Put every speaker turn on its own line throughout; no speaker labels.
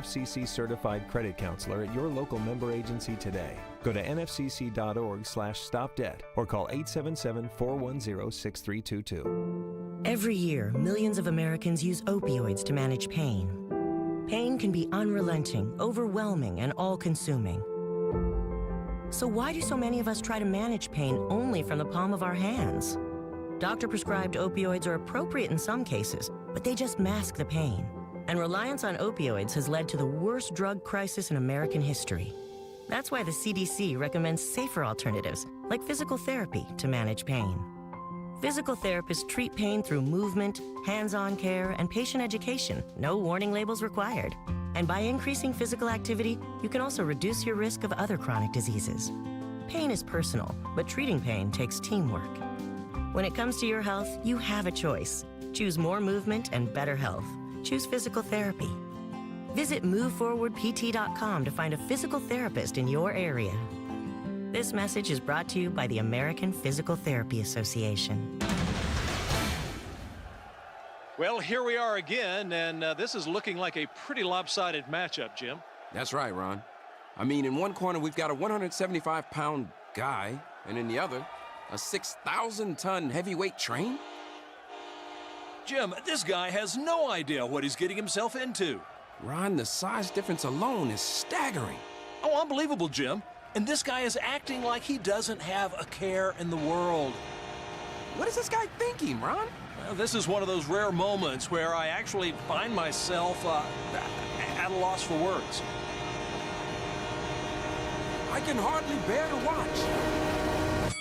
NFCC-certified credit counselor at your local member agency today. Go to nfcc.org/stopdebt or call 877-410-6322.
Every year, millions of Americans use opioids to manage pain. Pain can be unrelenting, overwhelming, and all-consuming. So why do so many of us try to manage pain only from the palm of our hands? Doctor-prescribed opioids are appropriate in some cases, but they just mask the pain. And reliance on opioids has led to the worst drug crisis in American history. That's why the CDC recommends safer alternatives, like physical therapy, to manage pain. Physical therapists treat pain through movement, hands-on care, and patient education. No warning labels required. And by increasing physical activity, you can also reduce your risk of other chronic diseases. Pain is personal, but treating pain takes teamwork. When it comes to your health, you have a choice. Choose more movement and better health. Choose physical therapy. Visit moveforwardpt.com to find a physical therapist in your area. This message is brought to you by the American Physical Therapy Association.
Well, here we are again, and this is looking like a pretty lopsided matchup, Jim.
That's right, Ron. I mean, in one corner, we've got a 175-pound guy, and in the other, a 6,000-ton heavyweight train?
Jim, this guy has no idea what he's getting himself into.
Ron, the size difference alone is staggering.
Oh, unbelievable, Jim. And this guy is acting like he doesn't have a care in the world.
What is this guy thinking, Ron?
Well, this is one of those rare moments where I actually find myself at a loss for words.
I can hardly bear to watch.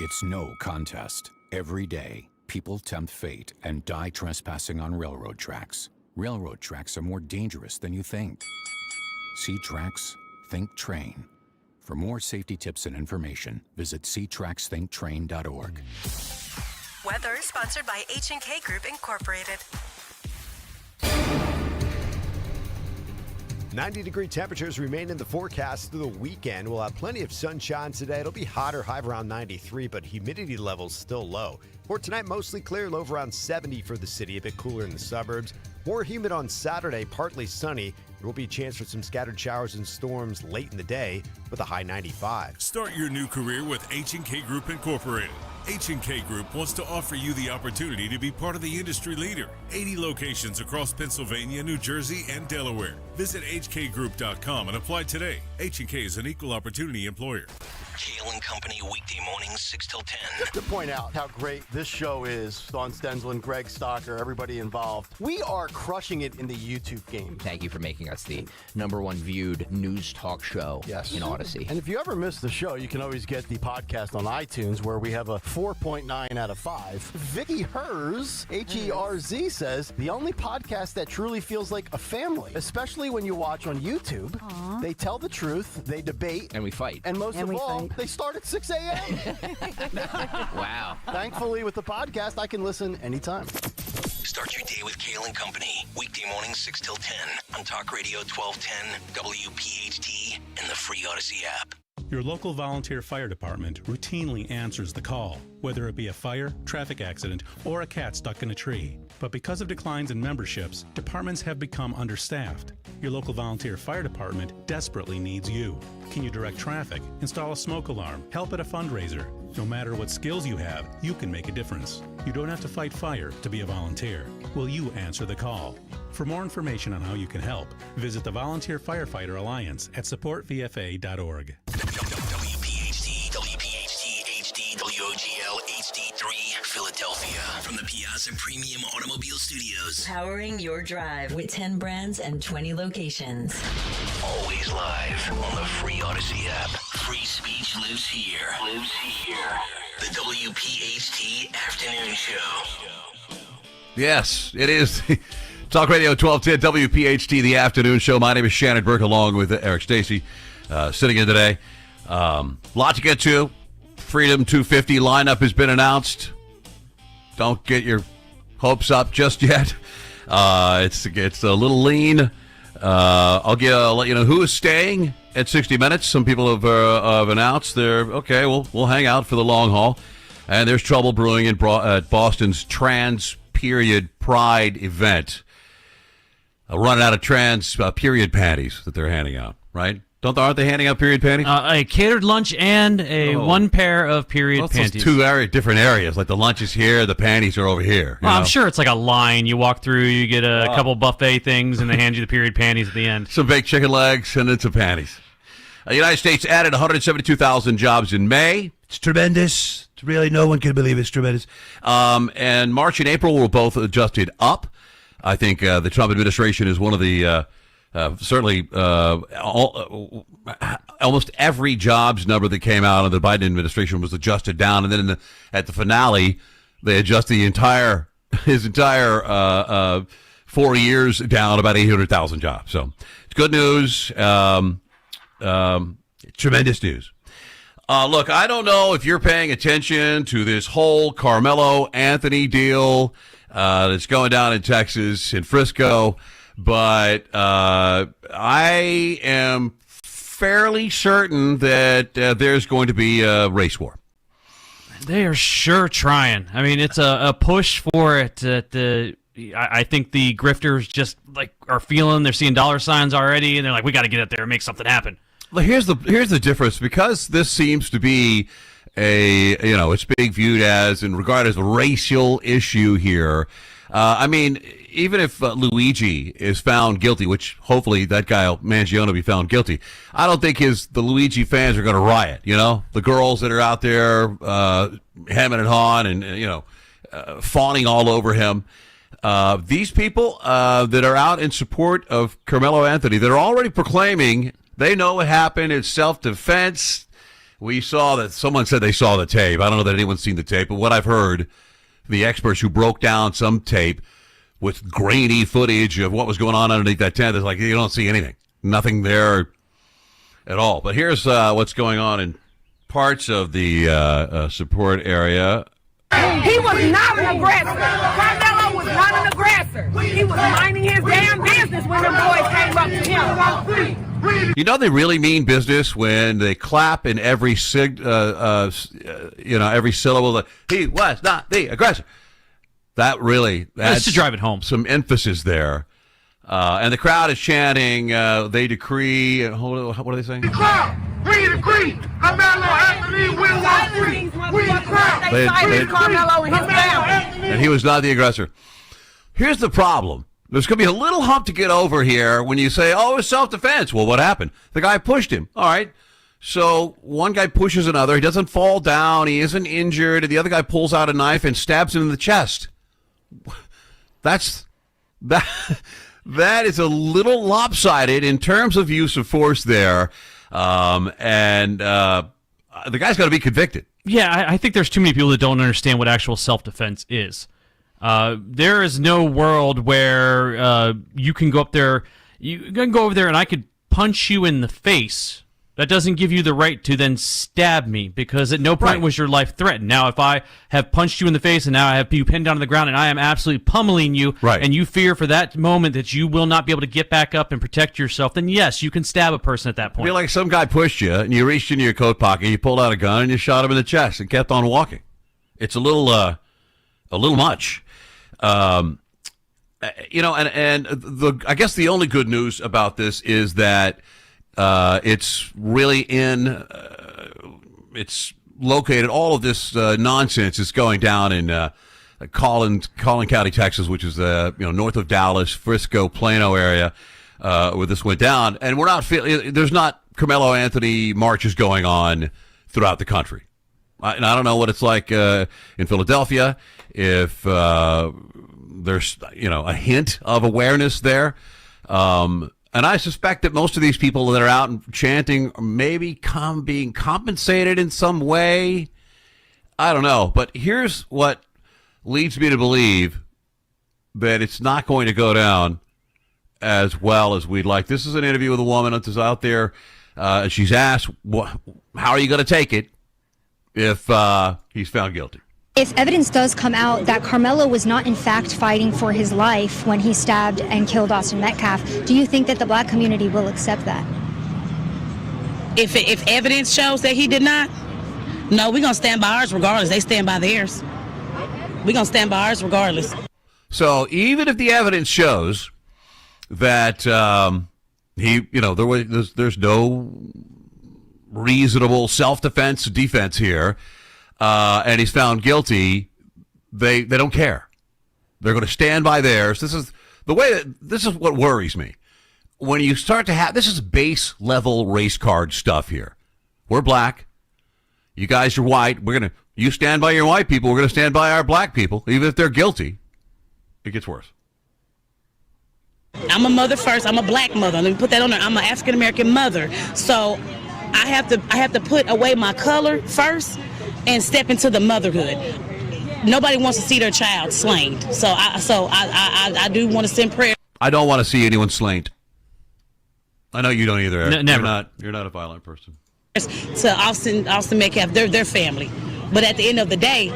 It's no contest. Every day, people tempt fate and die trespassing on railroad tracks. Railroad tracks are more dangerous than you think. See tracks, think train. For more safety tips and information, visit ctracksthinktrain.org.
Weather sponsored by H&K Group Incorporated.
90-degree temperatures remain in the forecast through the weekend. We'll have plenty of sunshine today. It'll be hotter, high of around 93, but humidity levels still low. For tonight, mostly clear, low of around 70 for the city, a bit cooler in the suburbs. More humid on Saturday, partly sunny. There will be a chance for some scattered showers and storms late in the day with a high 95.
Start your new career with H&K Group Incorporated. H&K Group wants to offer you the opportunity to be part of the industry leader. 80 locations across Pennsylvania, New Jersey, and Delaware. Visit hkgroup.com and apply today. H&K is an equal opportunity employer.
Kale and Company, weekday mornings, 6 till 10.
Just to point out how great this show is, Dawn Stensland, Greg Stocker, everybody involved. We are crushing it in the YouTube game.
Thank you for making us the #1 viewed news talk show in Odyssey.
And if you ever miss the show, you can always get the podcast on iTunes, where we have a 4.9 out of 5. Vicky Herz, Herz, says, the only podcast that truly feels like a family, especially when you watch on YouTube. Aww. They tell the truth, they debate.
And we fight.
And most of all, they start at 6 a.m.
Wow.
Thankfully, with the podcast, I can listen anytime.
Start your day with Kale and Company, weekday mornings, 6 till 10 on Talk Radio 1210, WPHT, and the free Odyssey app.
Your local volunteer fire department routinely answers the call, whether it be a fire, traffic accident, or a cat stuck in a tree. But because of declines in memberships, departments have become understaffed. Your local volunteer fire department desperately needs you. Can you direct traffic, install a smoke alarm, help at a fundraiser? No matter what skills you have, you can make a difference. You don't have to fight fire to be a volunteer. Will you answer the call? For more information on how you can help, visit the Volunteer Firefighter Alliance at supportvfa.org.
WPHT, HD, WOGL, HD3, Philadelphia. From the Piazza Premium Automobile Studios.
Powering your drive with 10 brands and 20 locations.
Always live on the free Odyssey app. Free speech lives here. The WPHT Afternoon Show.
Yes, it is. Talk Radio 1210 WPHT, the Afternoon Show. My name is Shannon Burke, along with Eric Stacy, sitting in today. Lot to get to. Freedom 250 lineup has been announced. Don't get your hopes up just yet. It's a little lean. I'll let you know who is staying at 60 Minutes. Some people have announced they're okay. We'll hang out for the long haul. And there's trouble brewing at Boston's Trans Period Pride event. running out of trans period panties that they're handing out, right? Aren't they handing out period panties?
A catered lunch and one pair of period panties.
Two different areas. Like the lunch is here, the panties are over here.
Well, I'm sure it's like a line. You walk through, you get a couple buffet things, and they hand you the period panties at the end.
Some baked chicken legs, and then some panties. The United States added 172,000 jobs in May. It's tremendous. It's really, no one can believe it's tremendous. And March and April were both adjusted up. I think the Trump administration is one of the... certainly, almost every jobs number that came out of the Biden administration was adjusted down, and then at the finale, they adjust his entire 4 years down about 800,000 jobs. So it's good news, tremendous news. Look, I don't know if you're paying attention to this whole Carmelo Anthony deal that's going down in Texas, in Frisco. But I am fairly certain that there's going to be a race war.
They are sure trying. I mean, it's a push for it. I think the grifters just are feeling. They're seeing dollar signs already, and they're like, "We got to get up there and make something happen."
Well, here's the difference, because this seems to be it's being viewed as and regarded as a racial issue here. I mean, even if Luigi is found guilty, which hopefully that guy Mangione will be found guilty, I don't think the Luigi fans are going to riot. The girls that are out there hemming and hawing and fawning all over him. These people that are out in support of Carmelo Anthony, that are already proclaiming they know what happened. It's self-defense. We saw that someone said they saw the tape. I don't know that anyone's seen the tape, but what I've heard, the experts who broke down some tape with grainy footage of what was going on underneath that tent, it's like you don't see anything. Nothing there at all. But here's what's going on in parts of the support area.
He was not an aggressor. Carmelo was not an aggressor. He was minding his damn business when the boys came up to him.
They really mean business when they clap in every every syllable. That he was not the aggressor. That really adds
to drive it home.
Some emphasis there, and the crowd is chanting. They decree. What are they saying? The crowd, we decree. Carmelo Anthony will not free. We decree. They Carmelo and his family. And he was not the aggressor. Here's the problem. There's going to be a little hump to get over here when you say, oh, it's self-defense. Well, what happened? The guy pushed him. All right. So one guy pushes another. He doesn't fall down. He isn't injured. And the other guy pulls out a knife and stabs him in the chest. That is a little lopsided in terms of use of force there. And the guy's got to be convicted.
Yeah, I think there's too many people that don't understand what actual self-defense is. There is no world where you can go up there, you can go over there and I could punch you in the face. That doesn't give you the right to then stab me, because at no point was your life threatened. Now, if I have punched you in the face and now I have you pinned down on the ground and I am absolutely pummeling you, and you fear for that moment that you will not be able to get back up and protect yourself, then yes, you can stab a person at that point.
I feel like some guy pushed you and you reached into your coat pocket, you pulled out a gun and you shot him in the chest and kept on walking. It's a little much. I guess the only good news about this is that it's really it's located, all of this nonsense is going down in Collin County, Texas, which is north of Dallas, Frisco, Plano area, where this went down. And we're not there's not Carmelo Anthony marches going on throughout the country. And I don't know what it's like in Philadelphia, if there's a hint of awareness there. And I suspect that most of these people that are out and chanting are maybe being compensated in some way. I don't know. But here's what leads me to believe that it's not going to go down as well as we'd like. This is an interview with a woman that's out there. She's asked, how are you going to take it if he's found guilty?
If evidence does come out that Carmelo was not in fact fighting for his life when he stabbed and killed Austin Metcalf, do you think that the black community will accept that?
If evidence shows that he did not, no, we're going to stand by ours regardless. They stand by theirs. We're going to stand by ours regardless.
So even if the evidence shows that there's no reasonable self-defense defense here, and he's found guilty, they don't care. They're going to stand by theirs. This is what worries me. When you start to have, this is base level race card stuff here. We're black. You guys are white. You stand by your white people. We're going to stand by our black people, even if they're guilty. It gets worse.
I'm a mother first. I'm a black mother. Let me put that on there. I'm an African American mother. So I have to put away my color first and step into the motherhood. Nobody wants to see their child slain. So I do want to send prayers.
I don't want to see anyone slain. I know you don't either.
Never.
You're not a violent person.
To Austin Metcalf, their family. But at the end of the day,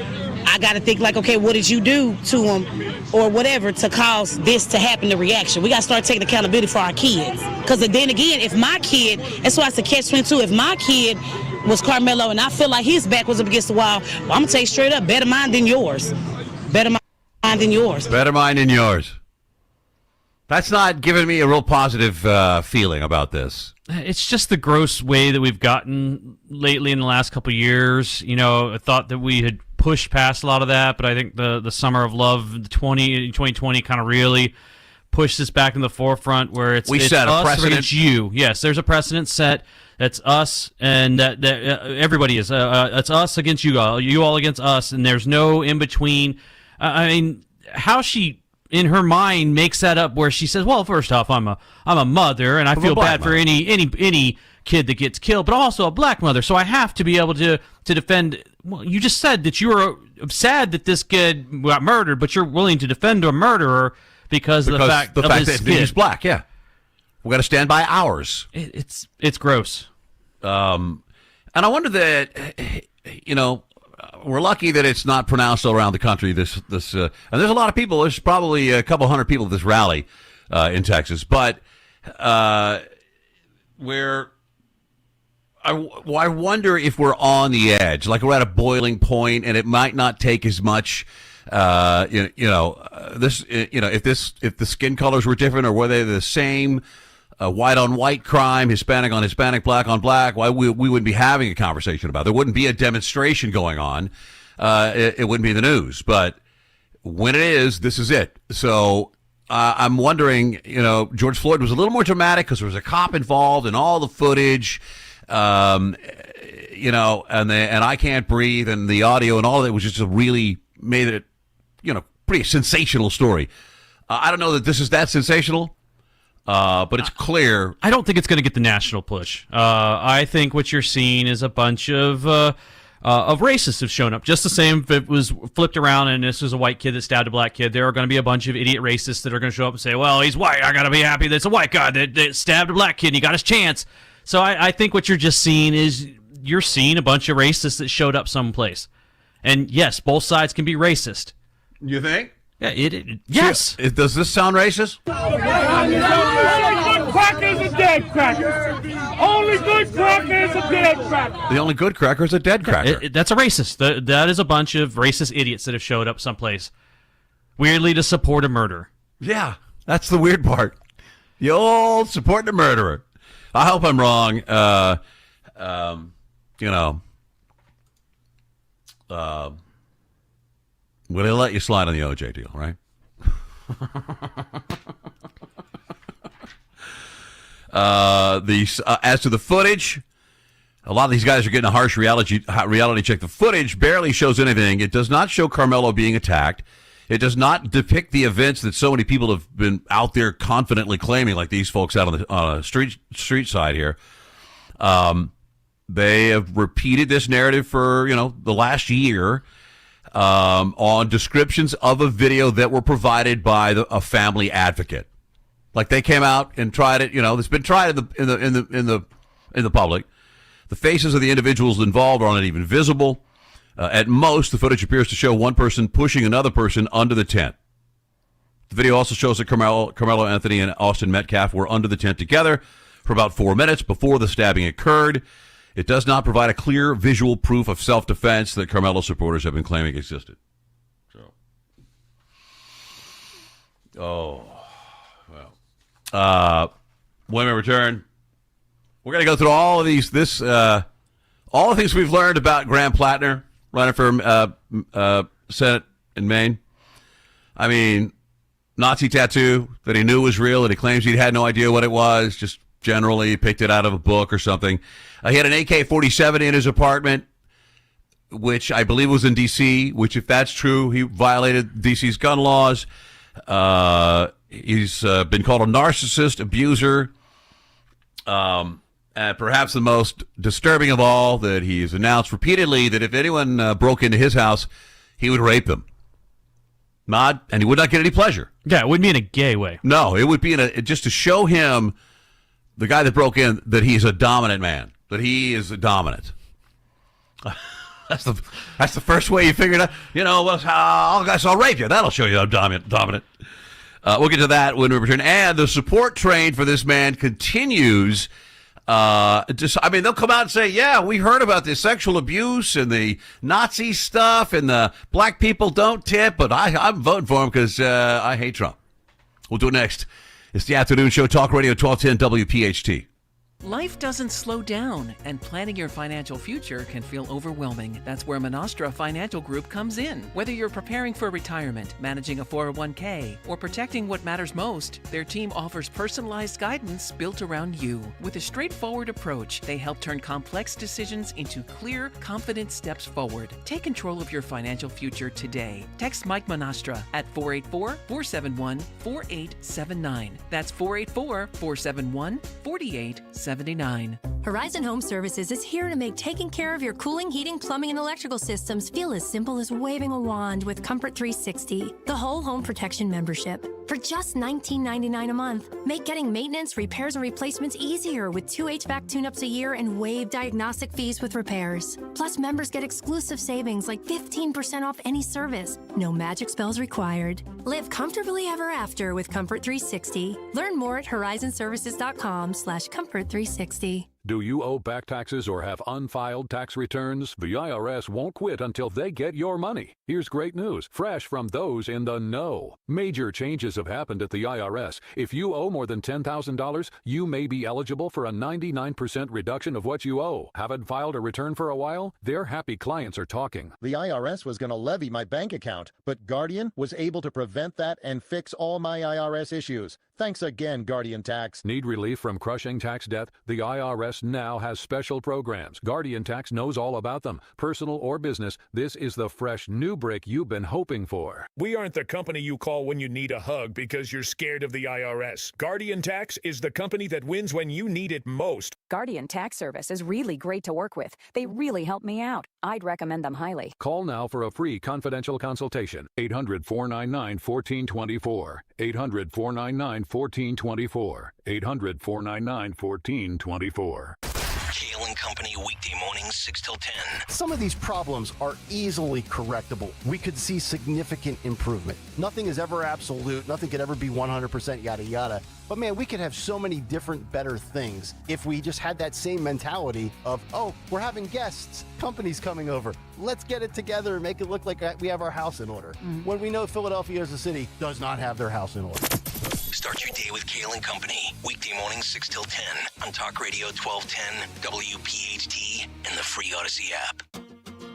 I got to think like, okay, what did you do to them or whatever to cause this to happen, the reaction? We got to start taking accountability for our kids. Because then again, if my kid, that's why it's a catch-22, if my kid was Carmelo and I feel like his back was up against the wall, well, I'm going to tell you straight up, better mine than yours. Better mine than yours.
Better mine than yours. That's not giving me a real positive feeling about this.
It's just the gross way that we've gotten lately in the last couple of years. I thought that we had pushed past a lot of that, but I think the Summer of Love 2020 kind of really pushed this back in the forefront where it's
set a
us
precedent.
against you. Yes, there's a precedent set. That's us, and that everybody is. It's us against you all against us, and there's no in between. I mean, how she in her mind makes that up, where she says, "Well, first off, I'm a mother, and I feel bad for any kid that gets killed, but I'm also a black mother, so I have to be able to defend." Well, you just said that you were sad that this kid got murdered, but you're willing to defend a murderer because of the fact that
he's black. Yeah, we got to stand by ours.
It's gross.
And I wonder that we're lucky that it's not pronounced all around the country. This and there's a lot of people. There's probably a couple hundred people at this rally in Texas, but where. I wonder if we're on the edge, like we're at a boiling point, and it might not take as much. If the skin colors were different, or were they the same, white on white crime, Hispanic on Hispanic, black on black, why we wouldn't be having a conversation about it. There wouldn't be a demonstration going on. It wouldn't be the news. But when it is, this is it. So I'm wondering. George Floyd was a little more dramatic because there was a cop involved in all the footage. And I Can't Breathe and the audio and all of it was just really made it, pretty sensational story. I don't know that this is that sensational, but it's clear.
I don't think it's going to get the national push. I think what you're seeing is a bunch of racists have shown up. Just the same if it was flipped around and this was a white kid that stabbed a black kid, there are going to be a bunch of idiot racists that are going to show up and say, well, he's white. I got to be happy that it's a white guy that stabbed a black kid and he got his chance. So I think what you're just seeing is you're seeing a bunch of racists that showed up someplace. And yes, both sides can be racist.
You think?
Yeah, yes.
Does this sound racist?
Only good crackers are dead crackers. Only good crackers are dead crackers.
The only good cracker is a dead cracker.
That's a racist. That is a bunch of racist idiots that have showed up someplace. Weirdly to support a murder.
Yeah, that's the weird part. You all support the murderer. I hope I'm wrong. Will they let you slide on the OJ deal, right? As to the footage, a lot of these guys are getting a harsh reality check. The footage barely shows anything. It does not show Carmelo being attacked. It does not depict the events that so many people have been out there confidently claiming, like these folks out on the street side here. They have repeated this narrative for the last year on descriptions of a video that were provided by a family advocate. Like they came out and tried it. It's been tried in the public. The faces of the individuals involved aren't even visible. At most, the footage appears to show one person pushing another person under the tent. The video also shows that Carmelo Anthony and Austin Metcalf were under the tent together for about 4 minutes before the stabbing occurred. It does not provide a clear visual proof of self-defense that Carmelo supporters have been claiming existed. When we return, we're going to go through all of these, all the things we've learned about Graham Plattner running for Senate in Maine. I mean, Nazi tattoo that he knew was real, and he claims he had no idea what it was, just generally picked it out of a book or something. He had an AK-47 in his apartment, which I believe was in D.C., which, if that's true, he violated D.C.'s gun laws. He's been called a narcissist, abuser, and perhaps the most disturbing of all, that he's announced repeatedly that if anyone broke into his house, he would rape them. And he would not get any pleasure.
Yeah, it wouldn't be in a gay way.
No, it would be just to show him, the guy that broke in, that he's a dominant man, that he is dominant. That's the first way you figure it out. You know, I'll rape you. That'll show you I'm dominant. We'll get to that when we return. And the support train for this man continues. They'll come out and say, yeah, we heard about the sexual abuse and the Nazi stuff and the black people don't tip, but I'm voting for him because I hate Trump. We'll do it next. It's the Afternoon Show, Talk Radio 1210 WPHT.
Life doesn't slow down, and planning your financial future can feel overwhelming. That's where Monastra Financial Group comes in. Whether you're preparing for retirement, managing a 401k, or protecting what matters most, their team offers personalized guidance built around you. With a straightforward approach, they help turn complex decisions into clear, confident steps forward. Take control of your financial future today. Text Mike Monastra at 484-471-4879. That's 484-471-4879.
Horizon Home Services is here to make taking care of your cooling, heating, plumbing, and electrical systems feel as simple as waving a wand with Comfort 360, the whole home protection membership. For just $19.99 a month, make getting maintenance, repairs, and replacements easier with 2 HVAC tune-ups a year and waive diagnostic fees with repairs. Plus, members get exclusive savings like 15% off any service. No magic spells required. Live comfortably ever after with Comfort 360. Learn more at horizonservices.com/Comfort360.
Do you owe back taxes or have unfiled tax returns? The IRS won't quit until they get your money. Here's great news, fresh from those in the know. Major changes have happened at the IRS. If you owe more than $10,000, you may be eligible for a 99% reduction of what you owe. Haven't filed a return for a while? Their happy clients are talking.
The IRS was going to levy my bank account, but Guardian was able to prevent that and fix all my IRS issues. Thanks again, Guardian Tax.
Need relief from crushing tax debt? The IRS now has special programs. Guardian Tax knows all about them. Personal or business, this is the fresh new break you've been hoping for.
We aren't the company you call when you need a hug because you're scared of the IRS. Guardian Tax is the company that wins when you need it most.
Guardian Tax Service is really great to work with. They really help me out. I'd recommend them highly.
Call now for a free confidential consultation. 800-499-1424. 800-499-1424. 800-499-1424.
Kale and Company weekday mornings 6 till 10.
Some of these problems are easily correctable. We could see significant improvement. Nothing is ever absolute. Nothing could ever be 100% yada yada. But man, we could have so many different better things if we just had that same mentality of, oh, we're having guests, companies coming over. Let's get it together and make it look like we have our house in order. When we know Philadelphia as a city does not have their house in order.
Start your day with Kale and Company. Weekday mornings 6 till 10 on Talk Radio 1210, WPHT, and the free Odyssey app.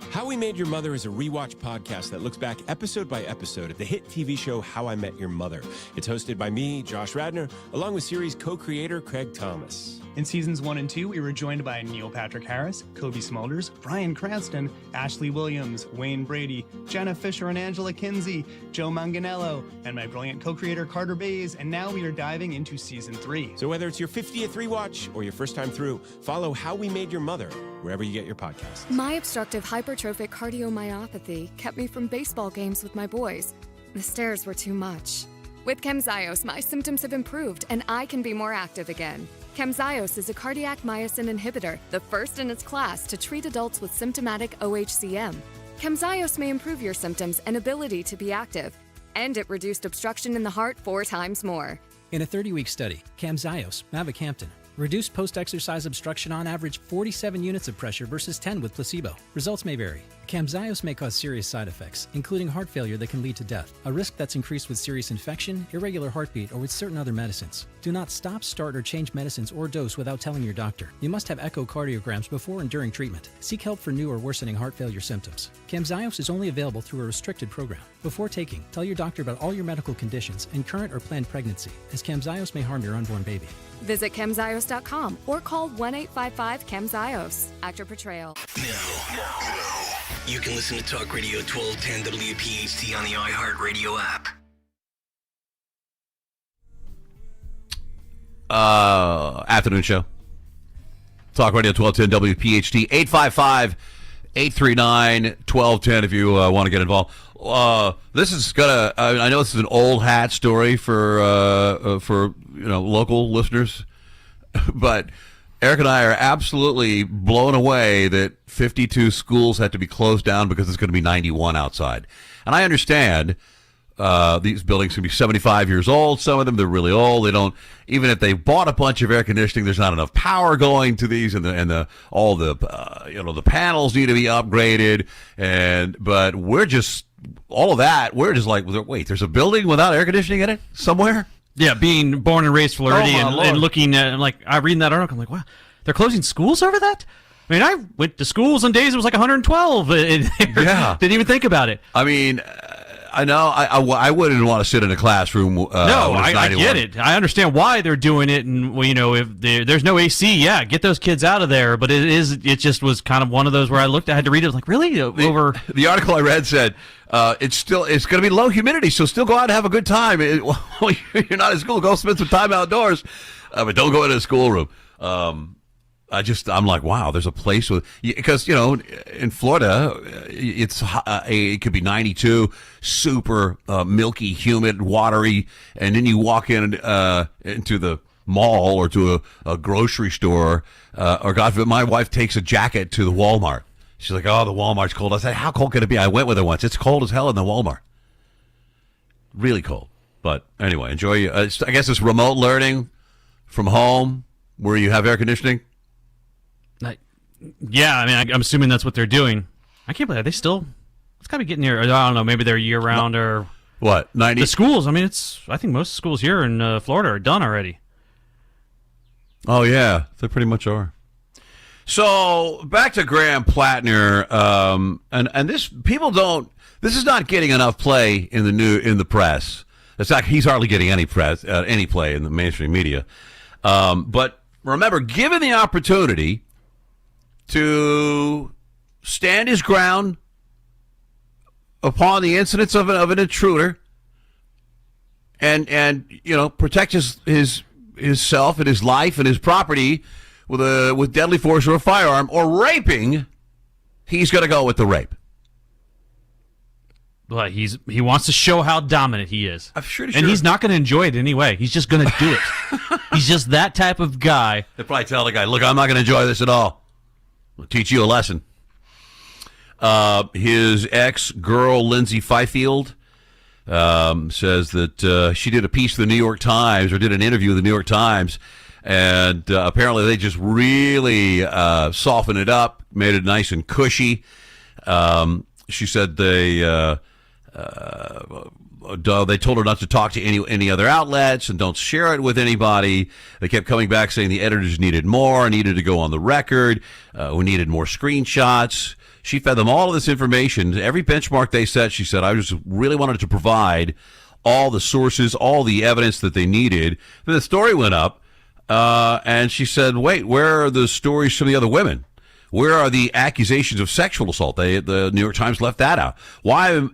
How We Made Your Mother is a rewatch podcast that looks back episode by episode at the hit TV show How I Met Your Mother. It's hosted by me, Josh Radnor, along with series co-creator Craig Thomas.
In seasons 1 and 2, we were joined by Neil Patrick Harris, Kobe Smulders, Bryan Cranston, Ashley Williams, Wayne Brady, Jenna Fisher and Angela Kinsey, Joe Manganiello, and my brilliant co-creator Carter Bays, and now we are diving into season 3.
So whether it's your 50th rewatch or your first time through, follow How We Made Your Mother wherever you get your podcasts.
My obstructive hypertrophic cardiomyopathy kept me from baseball games with my boys. The stairs were too much. With Camzyos, my symptoms have improved and I can be more active again. Camzyos is a cardiac myosin inhibitor, the first in its class to treat adults with symptomatic OHCM. Camzyos may improve your symptoms and ability to be active, and it reduced obstruction in the heart 4 times more.
In a 30-week study, Camzyos, mavacamten, reduced post-exercise obstruction on average 47 units of pressure versus 10 with placebo. Results may vary. Camzyos may cause serious side effects, including heart failure that can lead to death, a risk that's increased with serious infection, irregular heartbeat, or with certain other medicines. Do not stop, start, or change medicines or dose without telling your doctor. You must have echocardiograms before and during treatment. Seek help for new or worsening heart failure symptoms. Camzyos is only available through a restricted program. Before taking, tell your doctor about all your medical conditions and current or planned pregnancy, as Camzyos may harm your unborn baby.
Visit Camzyos.com or call 1-855-CAMZYOS. Actor Portrayal.
You can listen to Talk Radio 1210 WPHT on the iHeartRadio app.
Afternoon show. Talk Radio 1210 WPHT 855-839-1210 if you want to get involved. This is gonna. I know this is an old hat story for local listeners, but Eric and I are absolutely blown away that 52 schools had to be closed down because it's going to be 91 outside. And I understand these buildings can be 75 years old. Some of them, they're really old. They don't, even if they bought a bunch of air conditioning, there's not enough power going to these, and all the panels need to be upgraded. But we're just, all of that, we're just like, wait, there's a building without air conditioning in it somewhere?
Yeah, being born and raised Floridian and looking at, like, I read that article, I'm like, wow, they're closing schools over that? I mean, I went to schools on days it was like 112. Yeah. Didn't even think about it.
I mean, I know, I wouldn't want to sit in a classroom.
No, I get it. I understand why they're doing it, and if there's no AC, yeah, get those kids out of there. But it just was kind of one of those where I had to read it, I was like, really?
The article I read said it's going to be low humidity, so still go out and have a good time. You're not at school, go spend some time outdoors, but don't go into a schoolroom. I'm like, wow, there's a place because in Florida, it could be 92, super milky, humid, watery, and then you walk into the mall or to a grocery store, or God forbid, my wife takes a jacket to the Walmart. She's like, oh, the Walmart's cold. I said, how cold can it be? I went with her once. It's cold as hell in the Walmart. Really cold. But anyway, enjoy. I guess it's remote learning from home where you have air conditioning.
Yeah, I mean, I'm assuming that's what they're doing. I can't believe it's got to be getting near. I don't know, maybe they're year round or
what? 90
the schools. I mean, I think most schools here in Florida are done already.
Oh yeah, they pretty much are. So back to Graham Plattner, and this This is not getting enough play in the press. It's not. He's hardly getting any press, any play in the mainstream media. But remember, given the opportunity to stand his ground upon the incidents of an intruder, and protect his self and his life and his property with deadly force or a firearm, or raping, he's going to go with the rape.
But he wants to show how dominant he is.
I'm sure.
And he's not going to enjoy it anyway. He's just going to do it. He's just that type of guy.
They'll probably tell the guy, look, I'm not going to enjoy this at all. I'll teach you a lesson. His ex-girl, Lindsay Fifield, says that she did a piece for the New York Times, or did an interview with the New York Times, and apparently they just really softened it up, made it nice and cushy. She said they told her not to talk to any other outlets and don't share it with anybody. They kept coming back saying the editors needed more, needed to go on the record, we needed more screenshots. She fed them all of this information. Every benchmark they set, she said, I just really wanted to provide all the sources, all the evidence that they needed. Then the story went up, and she said, wait, where are the stories from the other women? Where are the accusations of sexual assault? The New York Times left that out. Why am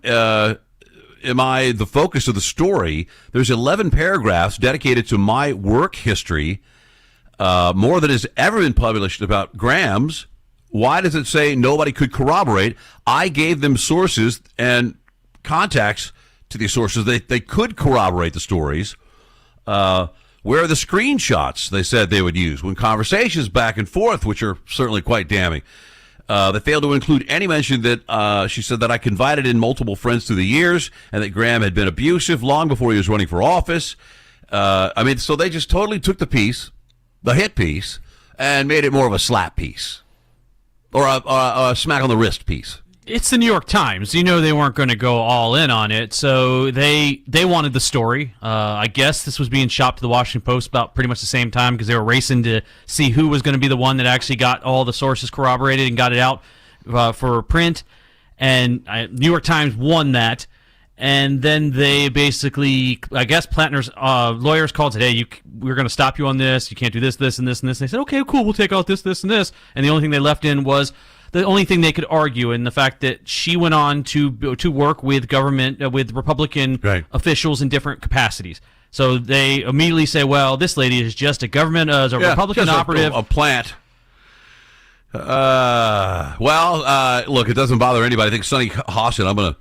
I the focus of the story? There's 11 paragraphs dedicated to my work history, more than has ever been published about Graham's. Why does it say nobody could corroborate? I gave them sources and contacts to these sources. They could corroborate the stories. Where are the screenshots they said they would use when conversations back and forth, which are certainly quite damning? They failed to include any mention that she said that I confided in multiple friends through the years and that Graham had been abusive long before he was running for office. So they just totally took the hit piece, and made it more of a slap piece or a smack on the wrist piece.
It's the New York Times. You know they weren't going to go all in on it, so they wanted the story. I guess this was being shopped to the Washington Post about pretty much the same time because they were racing to see who was going to be the one that actually got all the sources corroborated and got it out for print. And New York Times won that. And then they basically, I guess Plantner's lawyers called and said, hey, we're going to stop you on this. You can't do this, this, and this, and this. And they said, okay, cool, we'll take out this, this, and this. And the only thing they left in was the only thing they could argue, and the fact that she went on to work with government, with Republican officials in different capacities. So they immediately say, well, this lady is just a government, as a Republican operative.
A plant. Look, it doesn't bother anybody. I think Sonny Hawson, I'm going to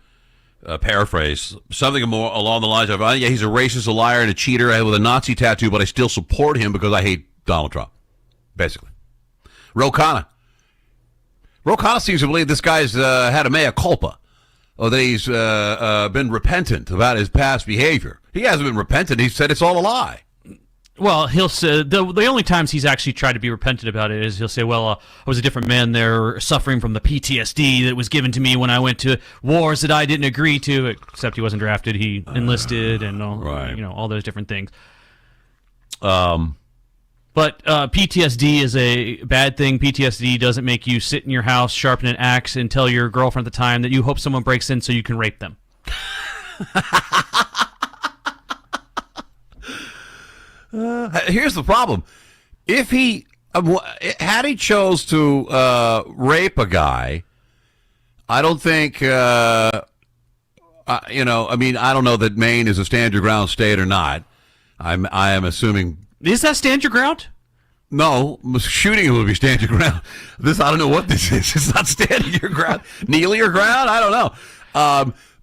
paraphrase something more along the lines of, yeah, he's a racist, a liar, and a cheater with a Nazi tattoo, but I still support him because I hate Donald Trump, basically. Ro Khanna seems to believe this guy's had a mea culpa, or that he's been repentant about his past behavior. He hasn't been repentant. He said it's all a lie.
Well, he'll say the only times he's actually tried to be repentant about it is he'll say, well, I was a different man there suffering from the PTSD that was given to me when I went to wars that I didn't agree to, except he wasn't drafted. He enlisted and all those different things. But PTSD is a bad thing. PTSD doesn't make you sit in your house, sharpen an axe, and tell your girlfriend at the time that you hope someone breaks in so you can rape them.
Here's the problem. If he had he chose to rape a guy, I don't think I don't know that Maine is a stand your ground state or not. I am assuming. Is that stand your ground? No, shooting would be stand your ground. I don't know what this is. It's not standing your ground. Kneel your ground? I don't know.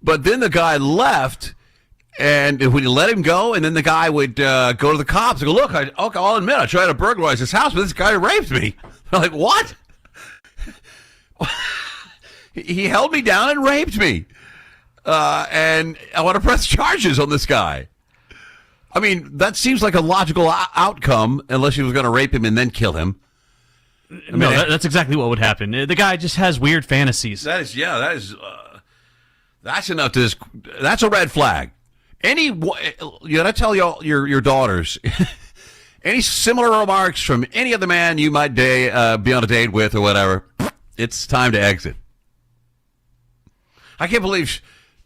But then the guy left. And when you let him go, and then the guy would go to the cops and go, look, I'll admit, I tried to burglarize his house, but this guy raped me. They're like, what? He held me down and raped me. And I want to press charges on this guy. I mean, that seems like a logical outcome, unless he was going to rape him and then kill him.
That's exactly what would happen. The guy just has weird fantasies.
That's enough to that's a red flag. You gotta tell your daughters any similar remarks from any other man you might be on a date with or whatever. It's time to exit. I can't believe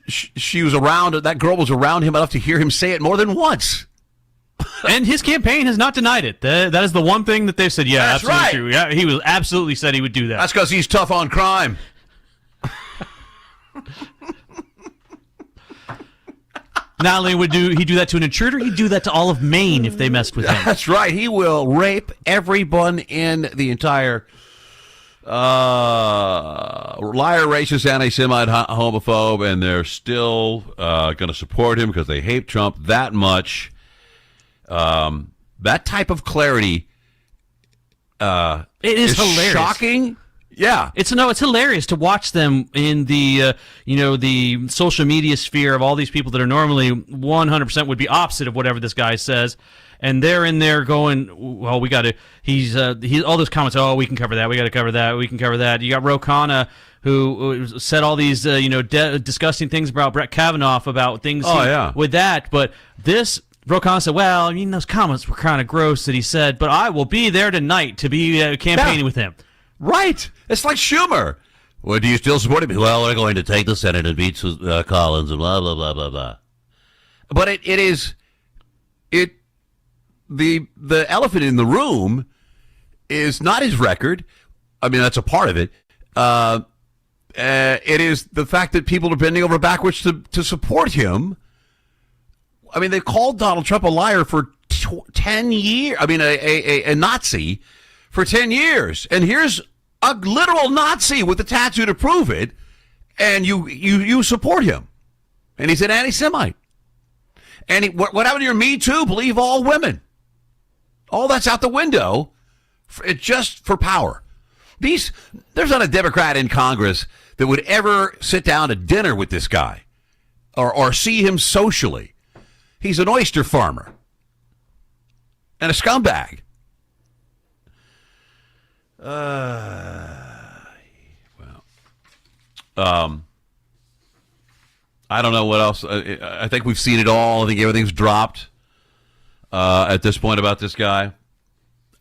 she was around. That girl was around him enough to hear him say it more than once.
And his campaign has not denied it. That is the one thing that they've said. Yeah, that's absolutely right. True. Yeah, he was absolutely said he would do that.
That's because he's tough on crime.
Not only would he do that to an intruder, he'd do that to all of Maine if they messed with him.
That's right. He will rape everyone in the entire liar, racist, anti-Semite, homophobe, and they're still going to support him because they hate Trump that much. That type of clarity
it is hilarious.
Shocking. Yeah,
it's hilarious to watch them in the the social media sphere of all these people that are normally 100% would be opposite of whatever this guy says, and they're in there going, well, we got to. He's all those comments. Oh, we can cover that. We got to cover that. We can cover that. You got Ro Khanna, who said all these disgusting things about Brett Kavanaugh about things with that, but this. Ro Khanna said, well, I mean, those comments were kind of gross that he said, but I will be there tonight to be campaigning with him.
Right. It's like Schumer. Well, do you still support him? Well, we're going to take the Senate and beat Collins and blah, blah, blah, blah, blah. But the elephant in the room is not his record. I mean, that's a part of it. It is the fact that people are bending over backwards to support him. I mean, they called Donald Trump a liar for 10 years. I mean, a Nazi for 10 years. And here's a literal Nazi with a tattoo to prove it, and you support him. And he's an anti-Semite. And what happened to your Me Too? Believe all women. All that's out the window. It's just for power. There's not a Democrat in Congress that would ever sit down to dinner with this guy or see him socially. He's an oyster farmer and a scumbag. Well, I don't know what else. I think we've seen it all. I think everything's dropped at this point about this guy.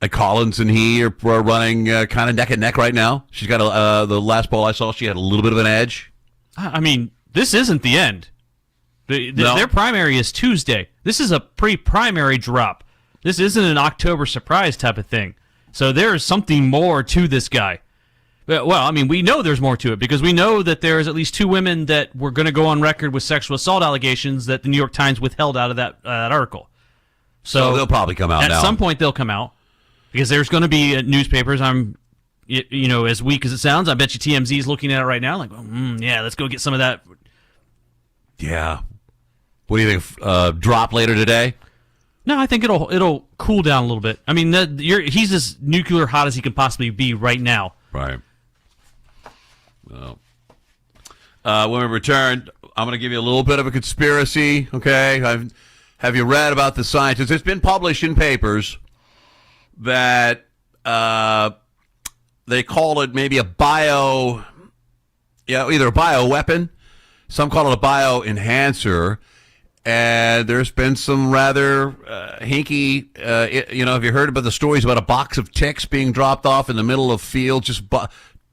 Collins and he are running kind of neck and neck right now. She's got the last poll I saw, she had a little bit of an edge.
I mean, this isn't the end.
No.
Their primary is Tuesday. This is a pre-primary drop. This isn't an October surprise type of thing. So there's something more to this guy. Well, I mean, we know there's more to it because we know that there's at least 2 women that were going to go on record with sexual assault allegations that the New York Times withheld out of that article.
So they'll probably come out now.
At some point, they'll come out because there's going to be newspapers. As weak as it sounds, I bet you TMZ is looking at it right now like, yeah, let's go get some of that.
Yeah. What do you think? Drop later today?
No, I think it'll cool down a little bit. I mean, he's as nuclear hot as he can possibly be right now.
Right. Well, when we return, I'm going to give you a little bit of a conspiracy, okay? Have you read about the scientists? It's been published in papers that they call it maybe either a bioweapon, some call it a bioenhancer, and there's been some rather hinky, have you heard about the stories about a box of ticks being dropped off in the middle of fields, just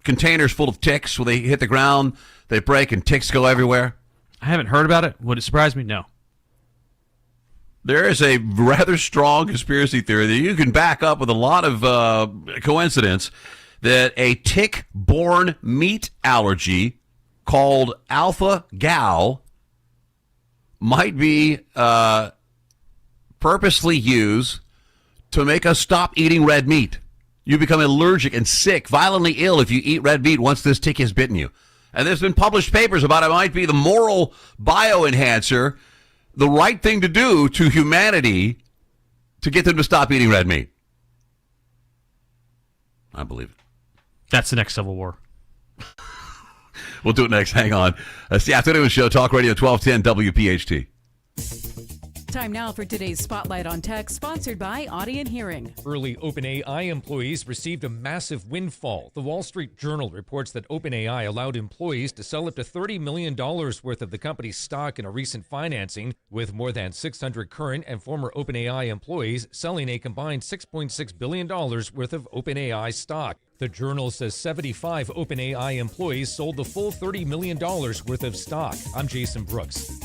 containers full of ticks. When they hit the ground, they break and ticks go everywhere?
I haven't heard about it. Would it surprise me? No.
There is a rather strong conspiracy theory that you can back up with a lot of coincidence that a tick-borne meat allergy called alpha-gal might be purposely used to make us stop eating red meat. You become allergic and sick, violently ill if you eat red meat once this tick has bitten you. And there's been published papers about it might be the moral bioenhancer, the right thing to do to humanity to get them to stop eating red meat. I believe it.
That's the next Civil War.
We'll do it next. Hang on. It's the Afternoon Show, Talk Radio 1210 WPHT.
Time now for today's Spotlight on Tech, sponsored by Audien Hearing.
Early OpenAI employees received a massive windfall. The Wall Street Journal reports that OpenAI allowed employees to sell up to $30 million worth of the company's stock in a recent financing, with more than 600 current and former OpenAI employees selling a combined $6.6 billion worth of OpenAI stock. The Journal says 75 OpenAI employees sold the full $30 million worth of stock. I'm Jason Brooks.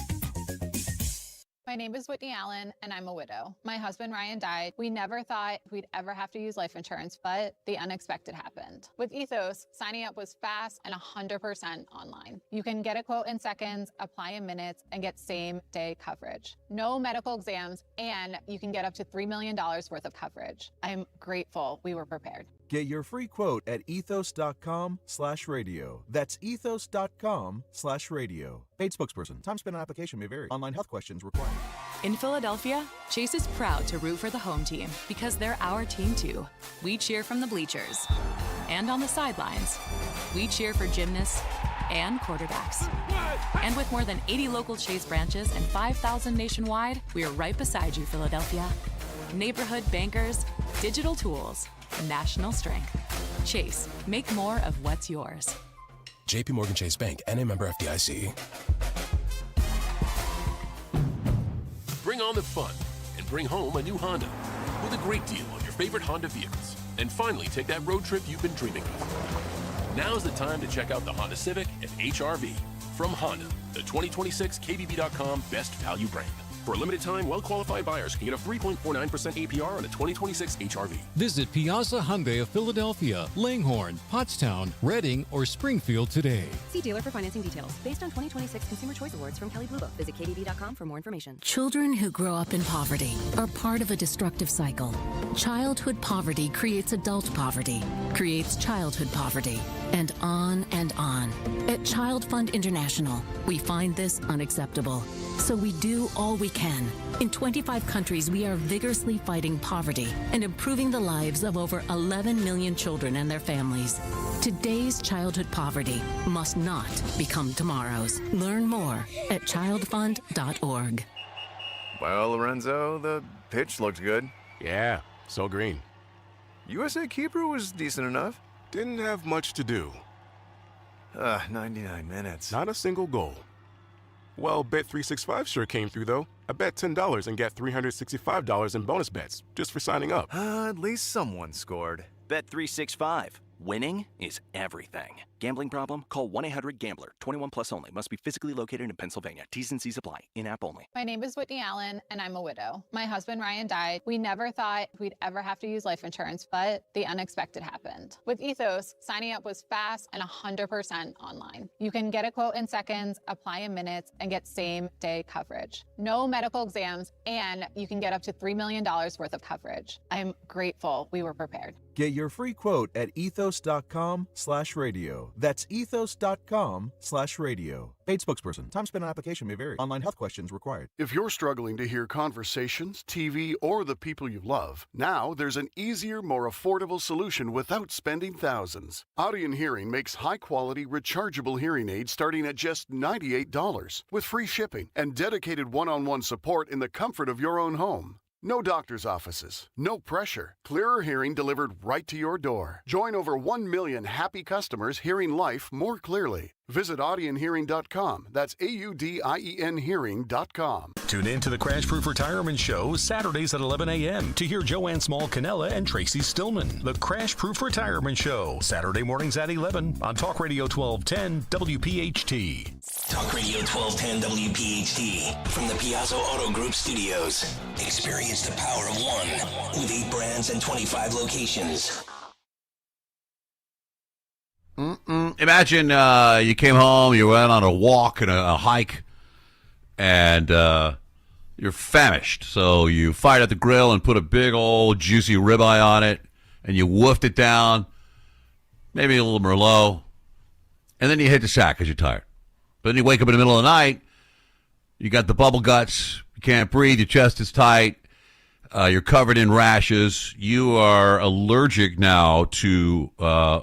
My name is Whitney Allen, and I'm a widow. My husband, Ryan, died. We never thought we'd ever have to use life insurance, but the unexpected happened. With Ethos, signing up was fast and 100% online. You can get a quote in seconds, apply in minutes, and get same-day coverage. No medical exams, and you can get up to $3 million worth of coverage. I'm grateful we were prepared.
Get your free quote at ethos.com/radio. That's ethos.com/radio. Paid spokesperson. Time spent on application may vary. Online health questions required.
In Philadelphia, Chase is proud to root for the home team because they're our team too. We cheer from the bleachers and on the sidelines. We cheer for gymnasts and quarterbacks. And with more than 80 local Chase branches and 5,000 nationwide, we are right beside you, Philadelphia. Neighborhood bankers, digital tools, national strength. Chase, make more of what's yours.
JP Morgan Chase Bank, N.A. member FDIC.
Bring on the fun and bring home a new Honda with a great deal on your favorite Honda vehicles. And finally take that road trip you've been dreaming of. Now's the time to check out the Honda Civic and HR-V from Honda, the 2026 KBB.com best value brand. For a limited time, well-qualified buyers can get a 3.49% APR on a 2026 HR-V.
Visit Piazza Hyundai of Philadelphia, Langhorne, Pottstown, Reading, or Springfield today.
See dealer for financing details. Based on 2026 Consumer Choice Awards from Kelley Blue Book. Visit KBB.com for more information.
Children who grow up in poverty are part of a destructive cycle. Childhood poverty creates adult poverty, creates childhood poverty, and on and on. At Child Fund International, we find this unacceptable. So we do all we can. In 25 countries, we are vigorously fighting poverty and improving the lives of over 11 million children and their families. Today's childhood poverty must not become tomorrow's. Learn more at childfund.org.
Well, Lorenzo, the pitch looked good.
Yeah, so green.
USA Keeper was decent enough.
Didn't have much to do.
99 minutes.
Not a single goal. Well, Bet365 sure came through, though. I bet $10 and get $365 in bonus bets just for signing up.
At least someone scored.
Bet365. Winning is everything. Gambling problem? Call 1-800-GAMBLER. 21 plus only. Must be physically located in Pennsylvania. T's and C's apply. In-app only.
My name is Whitney Allen, and I'm a widow. My husband, Ryan, died. We never thought we'd ever have to use life insurance, but the unexpected happened. With Ethos, signing up was fast and 100% online. You can get a quote in seconds, apply in minutes, and get same-day coverage. No medical exams, and you can get up to $3 million worth of coverage. I'm grateful we were prepared.
Get your free quote at ethos.com/radio. That's ethos.com/radio. Paid spokesperson. Time spent on application may vary. Online health questions required.
If you're struggling to hear conversations, TV, or the people you love, now there's an easier, more affordable solution without spending thousands. Audion Hearing makes high-quality, rechargeable hearing aids starting at just $98 with free shipping and dedicated one-on-one support in the comfort of your own home. No doctor's offices, no pressure. Clearer hearing delivered right to your door. Join over 1 million happy customers hearing life more clearly. Visit audionhearing.com. That's AUDIEN hearing.com.
Tune in to the Crash Proof Retirement Show Saturdays at 11 a.m. to hear Joanne Small-Canella and Tracy Stillman. The Crash Proof Retirement Show, Saturday mornings at 11 on Talk Radio 1210 WPHT.
Talk Radio 1210 WPHT from the Piazza Auto Group Studios. Experience the power of one with 8 brands and 25 locations.
Imagine you came home, you went on a walk and a hike, and you're famished. So you fired at the grill and put a big old juicy ribeye on it, and you woofed it down, maybe a little Merlot, and then you hit the sack because you're tired. But then you wake up in the middle of the night, you got the bubble guts, you can't breathe, your chest is tight, you're covered in rashes, you are allergic now to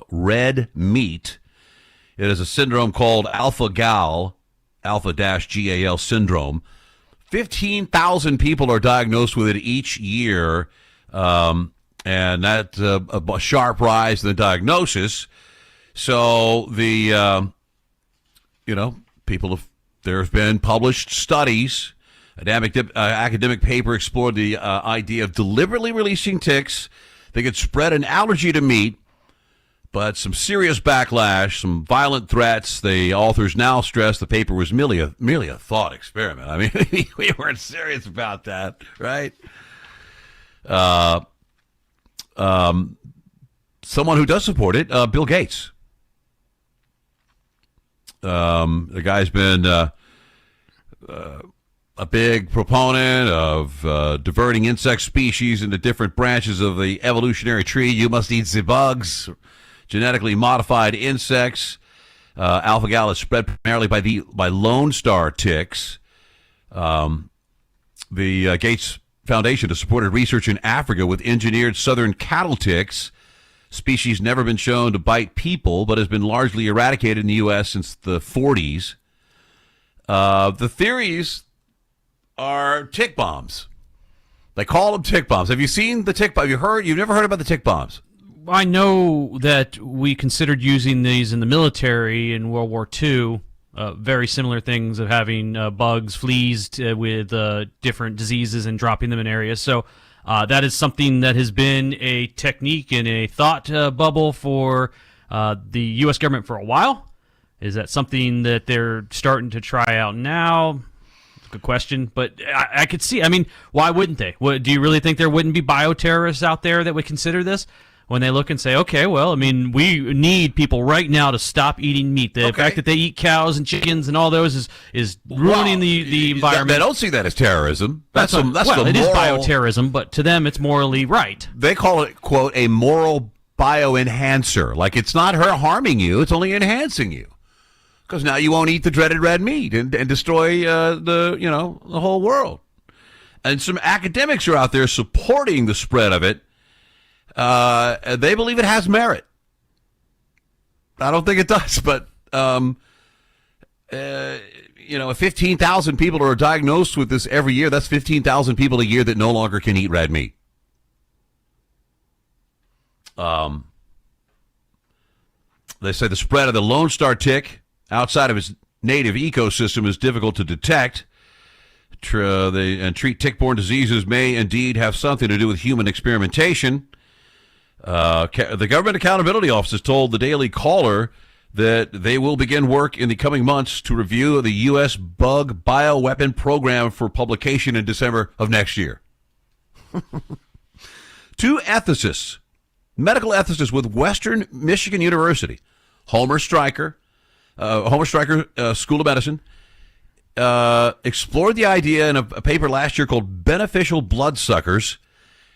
red meat. It is a syndrome called alpha-gal, alpha-gal syndrome. 15,000 people are diagnosed with it each year, and that's a sharp rise in the diagnosis. So the, there have been published studies. An academic paper explored the idea of deliberately releasing ticks that could spread an allergy to meat, but some serious backlash, some violent threats. The authors now stress the paper was merely a thought experiment. I mean, we weren't serious about that, right? Someone who does support it, Bill Gates. The guy's been a big proponent of diverting insect species into different branches of the evolutionary tree. You must eat the bugs. Genetically modified insects. Alpha-gal is spread primarily by Lone Star ticks. The Gates Foundation has supported research in Africa with engineered southern cattle ticks. Species never been shown to bite people, but has been largely eradicated in the U.S. since the 40s. The theories are tick bombs. They call them tick bombs. Have you seen the tick bomb? You've never heard about the tick bombs?
I know that we considered using these in the military in World War II. Very similar things of having bugs, fleas with different diseases and dropping them in areas. So that is something that has been a technique and a thought bubble for the U.S. government for a while. Is that something that they're starting to try out now? Good question, but I could see. I mean, why wouldn't they? Do you really think there wouldn't be bioterrorists out there that would consider this? When they look and say, okay, well, I mean, we need people right now to stop eating meat. The fact that they eat cows and chickens and all those is ruining the environment.
They don't see that as terrorism. That's
it
moral,
is bioterrorism, but to them it's morally right.
They call it, quote, a moral bioenhancer. Like it's not her harming you, it's only enhancing you. Because now you won't eat the dreaded red meat and destroy the whole world. And some academics are out there supporting the spread of it. They believe it has merit. I don't think it does, but if 15,000 people are diagnosed with this every year, that's 15,000 people a year that no longer can eat red meat. They say the spread of the Lone Star tick outside of its native ecosystem is difficult to detect. And treat tick-borne diseases may indeed have something to do with human experimentation. The Government Accountability Office has told the Daily Caller that they will begin work in the coming months to review the U.S. bug bioweapon program for publication in December of next year. Two ethicists, medical ethicists with Western Michigan University, Homer Stryker School of Medicine, explored the idea in a paper last year called Beneficial Bloodsuckers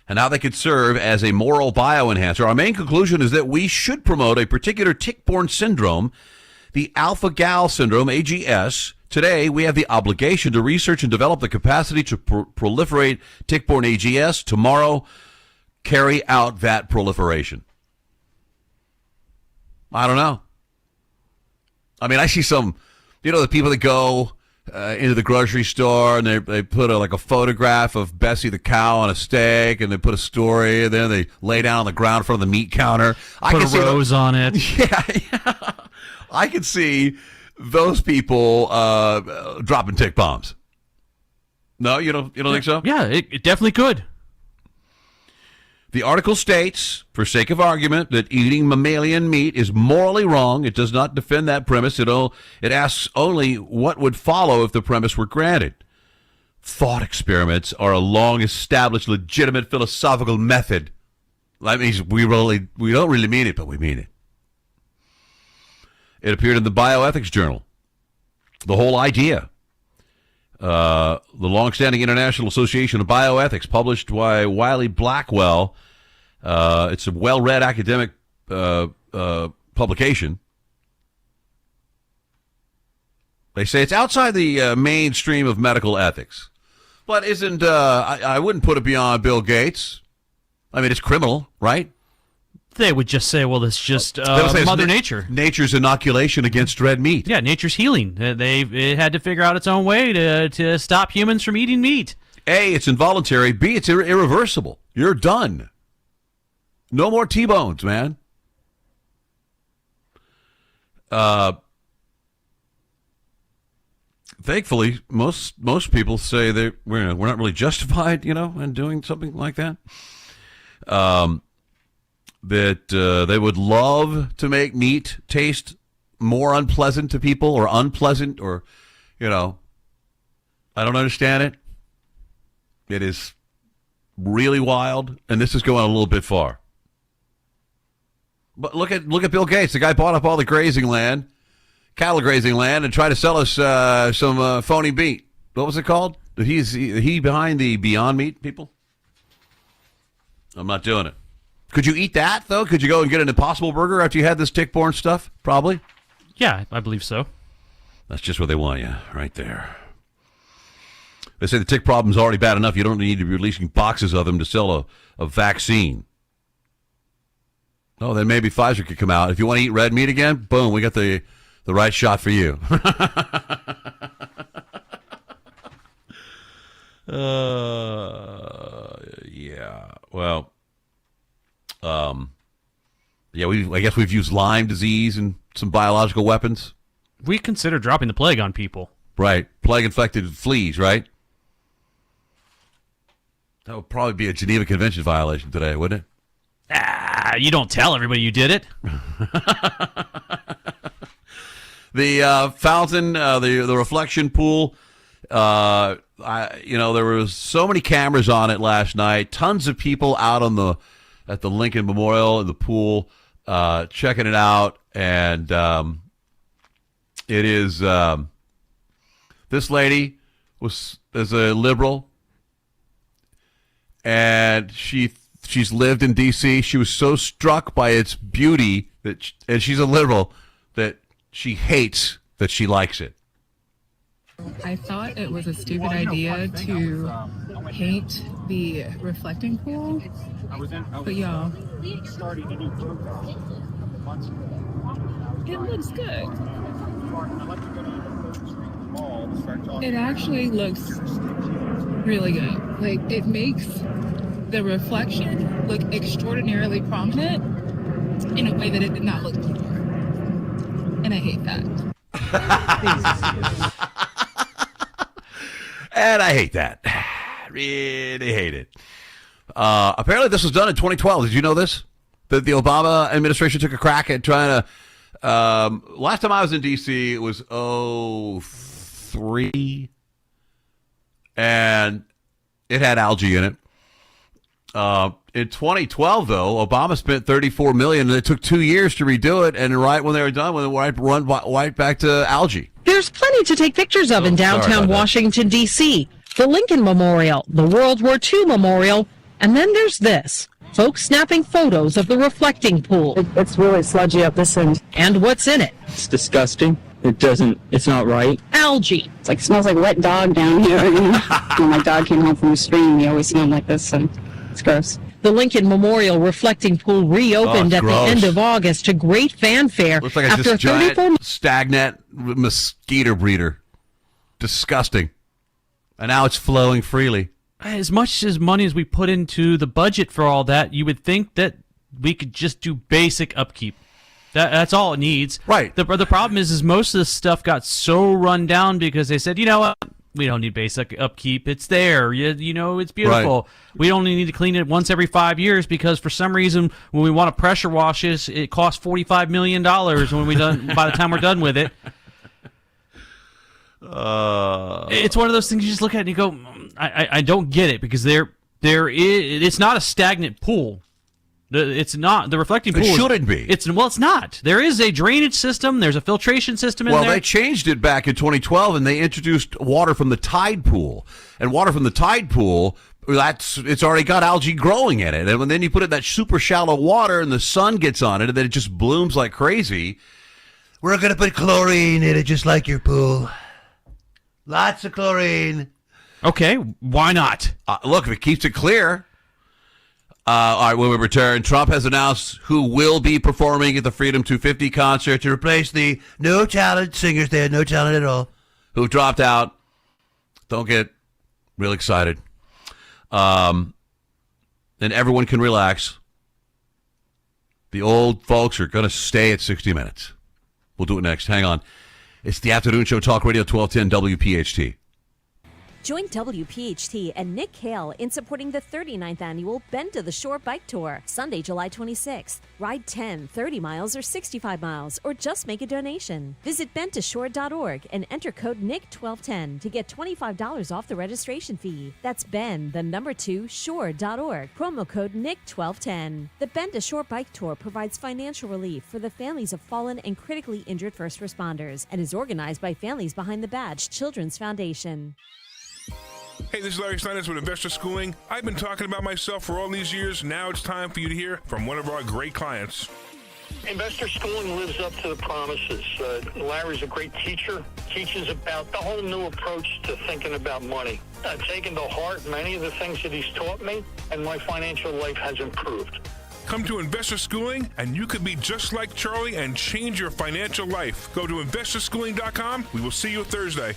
and how they could serve as a moral bioenhancer. Our main conclusion is that we should promote a particular tick-borne syndrome, the alpha-gal syndrome, AGS. Today, we have the obligation to research and develop the capacity to proliferate tick-borne AGS. Tomorrow, carry out that proliferation. I don't know. I mean, I see some, the people that go into the grocery store and they put a photograph of Bessie the cow on a steak and they put a story and then they lay down on the ground in front of the meat counter.
Put a rose on it.
Yeah. I can see those people dropping tick bombs. No, you don't think so?
Yeah, it definitely could.
The article states, for sake of argument, that eating mammalian meat is morally wrong. It does not defend that premise. It asks only what would follow if the premise were granted. Thought experiments are a long-established, legitimate philosophical method. That means we don't really mean it, but we mean it. It appeared in the Bioethics Journal. The whole idea. The long-standing International Association of Bioethics, published by Wiley Blackwell. It's a well-read academic publication. They say it's outside the mainstream of medical ethics. But isn't, I wouldn't put it beyond Bill Gates. I mean, it's criminal, right?
They would just say, well, it's just Mother Nature.
Nature's inoculation against red meat.
Yeah, nature's healing. It had to figure out its own way to stop humans from eating meat.
A, it's involuntary. B, it's irreversible. You're done. No more T-bones, man. Thankfully, most people say we're not really justified, in doing something like that. That they would love to make meat taste more unpleasant to people or unpleasant or, I don't understand it. It is really wild, and this is going a little bit far. But look at Bill Gates. The guy bought up all the grazing land, cattle grazing land, and tried to sell us some phony meat. What was it called? Is he behind the Beyond Meat people? I'm not doing it. Could you eat that, though? Could you go and get an Impossible Burger after you had this tick-borne stuff? Probably.
Yeah, I believe so.
That's just where they want you, right there. They say the tick problem's already bad enough. You don't need to be releasing boxes of them to sell a vaccine. Oh, then maybe Pfizer could come out. If you want to eat red meat again, boom, we got the right shot for you. Yeah. Well, I guess we've used Lyme disease and some biological weapons.
We consider dropping the plague on people.
Right. Plague-infected fleas, right? That would probably be a Geneva Convention violation today, wouldn't it?
You don't tell everybody you did it.
The fountain, the reflection pool, there was so many cameras on it last night. Tons of people out at the Lincoln Memorial in the pool, checking it out. And it is, this lady is a liberal, and she's lived in D.C. She was so struck by its beauty and she's a liberal, that she hates that she likes it.
I thought it was a stupid idea to paint the reflecting pool, but y'all, it looks good. It actually looks really good. Like, it makes the reflection look extraordinarily prominent in a way that it did not look before. And I hate that.
And I hate that. Really hate it. Apparently this was done in 2012. Did you know this? That the Obama administration took a crack at trying to... last time I was in D.C., it was 2003. And it had algae in it. In 2012, though, Obama spent $34 million, and it took 2 years to redo it. And right when they were done, when it run right back to algae.
There's plenty to take pictures of in downtown Washington, D.C. The Lincoln Memorial, the World War II Memorial, and then there's this. Folks snapping photos of the reflecting pool.
It's really sludgy up this end.
And what's in it?
It's disgusting. It's not right.
Algae.
It's like, it smells like wet dog down here. When my dog came home from the stream, he always smelled like this, and it's gross.
The Lincoln Memorial reflecting pool reopened at the end of August to great fanfare.
Looks like a giant stagnant mosquito breeder. Disgusting. And now it's flowing freely.
As much as money as we put into the budget for all that, you would think that we could just do basic upkeep. That's all it needs.
Right.
The problem is most of this stuff got so run down because they said, you know what, we don't need basic upkeep. It's there. You know, it's beautiful. Right. We only need to clean it once every 5 years because for some reason when we want to pressure wash this, it costs $45 million when we done by the time we're done with it. It's one of those things you just look at and you go, I don't get it because it's not a stagnant pool. It's not the reflecting pool.
It shouldn't be.
It's not. There is a drainage system. There's a filtration system in there.
Well, they changed it back in 2012, and they introduced water from the tide pool. And water from the tide pool, it's already got algae growing in it. And then you put it in that super shallow water, and the sun gets on it, and then it just blooms like crazy. We're going to put chlorine in it, just like your pool. Lots of chlorine.
Okay, why not?
Look, if it keeps it clear. All right, when we return, Trump has announced who will be performing at the Freedom 250 concert to replace the no talent singers. They had no talent at all. Who dropped out. Don't get real excited. And everyone can relax. The old folks are going to stay at 60 Minutes. We'll do it next. Hang on. It's the Afternoon Show, Talk Radio 1210 WPHT.
Join WPHT and Nick Hale in supporting the 39th annual Bend to the Shore Bike Tour, Sunday, July 26th. Ride 10, 30 miles, or 65 miles, or just make a donation. Visit bendtoshore.org and enter code NICK1210 to get $25 off the registration fee. That's shore.org, promo code NICK1210. The Bend to Shore Bike Tour provides financial relief for the families of fallen and critically injured first responders and is organized by Families Behind the Badge Children's Foundation.
Hey, this is Larry Steinitz with Investor Schooling. I've been talking about myself for all these years. Now it's time for you to hear from one of our great clients.
Investor Schooling lives up to the promises. Larry's a great teacher, teaches about the whole new approach to thinking about money. I've taken to heart many of the things that he's taught me, and my financial life has improved.
Come to Investor Schooling, and you could be just like Charlie and change your financial life. Go to investorschooling.com. We will see you Thursday.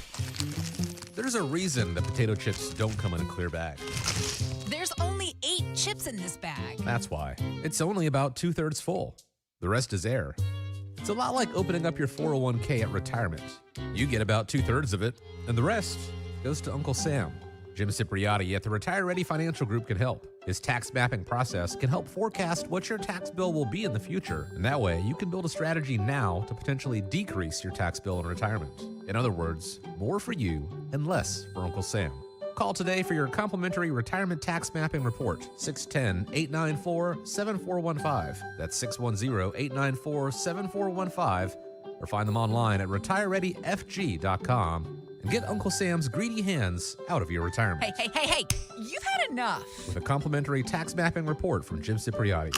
There's a reason that potato chips don't come in a clear bag.
There's only 8 chips in this bag.
That's why. It's only about 2/3 full. The rest is air. It's a lot like opening up your 401k at retirement. You get about 2/3 of it, and the rest goes to Uncle Sam. Jim Cipriotti at the Retire Ready Financial Group can help. His tax mapping process can help forecast what your tax bill will be in the future, and that way you can build a strategy now to potentially decrease your tax bill in retirement. In other words, more for you and less for Uncle Sam. Call today for your complimentary retirement tax mapping report, 610-894-7415. That's 610-894-7415, or find them online at retirereadyfg.com. And get Uncle Sam's greedy hands out of your retirement.
Hey, you've had enough.
With a complimentary tax mapping report from Jim Cipriotti.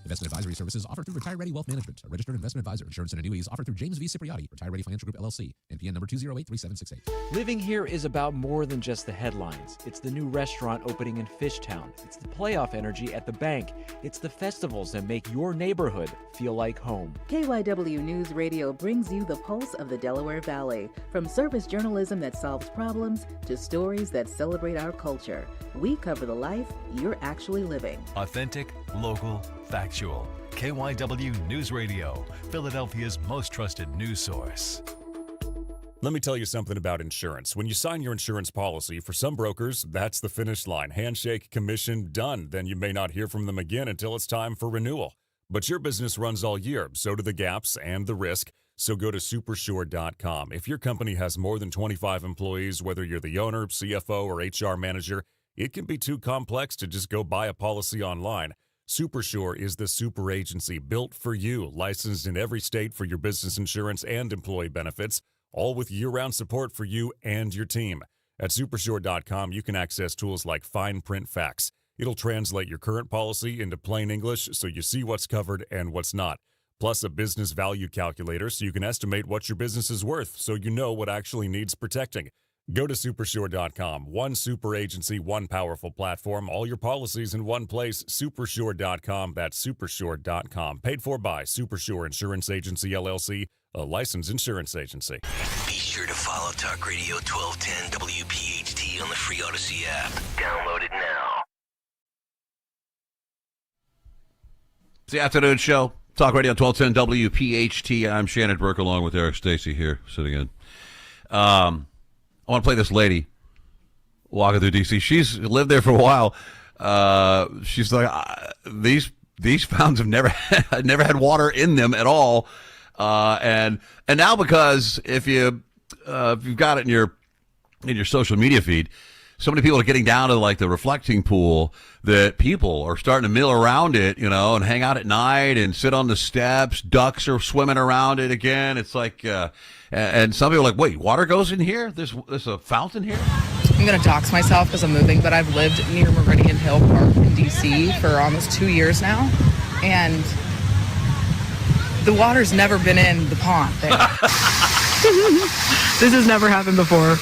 Investment advisory services offered through Retire Ready Wealth Management, a registered investment advisor. Insurance and annuities offered through James V. Cipriotti, Retire Ready Financial Group, LLC, NPN number 2083768.
Living here is about more than just the headlines. It's the new restaurant opening in Fishtown. It's the playoff energy at the bank. It's the festivals that make your neighborhood feel like home.
KYW News Radio brings you the pulse of the Delaware Valley. From service journalism that solves problems to stories that celebrate our culture. We cover the life you're actually living.
Authentic, local, factual.
KYW News Radio, Philadelphia's most trusted news source.
Let me tell you something about insurance. When you sign your insurance policy, for some brokers, that's the finish line. Handshake, commission, done. Then you may not hear from them again until it's time for renewal. But your business runs all year, so do the gaps and the risk. So go to supersure.com. If your company has more than 25 employees, whether you're the owner, CFO, or HR manager, it can be too complex to just go buy a policy online. Supersure is the super agency built for you, licensed in every state for your business insurance and employee benefits, all with year-round support for you and your team. At supersure.com, you can access tools like fine print facts. It'll translate your current policy into plain English so you see what's covered and what's not. Plus a business value calculator so you can estimate what your business is worth so you know what actually needs protecting. Go to supersure.com. One super agency, one powerful platform, all your policies in one place. Supersure.com. That's supersure.com. Paid for by Supersure Insurance Agency, LLC, a licensed insurance agency.
Be sure to follow Talk Radio 1210 WPHT on the free Odyssey app. Download it now.
It's the afternoon show. Talk Radio 1210 WPHT. I'm Shannon Burke along with Eric Stacy here sitting in. I want to play this lady walking through D.C. She's lived there for a while. She's like, these fountains have never had water in them at all. And now because if you've got it in your social media feed, so many people are getting down to like the reflecting pool that people are starting to mill around it, and hang out at night and sit on the steps. Ducks are swimming around it again. It's like, and some people are like, wait, water goes in here? There's a fountain here?
I'm going to dox myself because I'm moving, but I've lived near Meridian Hill Park in D.C. for almost 2 years now, and the water's never been in the pond there. This has never happened before.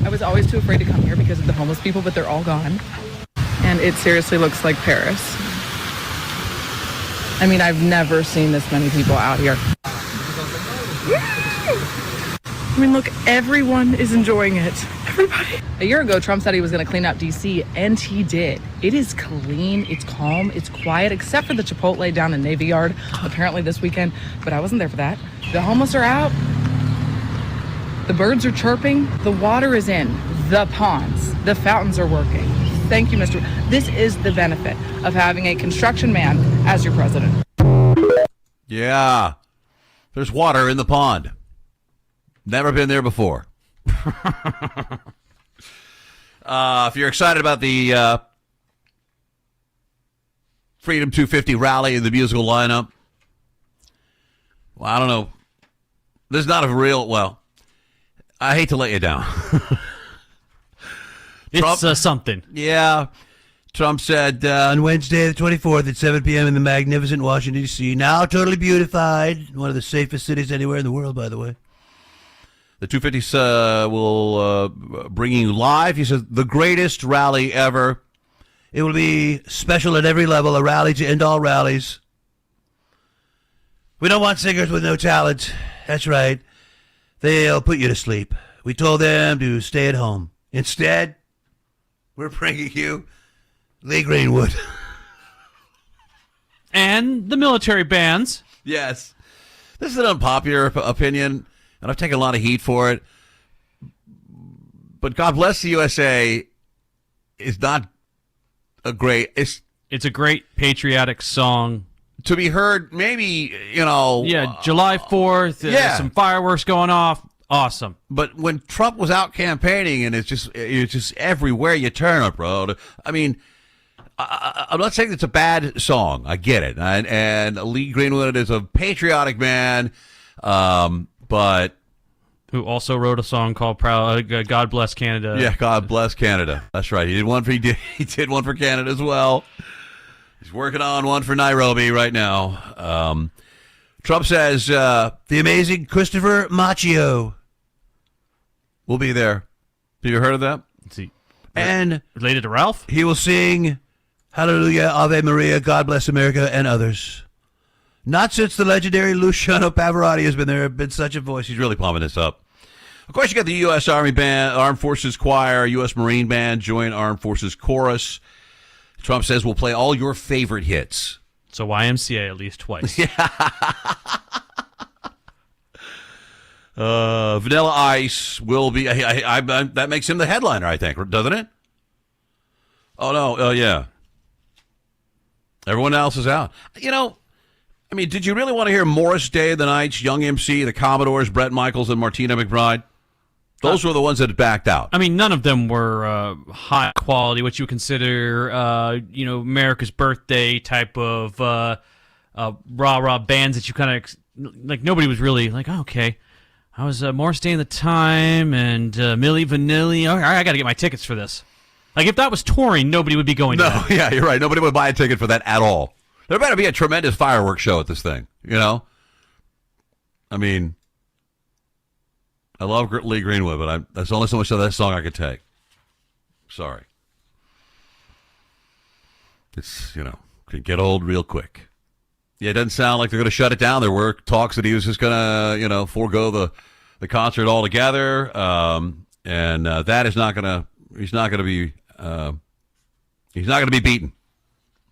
I was always too afraid to come here because of the homeless people, but they're all gone. And it seriously looks like Paris. I mean, I've never seen this many people out here. I mean, look, everyone is enjoying it. Everybody. A year ago, Trump said he was going to clean up D.C., and he did. It is clean, it's calm, it's quiet, except for the Chipotle down in Navy Yard, apparently this weekend. But I wasn't there for that. The homeless are out. The birds are chirping. The water is in. The ponds. The fountains are working. Thank you, Mr. This is the benefit of having a construction man as your president.
Yeah. There's water in the pond. Never been there before. If you're excited about the Freedom 250 rally and the musical lineup, well, I don't know. There's not a real, well, I hate to let you down.
It's something.
Yeah. Trump said on Wednesday the 24th at 7 p.m. in the magnificent Washington, D.C., now totally beautified, one of the safest cities anywhere in the world, by the way. The 250s will bring you live. He says, the greatest rally ever. It will be special at every level, a rally to end all rallies. We don't want singers with no talent. That's right. They'll put you to sleep. We told them to stay at home. Instead, we're bringing you Lee Greenwood.
And the military bands.
Yes. This is an unpopular opinion, and I've taken a lot of heat for it. But God Bless the USA is not a great...
It's a great patriotic song.
To be heard, maybe,
Yeah, July 4th, some fireworks going off. Awesome.
But when Trump was out campaigning, and it's just everywhere you turn, bro. I mean, I'm not saying it's a bad song. I get it. And Lee Greenwood is a patriotic man, but...
Who also wrote a song called God Bless Canada.
Yeah, God Bless Canada. That's right. He did one for Canada as well. He's working on one for Nairobi right now. Trump says the amazing Christopher Macchio will be there. Have you heard of that?
Let's see.
And
related to Ralph?
He will sing Hallelujah, Ave Maria, God Bless America, and others. Not since the legendary Luciano Pavarotti has been there. Been such a voice. He's really pumping this up. Of course, you got the U.S. Army Band, Armed Forces Choir, U.S. Marine Band, Joint Armed Forces Chorus. Trump says we'll play all your favorite hits.
So YMCA at least twice.
Vanilla Ice will be. That makes him the headliner, I think, doesn't it? Oh no! Oh yeah. Everyone else is out. You know, I mean, did you really want to hear Morris Day, the Knights, Young MC, the Commodores, Brett Michaels, and Martina McBride? Those were the ones that backed out.
I mean, none of them were high quality, what you would consider, America's birthday type of rah-rah bands that you kind of, like, nobody was really like, oh, okay, I was Morris Day in the Time and Milli Vanilli. All right, I got to get my tickets for this. Like, if that was touring, nobody would be going to that.
Yeah, you're right. Nobody would buy a ticket for that at all. There better be a tremendous fireworks show at this thing, you know? I mean, I love Lee Greenwood, but that's only so much of that song I could take. Sorry. It's, could get old real quick. Yeah, it doesn't sound like they're going to shut it down. There were talks that he was just going to, forego the concert altogether. And that is not going to, he's not going to be beaten.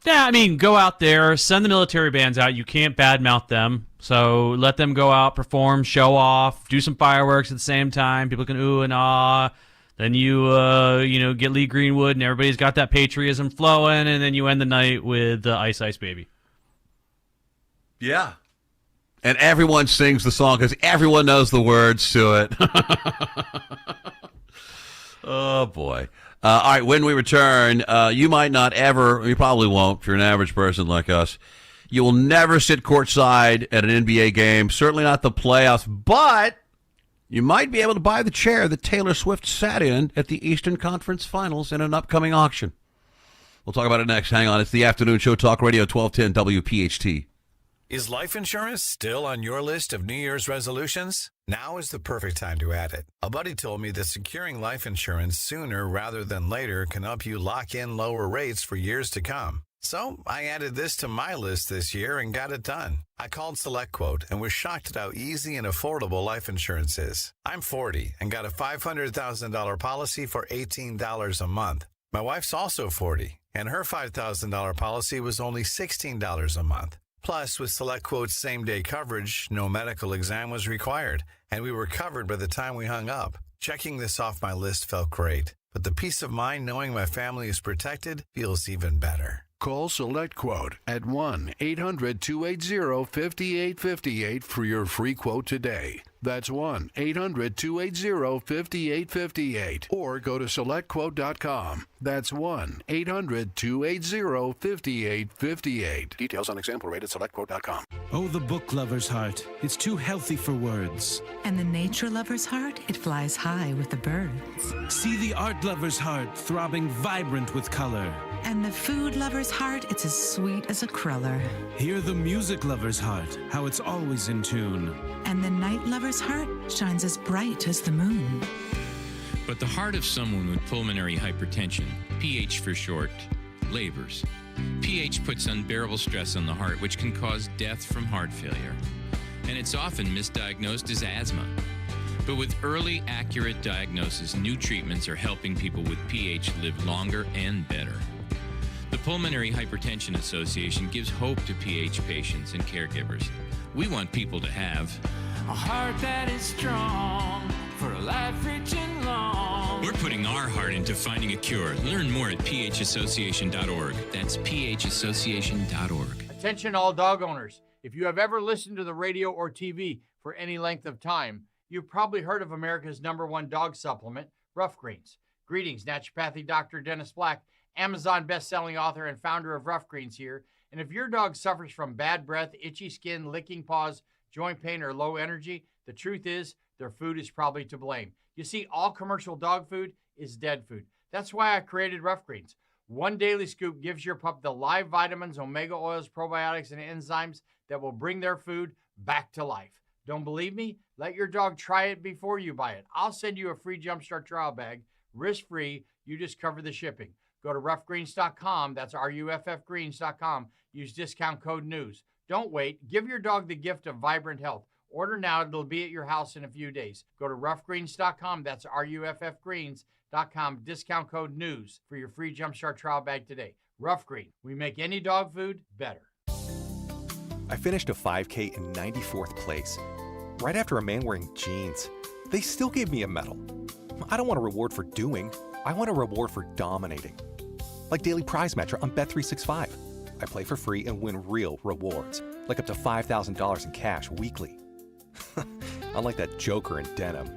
Yeah, I mean, go out there, send the military bands out. You can't badmouth them. So let them go out, perform, show off, do some fireworks at the same time. People can ooh and ah. Then you, get Lee Greenwood, and everybody's got that patriotism flowing, and then you end the night with Ice Ice Baby.
Yeah. And everyone sings the song because everyone knows the words to it. Oh, boy. All right, when we return, you might not ever, you probably won't if you're an average person like us, you will never sit courtside at an NBA game, certainly not the playoffs, but you might be able to buy the chair that Taylor Swift sat in at the Eastern Conference Finals in an upcoming auction. We'll talk about it next. Hang on. It's the Afternoon Show, Talk Radio 1210 WPHT.
Is life insurance still on your list of New Year's resolutions? Now is the perfect time to add it. A buddy told me that securing life insurance sooner rather than later can help you lock in lower rates for years to come. So I added this to my list this year and got it done. I called SelectQuote and was shocked at how easy and affordable life insurance is. I'm 40 and got a $500,000 policy for $18 a month. My wife's also 40 and her $5,000 policy was only $16 a month. Plus, with SelectQuote's same-day coverage, no medical exam was required, and we were covered by the time we hung up. Checking this off my list felt great, but the peace of mind knowing my family is protected feels even better.
Call SelectQuote at 1-800-280-5858 for your free quote today. That's 1-800-280-5858. Or go to SelectQuote.com. That's 1-800-280-5858. Details on example rate at SelectQuote.com.
Oh, the book lover's heart. It's too healthy for words.
And the nature lover's heart, it flies high with the birds.
See the art lover's heart, throbbing vibrant with color.
And the food lover's heart, it's as sweet as a cruller.
Hear the music lover's heart, how it's always in tune.
And the night lover's heart shines as bright as the moon.
But the heart of someone with pulmonary hypertension, PH for short, labors. PH puts unbearable stress on the heart, which can cause death from heart failure. And it's often misdiagnosed as asthma. But with early, accurate diagnosis, new treatments are helping people with PH live longer and better. The Pulmonary Hypertension Association gives hope to PH patients and caregivers. We want people to have
a heart that is strong for a life rich and long.
We're putting our heart into finding a cure. Learn more at phassociation.org. That's phassociation.org.
Attention all dog owners. If you have ever listened to the radio or TV for any length of time, you've probably heard of America's #1 dog supplement, Rough Greens. Greetings, naturopathic Dr. Dennis Black, Amazon best-selling author and founder of Rough Greens here. And if your dog suffers from bad breath, itchy skin, licking paws, joint pain, or low energy, the truth is their food is probably to blame. You see, all commercial dog food is dead food. That's why I created Rough Greens. One daily scoop gives your pup the live vitamins, omega oils, probiotics, and enzymes that will bring their food back to life. Don't believe me? Let your dog try it before you buy it. I'll send you a free Jumpstart trial bag, risk-free. You just cover the shipping. Go to roughgreens.com. That's RUFFgreens.com. Use discount code NEWS. Don't wait. Give your dog the gift of vibrant health. Order now. It'll be at your house in a few days. Go to roughgreens.com. That's RUFFgreens.com. Discount code NEWS for your free Jumpstart trial bag today. Rough Green. We make any dog food better.
I finished a 5K in 94th place, right after a man wearing jeans. They still gave me a medal. I don't want a reward for doing. I want a reward for dominating. Like Daily Prize Matcher on Bet365. I play for free and win real rewards, like up to $5,000 in cash weekly. Unlike that joker in denim.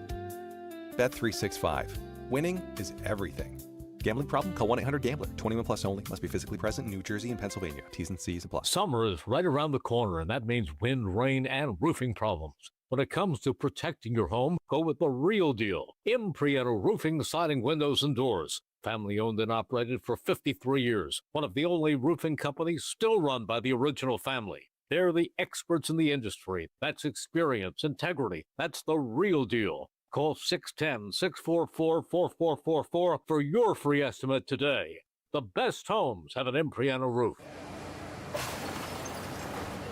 Bet365. Winning is everything. Gambling problem? Call 1-800-GAMBLER. 21 plus only. Must be physically present in New Jersey and Pennsylvania. T's and C's apply.
Summer is right around the corner, and that means wind, rain, and roofing problems. When it comes to protecting your home, go with the real deal. Impriano Roofing, Siding, Windows, and Doors. Family owned and operated for 53 years. One of the only roofing companies still run by the original family. They're the experts in the industry. That's experience, integrity. That's the real deal. Call 610-644-4444 for your free estimate today. The best homes have an Impriano roof.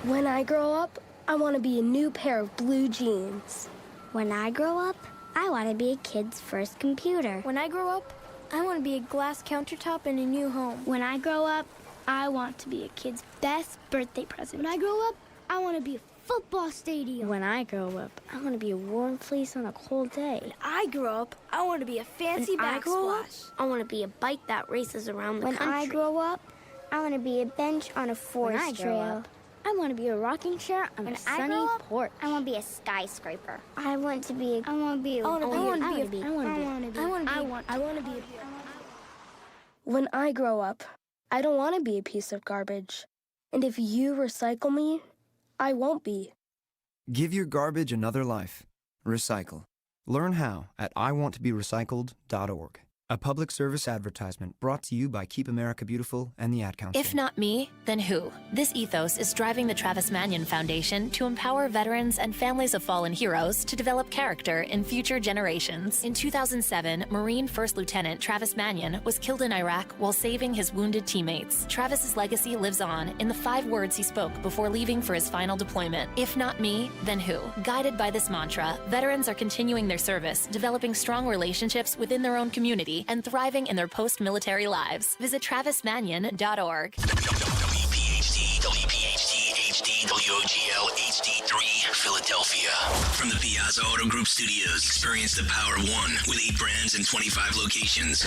When I grow up, I want to be a new pair of blue jeans.
When I grow up, I want to be a kid's first computer.
When I grow up, I want to be a glass countertop in a new home.
When I grow up, I want to be a kid's best birthday present.
When I grow up, I want to be a football stadium.
When I grow up, I want to be a warm fleece on a cold day.
When I grow up, I want to be a fancy backsplash.
I want to be a bike that races around the country. When I grow up, I want to be a bench on a forest trail. I want to be a rocking chair on a sunny porch. I want to be a skyscraper. I want to be
When I grow up, I don't want to be a piece of garbage. And if you recycle me, I won't be.
Give your garbage another life. Recycle. Learn how at iwanttoberecycled.org. A public service advertisement brought to you by Keep America Beautiful and the Ad Council.
If not me, then who? This ethos is driving the Travis Manion Foundation to empower veterans and families of fallen heroes to develop character in future generations. In 2007, Marine First Lieutenant Travis Manion was killed in Iraq while saving his wounded teammates. Travis's legacy lives on in the 5 words he spoke before leaving for his final deployment. If not me, then who? Guided by this mantra, veterans are continuing their service, developing strong relationships within their own community, and thriving in their post-military lives. Visit travismanion.org.
WPHT, WPHT, HD, WOGL, HD3, Philadelphia. From the Piazza Auto Group Studios, experience the power of one with 8 brands and 25 locations.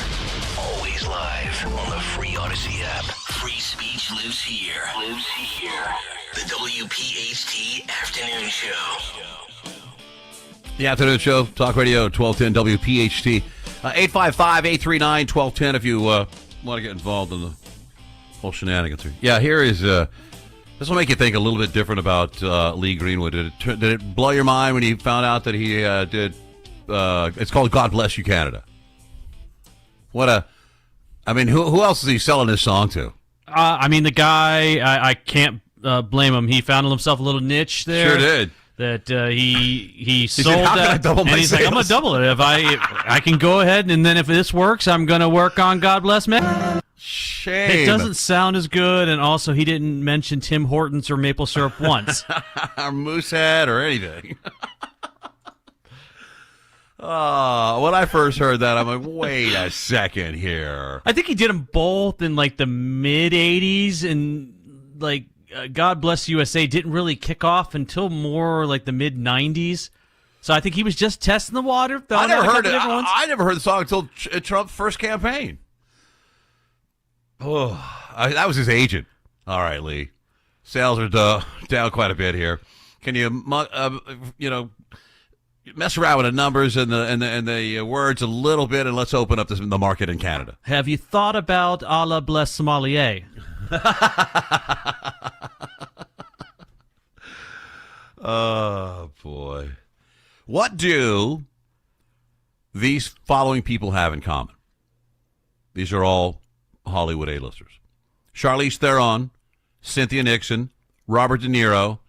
Always live on the free Odyssey app. Free speech lives here. Lives here. The WPHT Afternoon Show.
The Afternoon Show, Talk Radio 1210 WPHT. 855-839-1210 if you want to get involved in the whole shenanigans here. Yeah, here is, this will make you think a little bit different about Lee Greenwood. Did it blow your mind when you found out that he did, it's called God Bless You, Canada? Who else is he selling this song to?
The guy, I can't blame him. He found himself a little niche there.
Sure did.
That he sold
said, "How can I
that,
double my
and he's like, "I'm gonna
sales?"
double it if I can go ahead, and then if this works, I'm gonna work on God Bless Me."
Shame.
It doesn't sound as good, and also he didn't mention Tim Hortons or maple syrup once,
or Moosehead or anything. When I first heard that, I'm like, wait a second here.
I think he did them both in like the mid '80s, and like. God Bless USA didn't really kick off until more like the mid '90s, so I think he was just testing the water.
I never heard it. I never heard the song until Trump's first campaign. That was his agent. All right, Lee, sales are down quite a bit here. Can you mess around with the numbers and the words a little bit, and let's open up the market in Canada.
Have you thought about Allah Bless Somalia?
Oh, boy. What do these following people have in common? These are all Hollywood A-listers. Charlize Theron, Cynthia Nixon, Robert De Niro,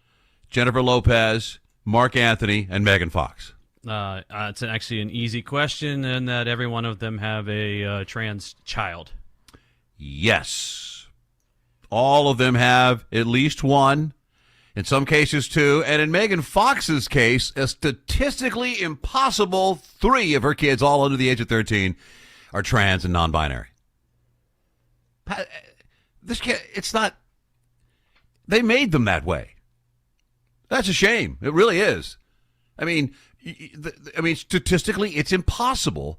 Jennifer Lopez, Mark Anthony, and Megan Fox.
It's actually an easy question, in that every one of them have a trans child.
Yes. All of them have at least one, in some cases two, and in Megan Fox's case, a statistically impossible 3 of her kids, all under the age of 13, are trans and non-binary. This kid, it's not, they made them that way. That's a shame. It really is. I mean, statistically, it's impossible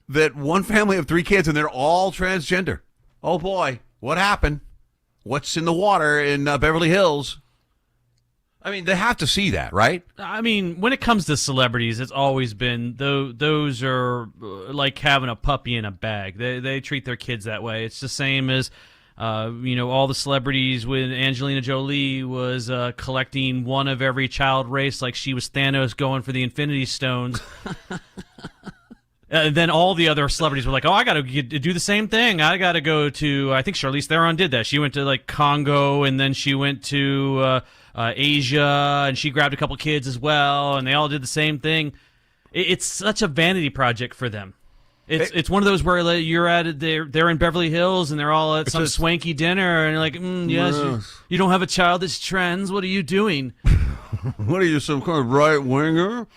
that one family of 3 kids and they're all transgender. Oh boy, what happened? What's in the water in Beverly Hills? I mean, they have to see that, right?
I mean, when it comes to celebrities, it's always been those are like having a puppy in a bag. They treat their kids that way. It's the same as all the celebrities when Angelina Jolie was collecting one of every child race like she was Thanos going for the Infinity Stones. Then all the other celebrities were like, oh, I got to do the same thing. I got to go to, I think Charlize Theron did that. She went to like Congo, and then she went to Asia, and she grabbed a couple kids as well, and they all did the same thing. It's such a vanity project for them. It's one of those where you're at they're in Beverly Hills and they're all at some swanky dinner and you're like, yes, you don't have a child that's trans. What are you doing?
What are you, some kind of right winger?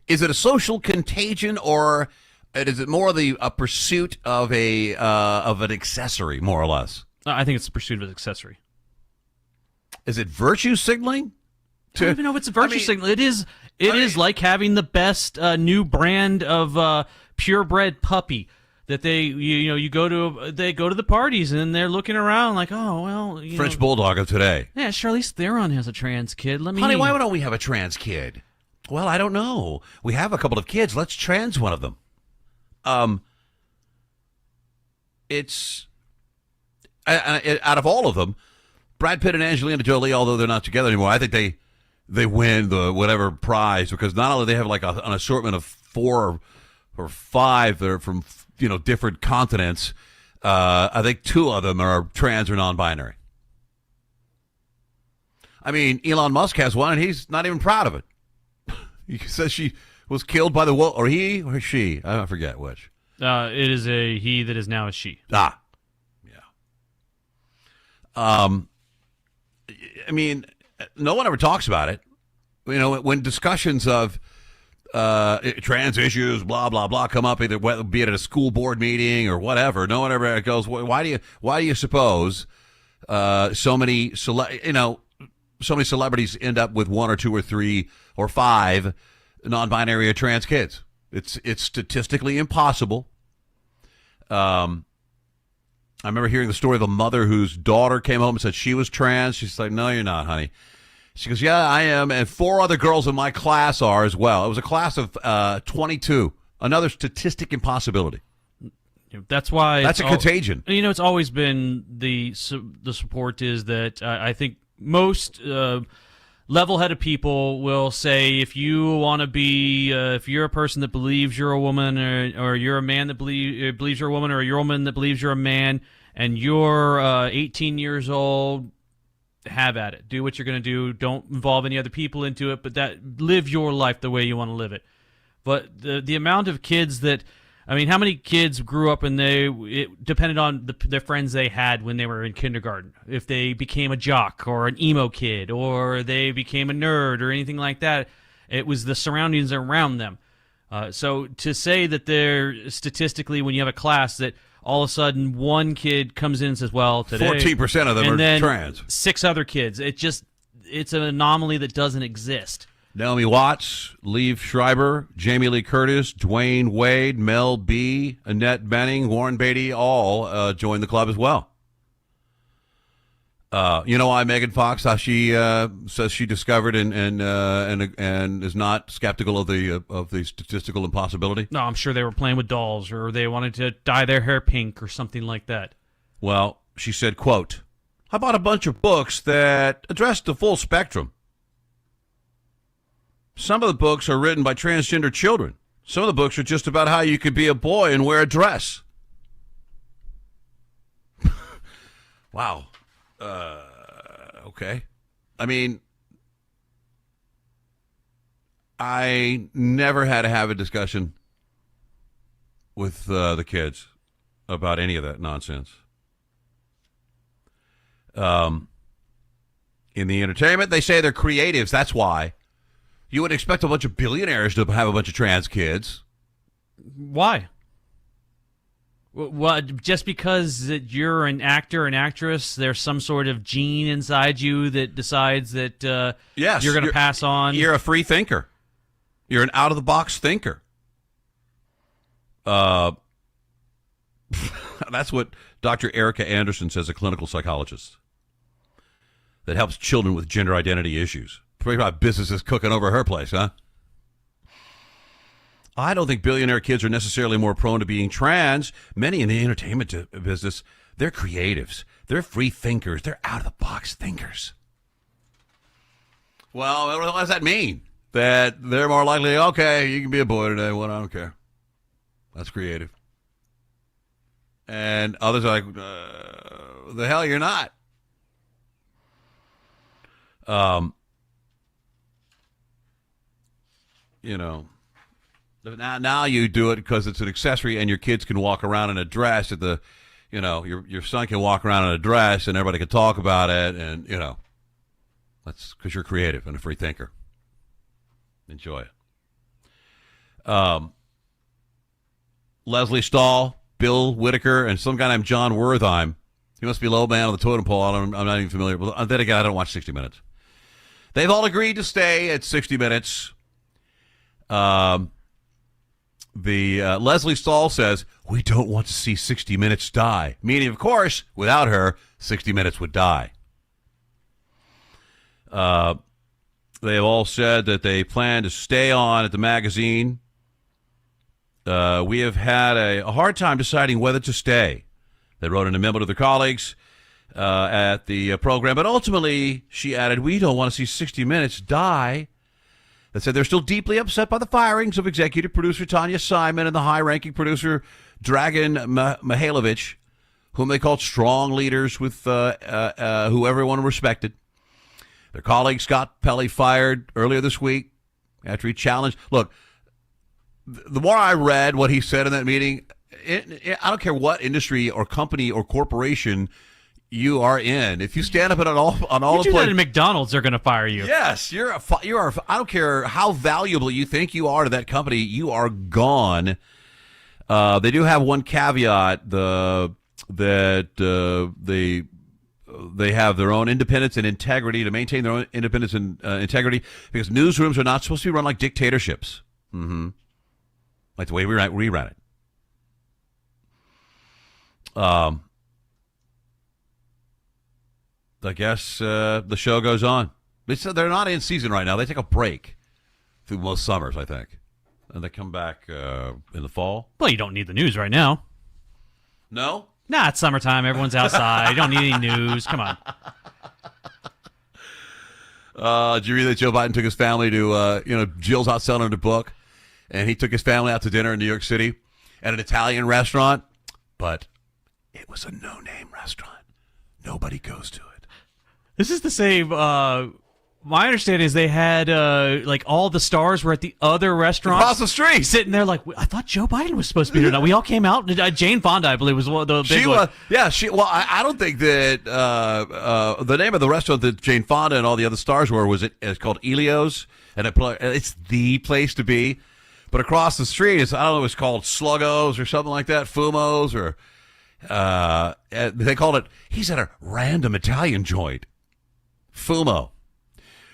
Is it a social contagion, or is it more a pursuit of an accessory, more or less?
I think it's the pursuit of an accessory.
Is it virtue signaling?
I don't even know if it's a virtue signaling. It is like having the best new brand of purebred puppy that they go to the parties and they're looking around like, oh well,
French Bulldog of today.
Yeah, Charlize Theron has a trans kid.
Honey, why don't we have a trans kid? Well, I don't know. We have a couple of kids. Let's trans one of them. It's out of all of them, Brad Pitt and Angelina Jolie, although they're not together anymore, I think they win the whatever prize, because not only do they have like an assortment of 4 or 5 that are from different continents. I think 2 of them are trans or non-binary. I mean, Elon Musk has one, and he's not even proud of it. He says she was killed by the wolf, or he or she. I forget which.
It is a he that is now a she.
Ah, yeah. I mean, no one ever talks about it. When discussions of trans issues, blah blah blah, come up, either be it at a school board meeting or whatever, no one ever goes, why do you suppose so many celebrities end up with 1 or 2 or 3 or 5 non-binary or trans kids? It's statistically impossible. I remember hearing the story of a mother whose daughter came home and said she was trans. She's like, no, you're not, honey. She goes, yeah, I am, and 4 other girls in my class are as well. It was a class of 22. Another statistic impossibility.
That's why
that's a contagion.
It's always been the support is that I think most level-headed people will say, if you want to be, if you're a person that believes you're a woman, or you're a man that believes you're a woman, or you're a woman that believes you're a man, and you're 18 years old, have at it. Do what you're going to do. Don't involve any other people into it, but live your life the way you want to live it. But the amount of kids that, I mean, how many kids grew up and it depended on their friends they had when they were in kindergarten. If they became a jock or an emo kid, or they became a nerd or anything like that, it was the surroundings around them. So to say that they're statistically, when you have a class, that all of a sudden one kid comes in and says, well, today
14% of them
and
are
then
trans.
6 other kids. It's an anomaly that doesn't exist.
Naomi Watts, Liev Schreiber, Jamie Lee Curtis, Dwayne Wade, Mel B, Annette Bening, Warren Beatty, all joined the club as well. You know why Megan Fox, how she says she discovered and is not skeptical of the statistical impossibility?
No, I'm sure they were playing with dolls, or they wanted to dye their hair pink or something like that.
Well, she said, quote, I bought a bunch of books that address the full spectrum. Some of the books are written by transgender children. Some of the books are just about how you could be a boy and wear a dress. Wow. Okay. I mean, I never had to have a discussion with the kids about any of that nonsense. In the entertainment, they say they're creatives. That's why. You would expect a bunch of billionaires to have a bunch of trans kids.
Why? What? Just because that you're an actor, an actress, there's some sort of gene inside you that decides that
yes,
you're going to pass on?
You're a free thinker. You're an out-of-the-box thinker. That's what Dr. Erica Anderson says, a clinical psychologist that helps children with gender identity issues. Pretty about businesses cooking over her place, huh? I don't think billionaire kids are necessarily more prone to being trans. Many in the entertainment business, they're creatives. They're free thinkers. They're out-of-the-box thinkers. Well, what does that mean? That they're more likely, okay, you can be a boy today. Well, I don't care. That's creative. And others are like, the hell you're not. You know, now you do it because it's an accessory and your kids can walk around in a dress your son can walk around in a dress and everybody can talk about it. And, that's because you're creative and a free thinker. Enjoy it. Leslie Stahl, Bill Whitaker, and some guy named John Wertheim. He must be low man on the totem pole. I'm not even familiar. But then again, I don't watch 60 Minutes. They've all agreed to stay at 60 Minutes. Leslie Stahl says, we don't want to see 60 Minutes die. Meaning, of course, without her, 60 Minutes would die. They have all said that they plan to stay on at the magazine. We have had a hard time deciding whether to stay. They wrote in a memo to their colleagues at the program. But ultimately, she added, we don't want to see 60 Minutes die. They said they're still deeply upset by the firings of executive producer Tanya Simon and the high-ranking producer Dragan Mihailovich, whom they called strong leaders with who everyone respected. Their colleague Scott Pelley fired earlier this week after he challenged. Look, the more I read what he said in that meeting, I don't care what industry or company or corporation you are in. If you stand up on all
you do that in McDonald's, they're going to fire you.
Yes, you are. I don't care how valuable you think you are to that company, you are gone. They do have one caveat: they have their own independence and integrity to maintain their own independence and integrity, because newsrooms are not supposed to be run like dictatorships. Mm-hmm. Like the way we run it. I guess the show goes on. They said they're not in season right now. They take a break through most summers, I think. And they come back in the fall.
Well, you don't need the news right now.
No?
Nah, it's summertime. Everyone's outside. You don't need any news. Come on.
Did you read that Joe Biden took his family to, Jill's out selling her book, and he took his family out to dinner in New York City at an Italian restaurant, but it was a no-name restaurant. Nobody goes to it.
This is the same. My understanding is they had all the stars were at the other restaurant
across the street,
sitting there like, I thought Joe Biden was supposed to be there. Now we all came out. Jane Fonda, I believe, was one of the big ones.
I don't think that the name of the restaurant that Jane Fonda and all the other stars were it's called Elio's, and it's the place to be. But across the street, it's called Sluggos or something like that, Fumo's, or they called it. He's at a random Italian joint, Fumo.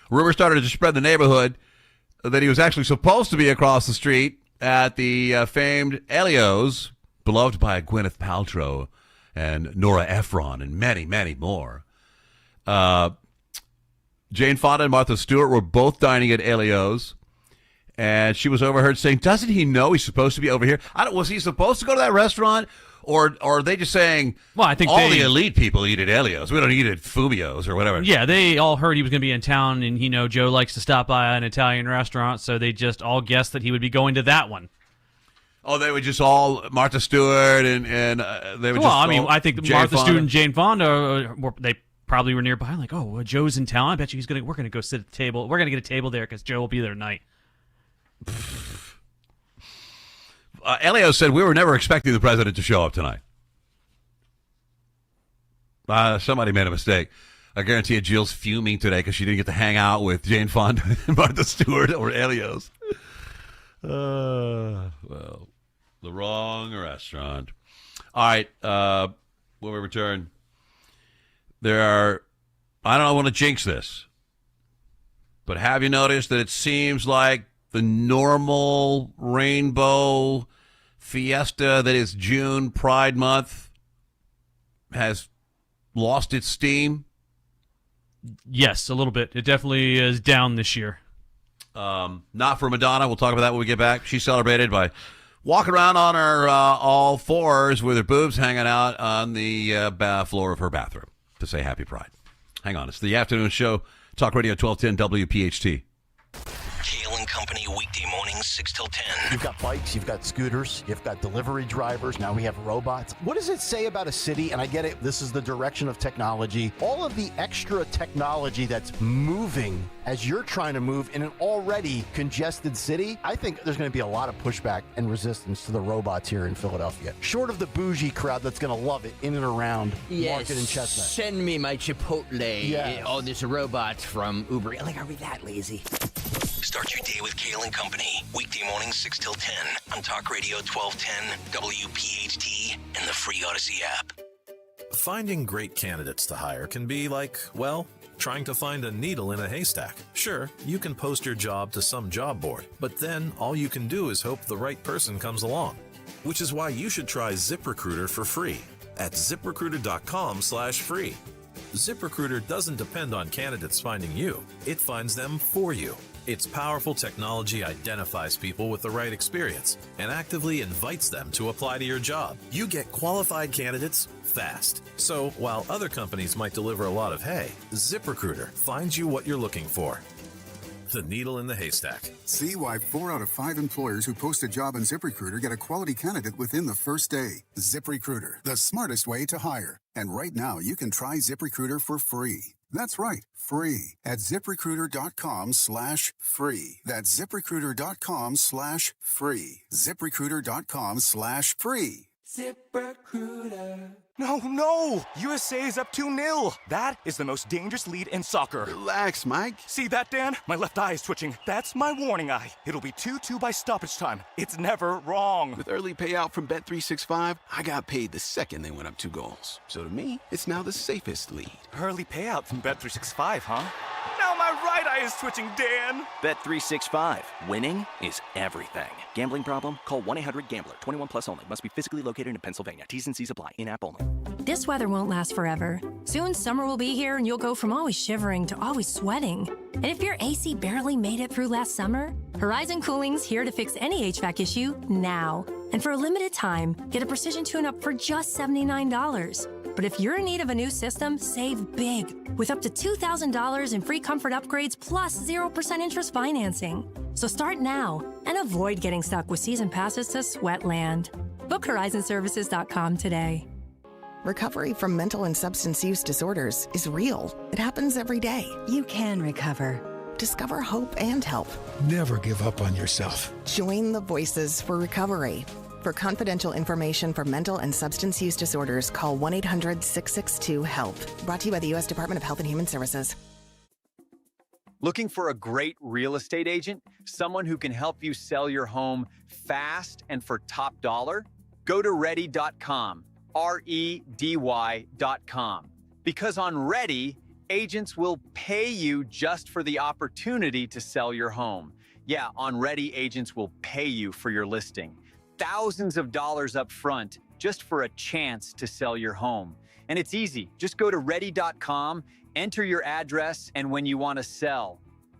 Rumors started to spread in the neighborhood that he was actually supposed to be across the street at the famed Elio's, beloved by Gwyneth Paltrow and Nora Ephron and many, many more. Jane Fonda and Martha Stewart were both dining at Elio's, and she was overheard saying, doesn't he know he's supposed to be over here? Was he supposed to go to that restaurant? Or are they just saying, well, I think all the elite people eat at Elio's. We don't eat at Fumio's or whatever.
Yeah, they all heard he was going to be in town, and, Joe likes to stop by an Italian restaurant, so they just all guessed that he would be going to that one.
Oh, they were just all Martha Stewart and they were just
I think Martha Stewart and Jane Fonda, they probably were nearby. Like, Joe's in town. I bet you we're going to go sit at the table. We're going to get a table there because Joe will be there tonight.
Elio said, we were never expecting the president to show up tonight. Somebody made a mistake. I guarantee you Jill's fuming today because she didn't get to hang out with Jane Fonda and Martha Stewart or Elio's. Well, the wrong restaurant. All right. When we return, I don't want to jinx this, but have you noticed that it seems like the normal rainbow fiesta that is June Pride Month has lost its steam?
Yes, a little bit. It definitely is down this year.
Not for Madonna. We'll talk about that when we get back. She celebrated by walking around on her all fours with her boobs hanging out on the floor of her bathroom to say Happy Pride. Hang on. It's the afternoon show. Talk Radio 1210 WPHT.
Kale and Company, weekday mornings, 6 till 10.
You've got bikes, you've got scooters, you've got delivery drivers, now we have robots. What does it say about a city? And I get it, this is the direction of technology. All of the extra technology that's moving as you're trying to move in an already congested city, I think there's going to be a lot of pushback and resistance to the robots here in Philadelphia. Short of the bougie crowd that's going to love it in and around Market and Chestnut.
Send me my Chipotle.
Yes.
Oh, there's a robot from Uber. Like, are we that lazy?
Start your day with Kale and Company, weekday mornings, 6 till 10 on Talk Radio 1210, WPHT, and the free Odyssey app.
Finding great candidates to hire can be like, well, trying to find a needle in a haystack. Sure, you can post your job to some job board, but then all you can do is hope the right person comes along. Which is why you should try ZipRecruiter for free at ZipRecruiter.com/free. ZipRecruiter doesn't depend on candidates finding you. It finds them for you. Its powerful technology identifies people with the right experience and actively invites them to apply to your job. You get qualified candidates fast. So while other companies might deliver a lot of hay, ZipRecruiter finds you what you're looking for. The needle in the haystack.
See why 4 out of 5 employers who post a job on ZipRecruiter get a quality candidate within the first day. ZipRecruiter, the smartest way to hire. And right now, you can try ZipRecruiter for free. That's right, free at ZipRecruiter.com/free. That's ZipRecruiter.com/free. ZipRecruiter.com/free.
ZipRecruiter. No! USA is up 2-0. That is the most dangerous lead in soccer.
Relax, Mike.
See that, Dan? My left eye is twitching. That's my warning eye. It'll be 2-2 by stoppage time. It's never wrong.
With early payout from Bet365, I got paid the second they went up 2 goals. So to me, it's now the safest lead.
Early payout from Bet365, huh? Now my right eye is twitching, Dan.
Bet365. Winning is everything. Gambling problem? Call 1-800-GAMBLER. 21 plus only. Must be physically located in Pennsylvania. T's and C's apply. In-app only.
This weather won't last forever. Soon summer will be here and you'll go from always shivering to always sweating. And if your AC barely made it through last summer, Horizon Cooling's here to fix any HVAC issue now. And for a limited time, get a precision tune-up for just $79. But if you're in need of a new system, save big with up to $2,000 in free comfort upgrades plus 0% interest financing. So start now and avoid getting stuck with season passes to Sweatland. Book HorizonServices.com today.
Recovery from mental and substance use disorders is real. It happens every day. You can recover. Discover hope and help.
Never give up on yourself.
Join the Voices for Recovery. For confidential information for mental and substance use disorders, call 1-800-662-HELP. Brought to you by the U.S. Department of Health and Human Services.
Looking for a great real estate agent? Someone who can help you sell your home fast and for top dollar? Go to ready.com. REDY.com. Because on Ready, agents will pay you just for the opportunity to sell your home. Yeah, on Ready, agents will pay you for your listing. Thousands of dollars up front just for a chance to sell your home. And it's easy. Just go to ready.com, enter your address, and when you want to sell.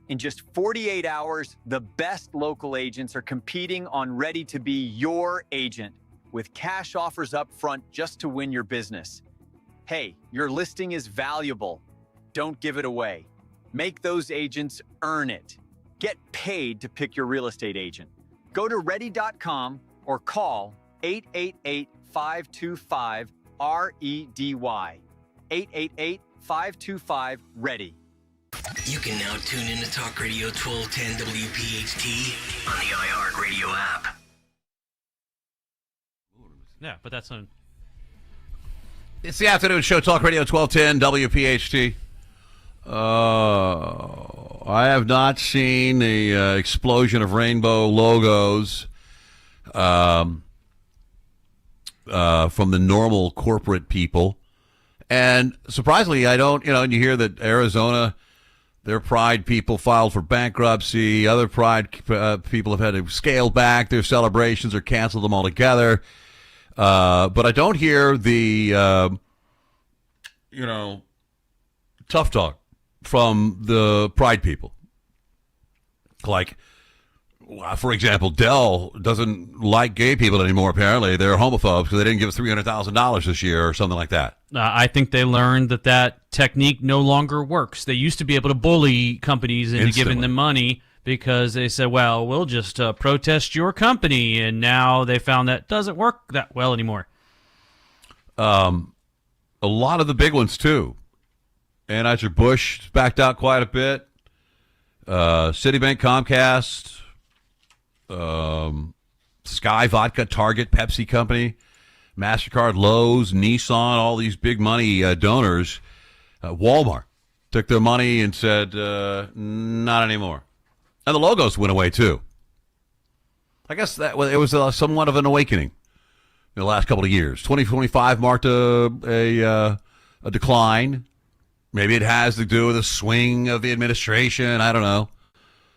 In just 48 hours, the best local agents are competing on Ready to be your agent, with cash offers up front just to win your business. Hey, your listing is valuable. Don't give it away. Make those agents earn it. Get paid to pick your real estate agent. Go to ready.com or call 888-525-REDY. 888-525-READY.
You can now tune in to Talk Radio 1210 WPHT on the iHeartRadio app.
Yeah, but that's on.
It's the afternoon show, Talk Radio 1210 WPHT. I have not seen the explosion of rainbow logos from the normal corporate people. And surprisingly, I don't, and you hear that Arizona, their Pride people filed for bankruptcy. Other Pride people have had to scale back their celebrations or cancel them altogether. But I don't hear the, tough talk from the Pride people. Like, for example, Dell doesn't like gay people anymore, apparently. They're homophobes because they didn't give us $300,000 this year or something like that.
I think they learned that technique no longer works. They used to be able to bully companies into giving them money because they said, well, we'll just protest your company. And now they found that doesn't work that well anymore.
A lot of the big ones, too. Anheuser-Busch backed out quite a bit. Citibank, Comcast, Sky Vodka, Target, Pepsi Company, MasterCard, Lowe's, Nissan, all these big money donors. Walmart took their money and said, not anymore. And the logos went away, too. I guess it was somewhat of an awakening in the last couple of years. 2025 marked a decline. Maybe it has to do with the swing of the administration. I don't know.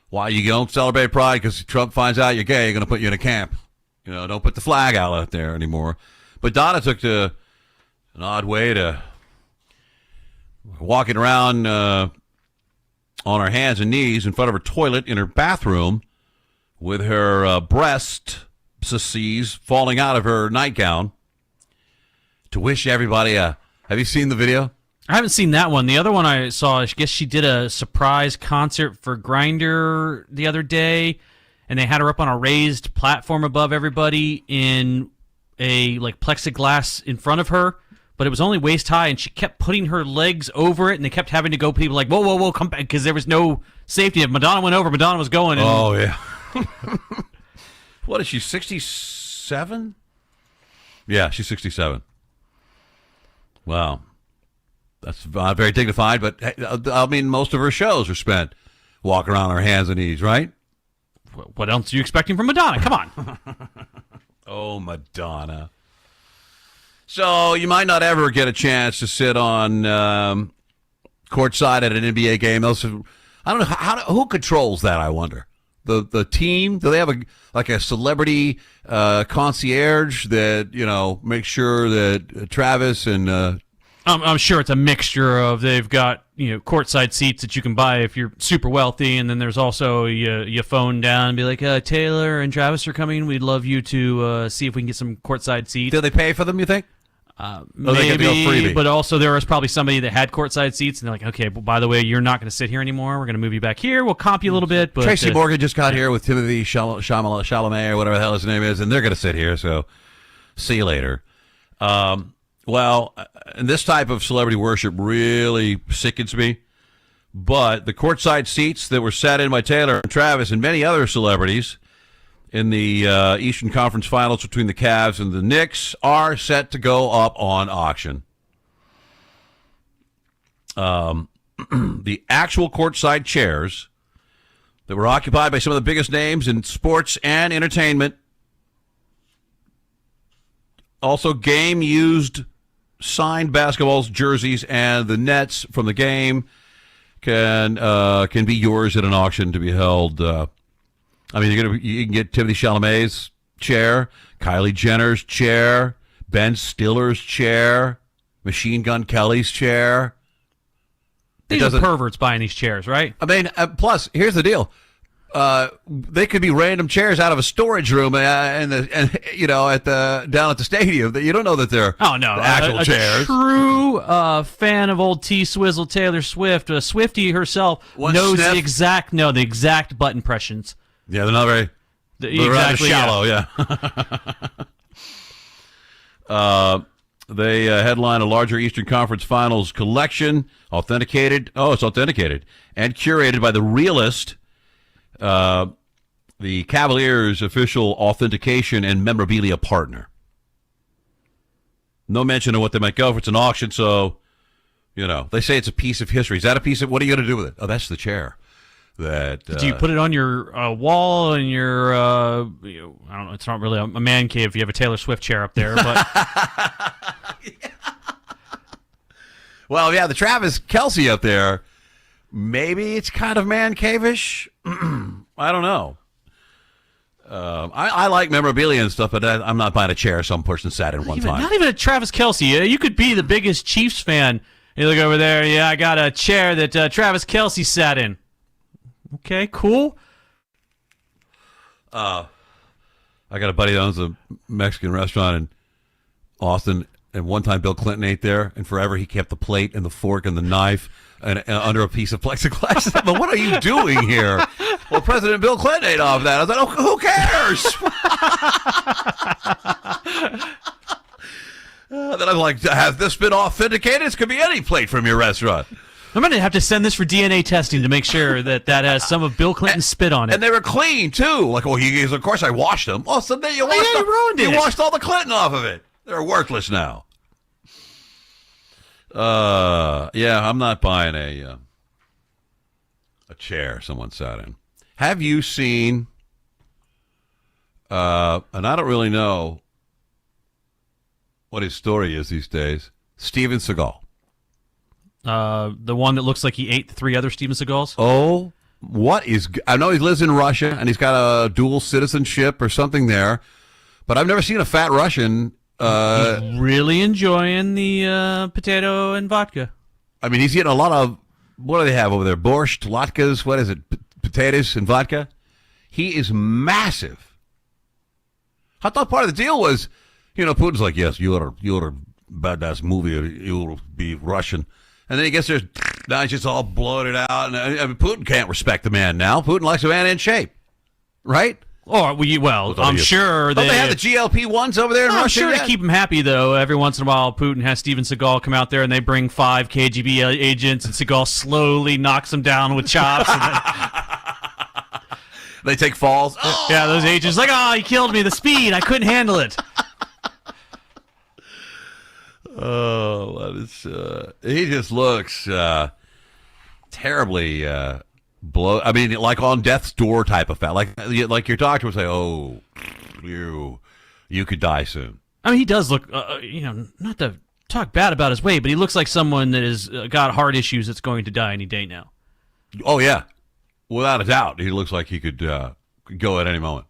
Why you don't celebrate Pride? Because Trump finds out you're gay, you're going to put you in a camp. Don't put the flag out there anymore. But Donna took an odd way to walking around on her hands and knees in front of her toilet in her bathroom with her breasts falling out of her nightgown to wish everybody have you seen the video?
I haven't seen that one. The other one I saw, I guess she did a surprise concert for Grindr the other day, and they had her up on a raised platform above everybody in a plexiglass in front of her, but it was only waist high, and she kept putting her legs over it, and they kept having to go people like, whoa, whoa, whoa, come back, because there was no safety. If Madonna went over, Madonna was going. And
oh, yeah. What is she, 67? Yeah, she's 67. Wow. That's very dignified, but I mean, most of her shows are spent walking around on her hands and knees, right?
What else are you expecting from Madonna? Come on.
Oh, Madonna. So you might not ever get a chance to sit on courtside at an NBA game. I don't know who controls that. I wonder. The team, do they have a celebrity concierge that makes sure that Travis and
I'm sure it's a mixture of they've got courtside seats that you can buy if you're super wealthy, and then there's also you phone down and be like, Taylor and Travis are coming. We'd love you to see if we can get some courtside seats.
Do they pay for them, you think?
Maybe, but also there was probably somebody that had courtside seats, and they're like, okay, well, by the way, you're not going to sit here anymore. We're going to move you back here. We'll comp you a little bit. But
Tracy Morgan just got here with Timothy Chalamet or whatever the hell his name is, and they're going to sit here, so see you later. Well, and this type of celebrity worship really sickens me, but the courtside seats that were sat in by Taylor and Travis and many other celebrities in the Eastern Conference Finals between the Cavs and the Knicks are set to go up on auction. The actual courtside chairs that were occupied by some of the biggest names in sports and entertainment, also game-used signed basketballs, jerseys, and the nets from the game can be yours at an auction to be held. You can get Timothy Chalamet's chair, Kylie Jenner's chair, Ben Stiller's chair, Machine Gun Kelly's chair.
These are perverts buying these chairs, right?
I mean, plus, here's the deal. They could be random chairs out of a storage room down at the stadium. That you don't know that they're actual chairs.
A true fan of old T-Swizzle Taylor Swift, Swiftie herself, knows the exact button pressions.
Yeah, they're not very. They're rather shallow. Yeah. They headline a larger Eastern Conference Finals collection, authenticated. Oh, it's authenticated and curated by The Realist. The Cavaliers' official authentication and memorabilia partner. No mention of what they might go for. It's an auction, so, they say it's a piece of history. Is that a piece of, what are you going to do with it? Oh, that's the chair. that.
Do you put it on your wall in your? I don't know. It's not really a man cave if you have a Taylor Swift chair up there, but.
Well, yeah, the Travis Kelce up there. Maybe it's kind of man cave-ish. I don't know. I like memorabilia and stuff, but I'm not buying a chair some person sat in one time.
Not even a Travis Kelce. You could be the biggest Chiefs fan. You look over there. Yeah, I got a chair that Travis Kelce sat in. Okay, cool.
I got a buddy that owns a Mexican restaurant in Austin, and one time Bill Clinton ate there, and forever he kept the plate and the fork and the knife and under a piece of plexiglass. But what are you doing here? Well, President Bill Clinton ate off that. I was like, oh, who cares? Then I'm like, has this been authenticated? This could be any plate from your restaurant.
I'm going to have to send this for DNA testing to make sure that has some of Bill Clinton's spit on it.
And they were clean, too. Like, well, of course I washed them. Oh, so then you
ruined it.
You washed all the Clinton off of it. They're worthless now. Yeah, I'm not buying a chair someone sat in. Have you seen, and I don't really know what his story is these days, Steven Seagal?
The one that looks like he ate 3 other Steven Seagals?
Oh, I know he lives in Russia, and he's got a dual citizenship or something there, but I've never seen a fat Russian.
He's really enjoying the potato and vodka.
I mean, he's getting a lot of, what do they have over there? Borscht, latkes, what is it? Potatoes and vodka? He is massive. I thought part of the deal was, Putin's like, yes, you're badass movie, you'll be Russian. And then he gets there, now he's just all bloated out. And I mean, Putin can't respect the man now. Putin likes a man in shape, right?
I'm sure
they have the GLP-1s over there in Russia.
I'm sure to keep him happy, though. Every once in a while, Putin has Steven Seagal come out there, and they bring 5 KGB agents, and Seagal slowly knocks them down with chops. And then...
They take falls.
Yeah, those agents like, he killed me. The speed, I couldn't handle it.
He just looks terribly I mean, like on death's door type of fat. Like your doctor would say, "Oh, you could die soon."
I mean, he does look, not to talk bad about his weight, but he looks like someone that has got heart issues that's going to die any day now.
Oh yeah, without a doubt, he looks like he could go at any moment.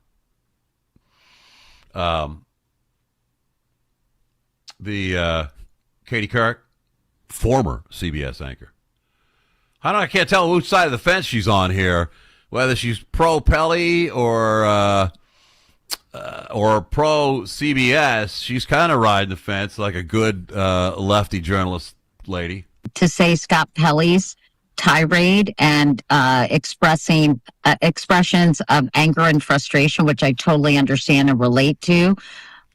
The Katie Couric, former CBS anchor. I can't tell which side of the fence she's on here, whether she's pro Pelly or pro CBS. She's kind of riding the fence like a good lefty journalist lady.
To say Scott Pelley's tirade and expressions of anger and frustration, which I totally understand and relate to,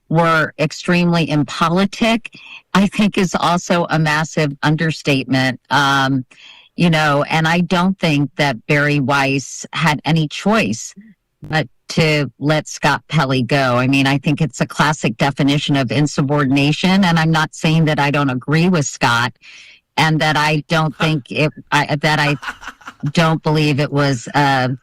were extremely impolitic, I think is also a massive understatement. And I don't think that Barry Weiss had any choice but to let Scott Pelley go. I mean, I think it's a classic definition of insubordination, and I'm not saying that I don't agree with Scott and that I don't think that I don't believe it was a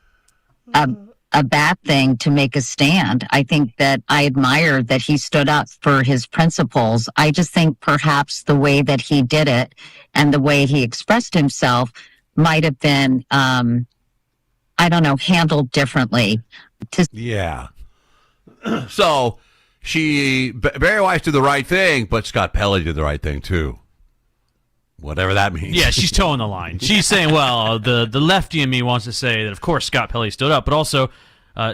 bad thing to make a stand. I think that I admire that he stood up for his principles. I just think perhaps the way that he did it and the way he expressed himself might have been, handled differently.
Yeah. So Barry Weiss did the right thing, but Scott Pelley did the right thing too. Whatever that means.
Yeah, she's towing the line. She's saying, well, the lefty in me wants to say that, of course, Scott Pelley stood up, but also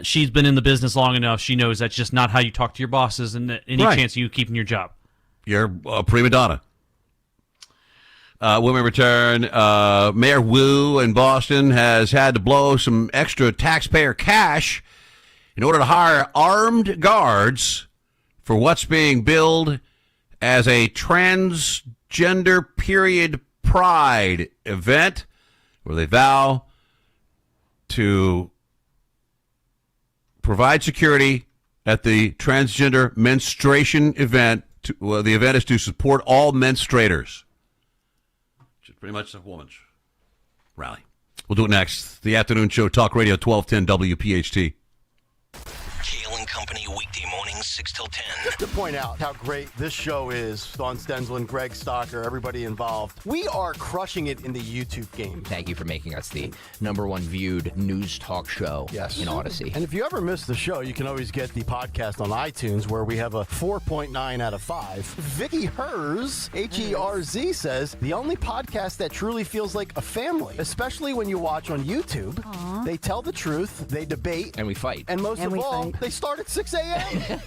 she's been in the business long enough. She knows that's just not how you talk to your bosses and any chance of you keeping your job.
You're a prima donna. When we return, Mayor Wu in Boston has had to blow some extra taxpayer cash in order to hire armed guards for what's being billed as a transgender period pride event where they vow to provide security at the transgender menstruation event. The event is to support all menstruators. Which is pretty much a woman's rally. We'll do it next. The afternoon show, Talk Radio 1210 WPHT.
Kale and Company, weekday mornings, 6 till 10.
Just to point out how great this show is, Dawn Stensland, Greg Stocker, everybody involved. We are crushing it in the YouTube game.
Thank you for making us the #1 viewed news talk show in Odyssey.
And if you ever miss the show, you can always get the podcast on iTunes, where we have a 4.9 out of 5. Vicky Herz, Herz, says, the only podcast that truly feels like a family, especially when you watch on YouTube.
Aww.
They tell the truth, they debate.
And we fight.
And most of all, they start at 6 a.m.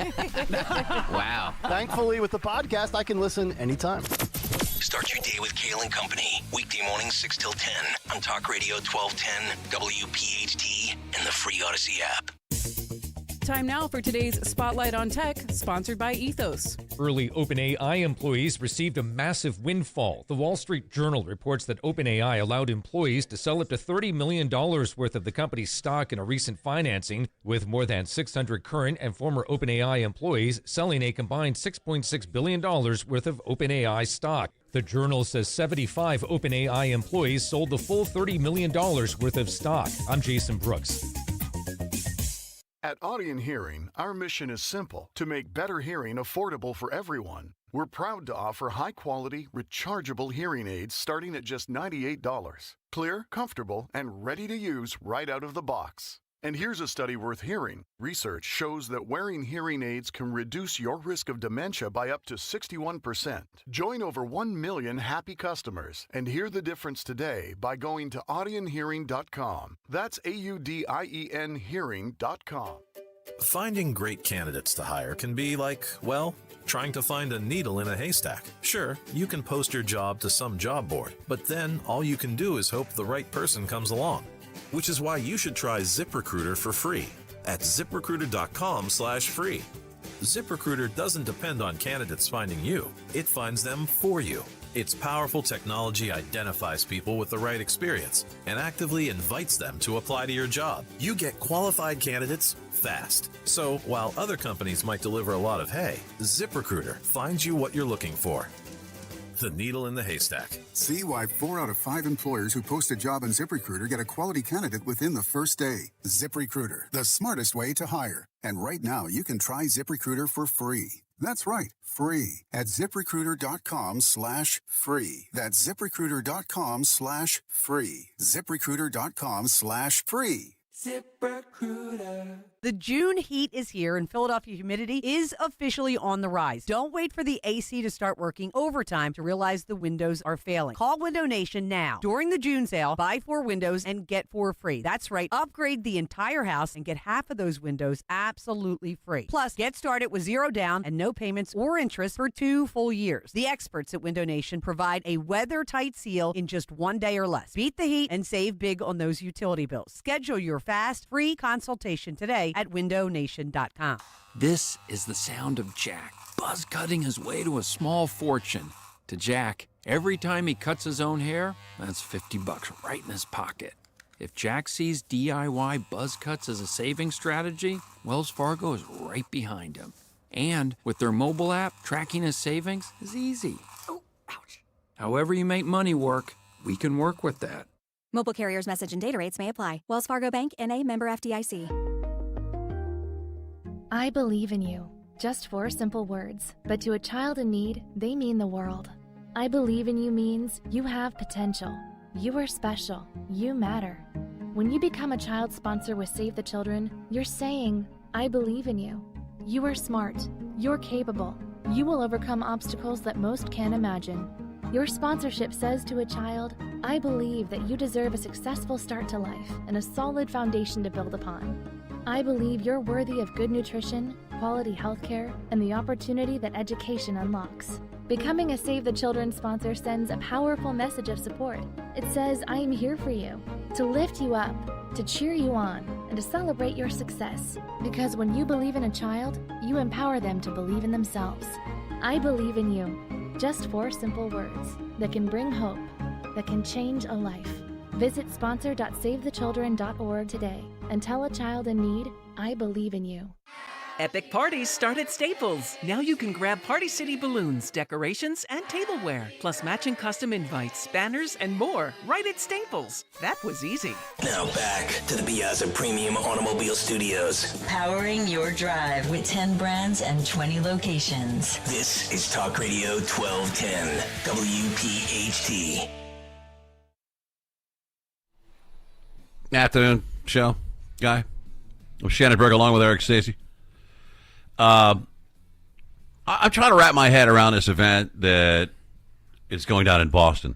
Wow.
Thankfully, with the podcast, I can listen anytime.
Start your day with Kale and Company, weekday mornings, 6 till 10 on Talk Radio 1210, WPHT, and the free Odyssey app.
Time now for today's Spotlight on Tech, sponsored by Ethos.
Early OpenAI employees received a massive windfall. The Wall Street Journal reports that OpenAI allowed employees to sell up to $30 million worth of the company's stock in a recent financing, with more than 600 current and former OpenAI employees selling a combined $6.6 billion worth of OpenAI stock. The Journal says 75 OpenAI employees sold the full $30 million worth of stock. I'm Jason Brooks.
At Audion Hearing, our mission is simple: to make better hearing affordable for everyone. We're proud to offer high-quality, rechargeable hearing aids starting at just $98. Clear, comfortable, and ready to use right out of the box. And here's a study worth hearing. Research shows that wearing hearing aids can reduce your risk of dementia by up to 61%. Join over 1 million happy customers and hear the difference today by going to audionhearing.com. That's AUDIEN hearing.com.
Finding great candidates to hire can be like, well, trying to find a needle in a haystack. Sure, you can post your job to some job board, but then all you can do is hope the right person comes along. Which is why you should try ZipRecruiter for free at ZipRecruiter.com/free. ZipRecruiter doesn't depend on candidates finding you. It finds them for you. Its powerful technology identifies people with the right experience and actively invites them to apply to your job. You get qualified candidates fast. So while other companies might deliver a lot of hay, ZipRecruiter finds you what you're looking for. The needle in the haystack.
See why 4 out of 5 employers who post a job on ZipRecruiter get a quality candidate within the first day. ZipRecruiter, the smartest way to hire. And right now, you can try ZipRecruiter for free. That's right, free at ZipRecruiter.com/free. That's ZipRecruiter.com/free. ZipRecruiter.com/free.
ZipRecruiter. The June heat is here and Philadelphia humidity is officially on the rise. Don't wait for the AC to start working overtime to realize the windows are failing. Call Window Nation now. During the June sale, buy 4 windows and get 4 free. That's right. Upgrade the entire house and get half of those windows absolutely free. Plus, get started with 0 down and no payments or interest for 2 full years. The experts at Window Nation provide a weather-tight seal in just 1 day or less. Beat the heat and save big on those utility bills. Schedule your fast, free consultation today at windownation.com.
This is the sound of Jack buzz cutting his way to a small fortune. To Jack, every time he cuts his own hair, that's $50 right in his pocket. If Jack sees DIY buzz cuts as a saving strategy, Wells Fargo is right behind him. And with their mobile app, tracking his savings is easy. Oh, ouch. However you make money work, we can work with that.
Mobile carriers' message and data rates may apply. Wells Fargo Bank, N.A., member FDIC.
I believe in you. Just 4 simple words, but to a child in need, they mean the world. I believe in you means you have potential. You are special. You matter. When you become a child sponsor with Save the Children, you're saying, I believe in you. You are smart. You're capable. You will overcome obstacles that most can't imagine. Your sponsorship says to a child, I believe that you deserve a successful start to life and a solid foundation to build upon. I believe you're worthy of good nutrition, quality healthcare, and the opportunity that education unlocks. Becoming a Save the Children sponsor sends a powerful message of support. It says, I am here for you, to lift you up, to cheer you on, and to celebrate your success. Because when you believe in a child, you empower them to believe in themselves. I believe in you. Just 4 simple words that can bring hope, that can change a life. Visit sponsor.savethechildren.org today and tell a child in need, I believe in you.
Epic parties start at Staples. Now you can grab Party City balloons, decorations, and tableware, plus matching custom invites, banners, and more right at Staples. That was easy.
Now back to the Piazza Premium Automobile Studios.
Powering your drive with 10 brands and 20 locations.
This is Talk Radio 1210, WPHT.
Afternoon show, guy. I'm Shannon Burke along with Eric Stacy. I'm trying to wrap my head around this event that is going down in Boston.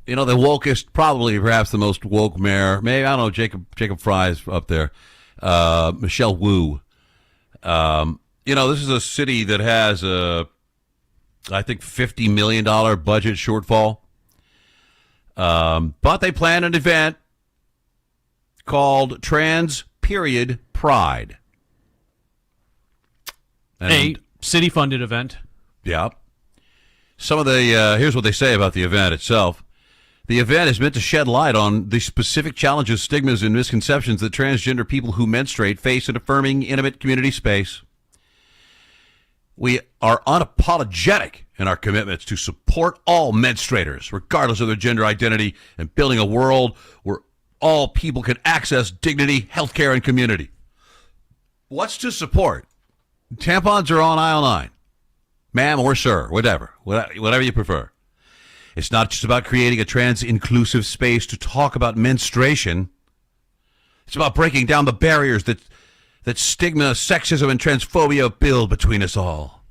You know, the wokest, probably perhaps the most woke mayor, maybe, I don't know, Jacob Fry's up there, Michelle Wu. You know, this is a city that has I think, $50 million budget shortfall. But they plan an event called Trans Period Pride. And,
a city-funded event.
Yeah. Some of the, here's what they say about the event itself. The event is meant to shed light on the specific challenges, stigmas, and misconceptions that transgender people who menstruate face in affirming intimate community space. We are unapologetic in our commitments to support all menstruators, regardless of their gender identity, and building a world where all people can access dignity, healthcare, and community. What's to support? Tampons are on aisle 9. Ma'am or sir, whatever you prefer. It's not just about creating a trans-inclusive space to talk about menstruation. It's about breaking down the barriers that stigma, sexism, and transphobia build between us all.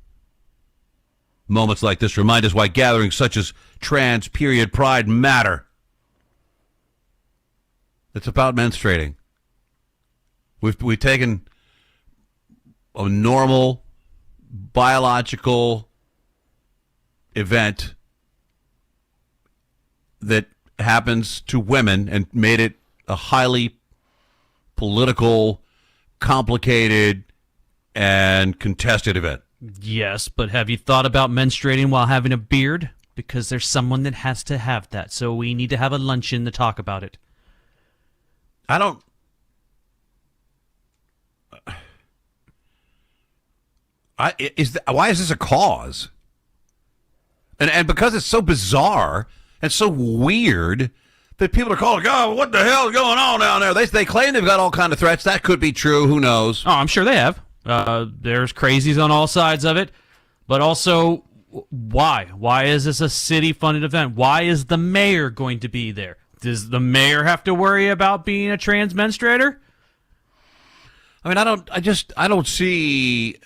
Moments like this remind us why gatherings such as Trans Period Pride matter. It's about menstruating. We've taken a normal biological event that happens to women and made it a highly political, complicated, and contested event.
Yes, but have you thought about menstruating while having a beard? Because there's someone that has to have that, so we need to have a luncheon to talk about it.
Why is this a cause? And because it's so bizarre and so weird that people are calling, oh, what the hell is going on down there? They claim they've got all kind of threats. That could be true. Who knows?
Oh, I'm sure they have. There's crazies on all sides of it. But also, why? Why is this a city-funded event? Why is the mayor going to be there? Does the mayor have to worry about being a trans menstruator?
I mean, I don't see.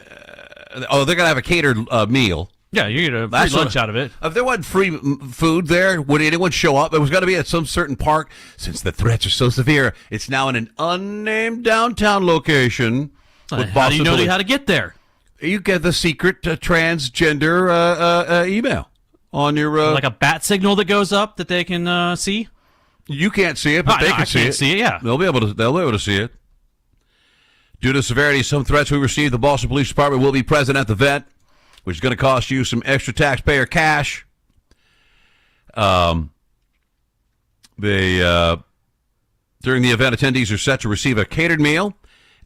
They're going to have a catered meal.
Yeah, you're going to get a free lunch out of it.
If there wasn't free food there, would anyone show up? It was going to be at some certain park. Since the threats are so severe, it's now in an unnamed downtown location.
How do you know how to get there?
You get the secret transgender email on your...
like a bat signal that goes up that they can see?
You can't see it, but they can see it.
See it, yeah.
They'll be able to see it. Due to severity of some threats we received, the Boston Police Department will be present at the event, which is going to cost you some extra taxpayer cash. During the event, attendees are set to receive a catered meal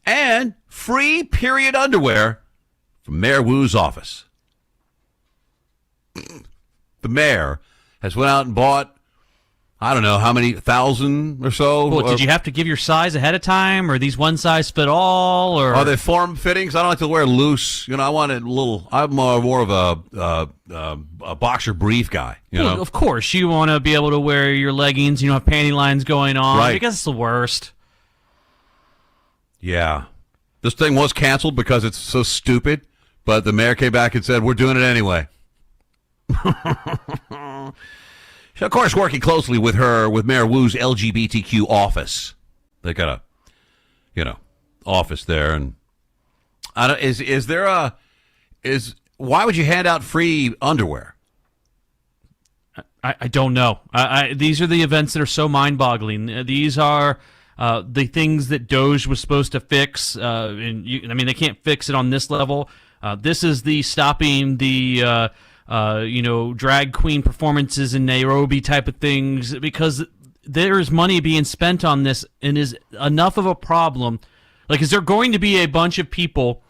and free period underwear from Mayor Wu's office. The mayor has went out and bought, I don't know, how many, 1,000 or so?
Well, did you have to give your size ahead of time? Or these one size fit all? Or
are they form fittings? I don't like to wear loose. You know, I want it a little. I'm more of a boxer brief guy. You know,
of course you want to be able to wear your leggings. You don't have panty lines going on.
Right.
Because it's the worst.
Yeah, this thing was canceled because it's so stupid. But the mayor came back and said, "We're doing it anyway." Of course, working closely with Mayor Wu's LGBTQ office. They got a, office there, and why would you hand out free underwear?
I don't know. These are the events that are so mind-boggling. These are the things that Doge was supposed to fix. They can't fix it on this level. This is the stopping the. Drag queen performances in Nairobi type of things, because there is money being spent on this and is enough of a problem Like, is there going to be a bunch of people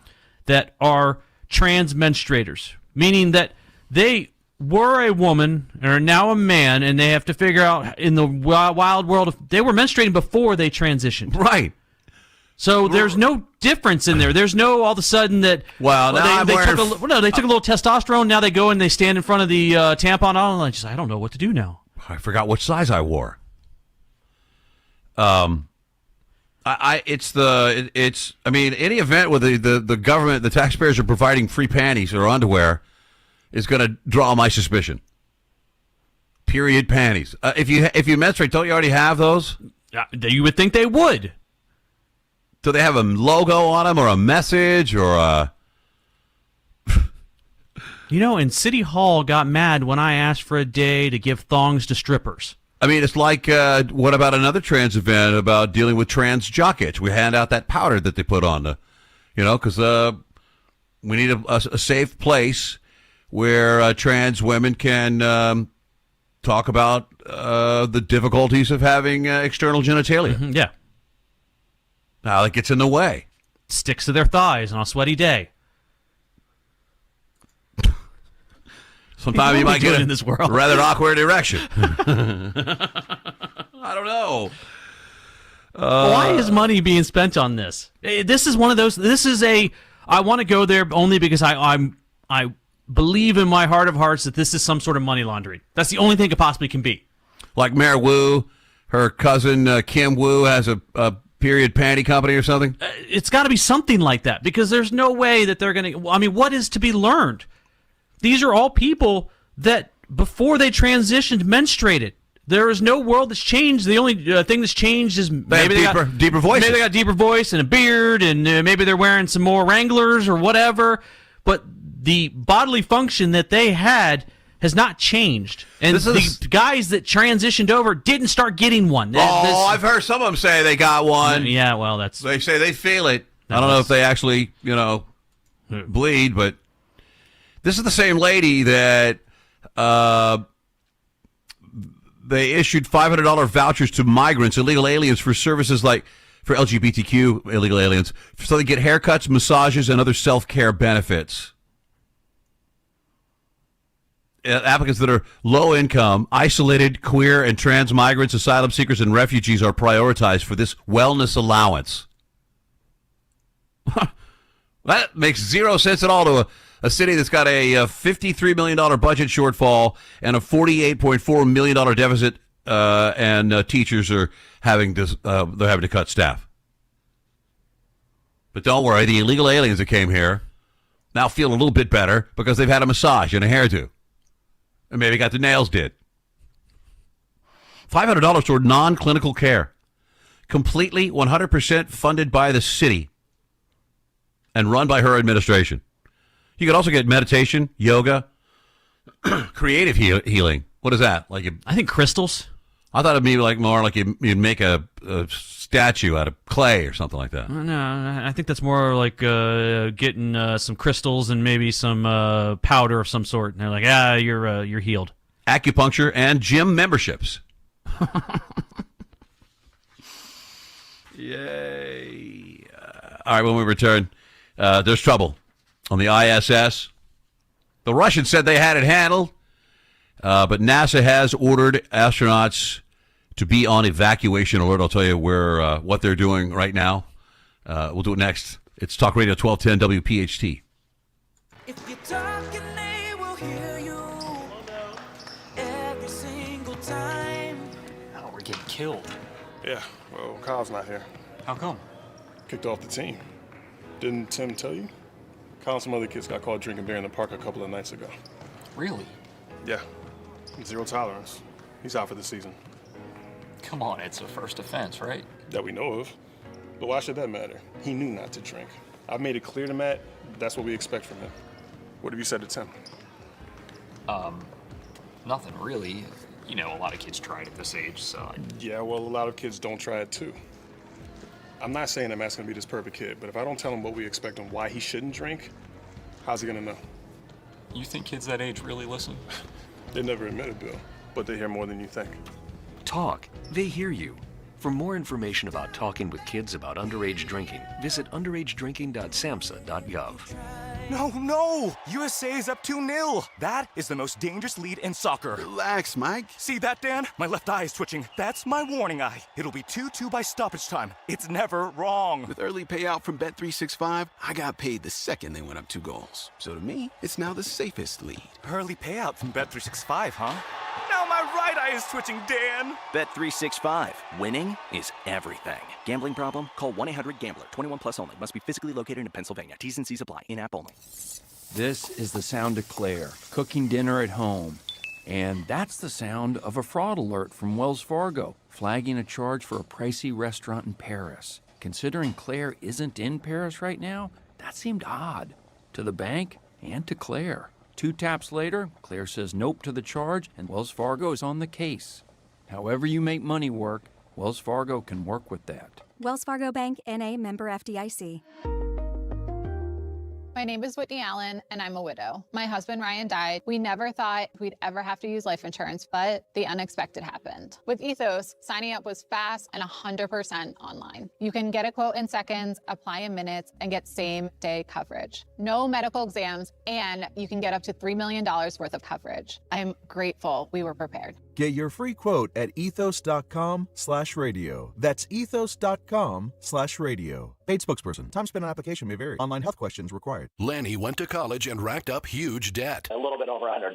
that are trans menstruators, meaning that they were a woman and are now a man, and they have to figure out in the wild world if they were menstruating before they transitioned?
Right.
So there's no difference in there. There's no all of a sudden that they took a little testosterone. Now they go and they stand in front of the tampon on, and I don't know what to do now.
I forgot what size I wore. Any event where the government, the taxpayers are providing free panties or underwear is going to draw my suspicion. Period panties. If you menstruate, don't you already have those?
You would think they would.
Do they have a logo on them or a message or a...
And City Hall got mad when I asked for a day to give thongs to strippers.
I mean, it's like, what about another trans event about dealing with trans jock itch? We hand out that powder that they put on, because we need a safe place where trans women can talk about the difficulties of having external genitalia.
Mm-hmm, yeah.
Now that gets in the way.
Sticks to their thighs on a sweaty day.
Sometimes you might get
in this world?
a rather awkward erection. I don't know.
Why is money being spent on this? This is one of those. I want to go there only because I believe in my heart of hearts that this is some sort of money laundering. That's the only thing it possibly can be.
Like Mayor Wu, her cousin Kim Wu has a period panty company or something?
It's got to be something like that because there's no way that they're going to... I mean, what is to be learned? These are all people that before they transitioned menstruated. There is no world that's changed. The only thing that's changed is maybe they got
deeper voices.
Maybe they got deeper voice and a beard, and maybe they're wearing some more Wranglers or whatever. But the bodily function that they had has not changed. And the guys that transitioned over didn't start getting one.
I've heard some of them say they got one.
Yeah, well, that's...
They say they feel it. I don't know if they actually, bleed, but this is the same lady that they issued $500 vouchers to migrants, illegal aliens, for services like for LGBTQ illegal aliens, so they get haircuts, massages, and other self-care benefits. Applicants that are low income, isolated, queer, and trans migrants, asylum seekers, and refugees are prioritized for this wellness allowance. That makes zero sense at all to a city that's got a $53 million budget shortfall and a $48.4 million deficit, and teachers are having to cut staff. But don't worry, the illegal aliens that came here now feel a little bit better because they've had a massage and a hairdo. And maybe got their nails did. $500 toward non-clinical care. Completely 100% funded by the city and run by her administration. You could also get meditation, yoga, creative healing. What is that?
I think crystals.
I thought it'd be more like you'd make a statue out of clay or something like that.
No, I think that's more like getting some crystals and maybe some powder of some sort. And they're like, you're healed.
Acupuncture and gym memberships. Yay. All right, when we return, there's trouble on the ISS. The Russians said they had it handled, but NASA has ordered astronauts to be on evacuation alert. I'll tell you what they're doing right now. We'll do it next. It's Talk Radio 1210 WPHT.
If you're talking, they will hear you every single time.
Oh, we're getting killed.
Yeah, well, Kyle's not here.
How come?
Kicked off the team. Didn't Tim tell you? Kyle and some other kids got caught drinking beer in the park a couple of nights ago.
Really?
Yeah. Zero tolerance. He's out for the season.
Come on, it's a first offense, right?
That we know of. But why should that matter? He knew not to drink. I've made it clear to Matt that's what we expect from him. What have you said to Tim?
Nothing really. A lot of kids try it at this age, so...
Yeah, well, a lot of kids don't try it too. I'm not saying that Matt's gonna be this perfect kid, but if I don't tell him what we expect and why he shouldn't drink, how's he gonna know?
You think kids that age really listen?
They never admit it, Bill, but they hear more than you think.
Talk. They hear you. For more information about talking with kids about underage drinking, visit underagedrinking.samhsa.gov.
No! USA is up 2-0. That is the most dangerous lead in soccer.
Relax, Mike.
See that, Dan? My left eye is twitching. That's my warning eye. It'll be 2-2 by stoppage time. It's never wrong.
With early payout from Bet365, I got paid the second they went up 2 goals. So to me, it's now the safest lead.
Early payout from Bet365, huh? Now my right eye is twitching, Dan.
Bet365. Winning is everything. Gambling problem? Call 1-800-GAMBLER. 21 plus only. Must be physically located in Pennsylvania. T's and C's apply. In-app only.
This is the sound of Claire, cooking dinner at home. And that's the sound of a fraud alert from Wells Fargo, flagging a charge for a pricey restaurant in Paris. Considering Claire isn't in Paris right now, that seemed odd. To the bank and to Claire. 2 taps later, Claire says nope to the charge, and Wells Fargo is on the case. However you make money work, Wells Fargo can work with that.
Wells Fargo Bank, N.A., member FDIC.
My name is Whitney Allen, and I'm a widow. My husband, Ryan, died. We never thought we'd ever have to use life insurance, but the unexpected happened. With Ethos, signing up was fast and 100% online. You can get a quote in seconds, apply in minutes, and get same-day coverage. No medical exams, and you can get up to $3 million worth of coverage. I'm grateful we were prepared.
Get your free quote at ethos.com/radio. That's ethos.com/radio. Paid spokesperson. Time spent on application may vary. Online health questions required.
Lanny went to college and racked up huge debt.
A little bit over $100,000.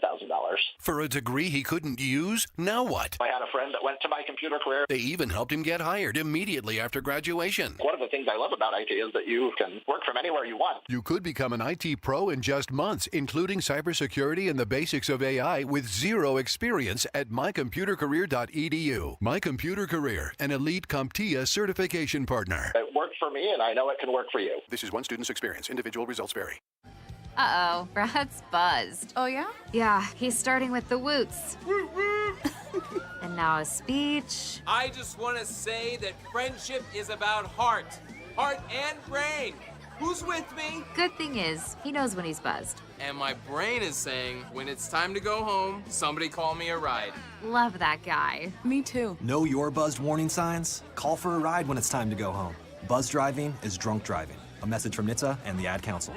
For a degree he couldn't use? Now what?
I had a friend that went to My Computer Career.
They even helped him get hired immediately after graduation.
One of the things I love about IT is that you can work from anywhere you want.
You could become an IT pro in just months, including cybersecurity and the basics of AI with zero experience at mycomputercareer.edu. My Computer Career, an elite CompTIA certification partner.
It worked for me, and I know it can work for you.
This is one student's experience. Individual results vary.
Uh-oh, Brad's buzzed.
Oh, yeah?
Yeah, he's starting with the woots. And now a speech.
I just want to say that friendship is about heart and brain. Who's with me?
Good thing is, he knows when he's buzzed.
And my brain is saying, when it's time to go home, somebody call me a ride.
Love that guy.
Me too.
Know your buzzed warning signs? Call for a ride when it's time to go home. Buzz driving is drunk driving. A message from NHTSA and the Ad Council.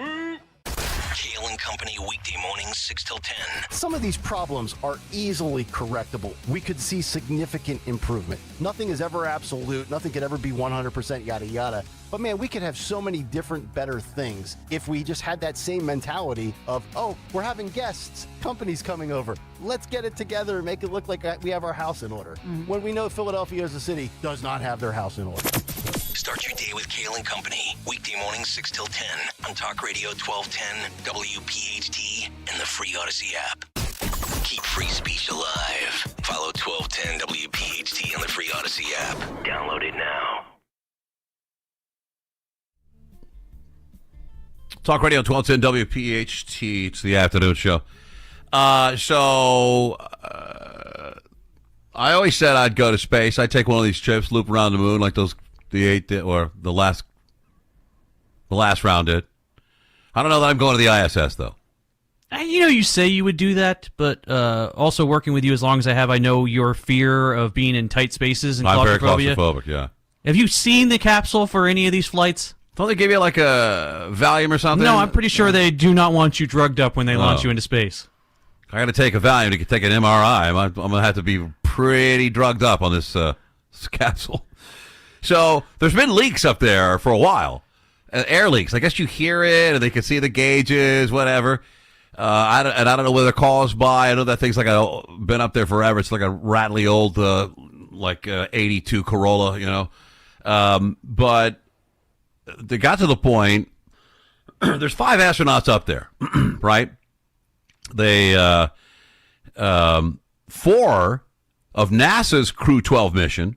Kale and Company weekday mornings 6 till 10.
Some of these problems are easily correctable. We could see significant improvement. Nothing is ever absolute. Nothing could ever be 100% yada yada. But man, we could have so many different better things if we just had that same mentality of, oh, we're having guests, companies coming over. Let's get it together and make it look like we have our house in order. When we know Philadelphia as a city does not have their house in order.
Start your day with Kale and Company. Weekday mornings 6 till 10 on Talk Radio 1210, WPHT, and the free Odyssey app. Keep free speech alive. Follow 1210 WPHT on the free Odyssey app. Download it now.
Talk Radio 1210 WPHT. It's the afternoon show. I always said I'd go to space. I'd take one of these trips, loop around the moon like the last round did. I don't know that I'm going to the ISS though.
You say you would do that, but also working with you as long as I have, I know your fear of being in tight spaces and claustrophobia.
I'm very claustrophobic, yeah.
Have you seen the capsule for any of these flights?
Don't they give you like a Valium or something?
No, I'm pretty sure they do not want you drugged up when they launch you into space.
I got to take a Valium to take an MRI. I'm going to have to be pretty drugged up on this capsule. So there's been leaks up there for a while. Air leaks. I guess you hear it, and they can see the gauges, whatever. I don't know whether they're caused by. I know that thing's been up there forever. It's like a rattly old, 82 Corolla, But they got to the point. There's 5 astronauts up there, right? They 4 of NASA's Crew 12 mission.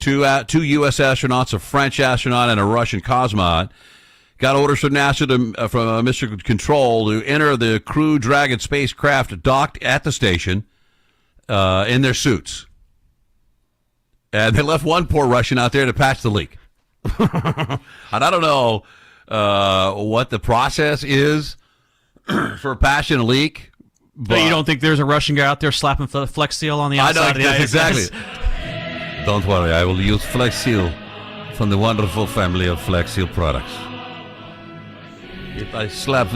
2 U.S. astronauts, a French astronaut, and a Russian cosmonaut got orders from NASA from Mission Control to enter the Crew Dragon spacecraft docked at the station in their suits. And they left one poor Russian out there to patch the leak. And I don't know what the process is for patching a leak.
But you don't think there's a Russian guy out there slapping Flex Seal on the outside of the ISS?
Exactly. Don't worry, I will use Flex Seal from the wonderful family of Flex Seal products. I stop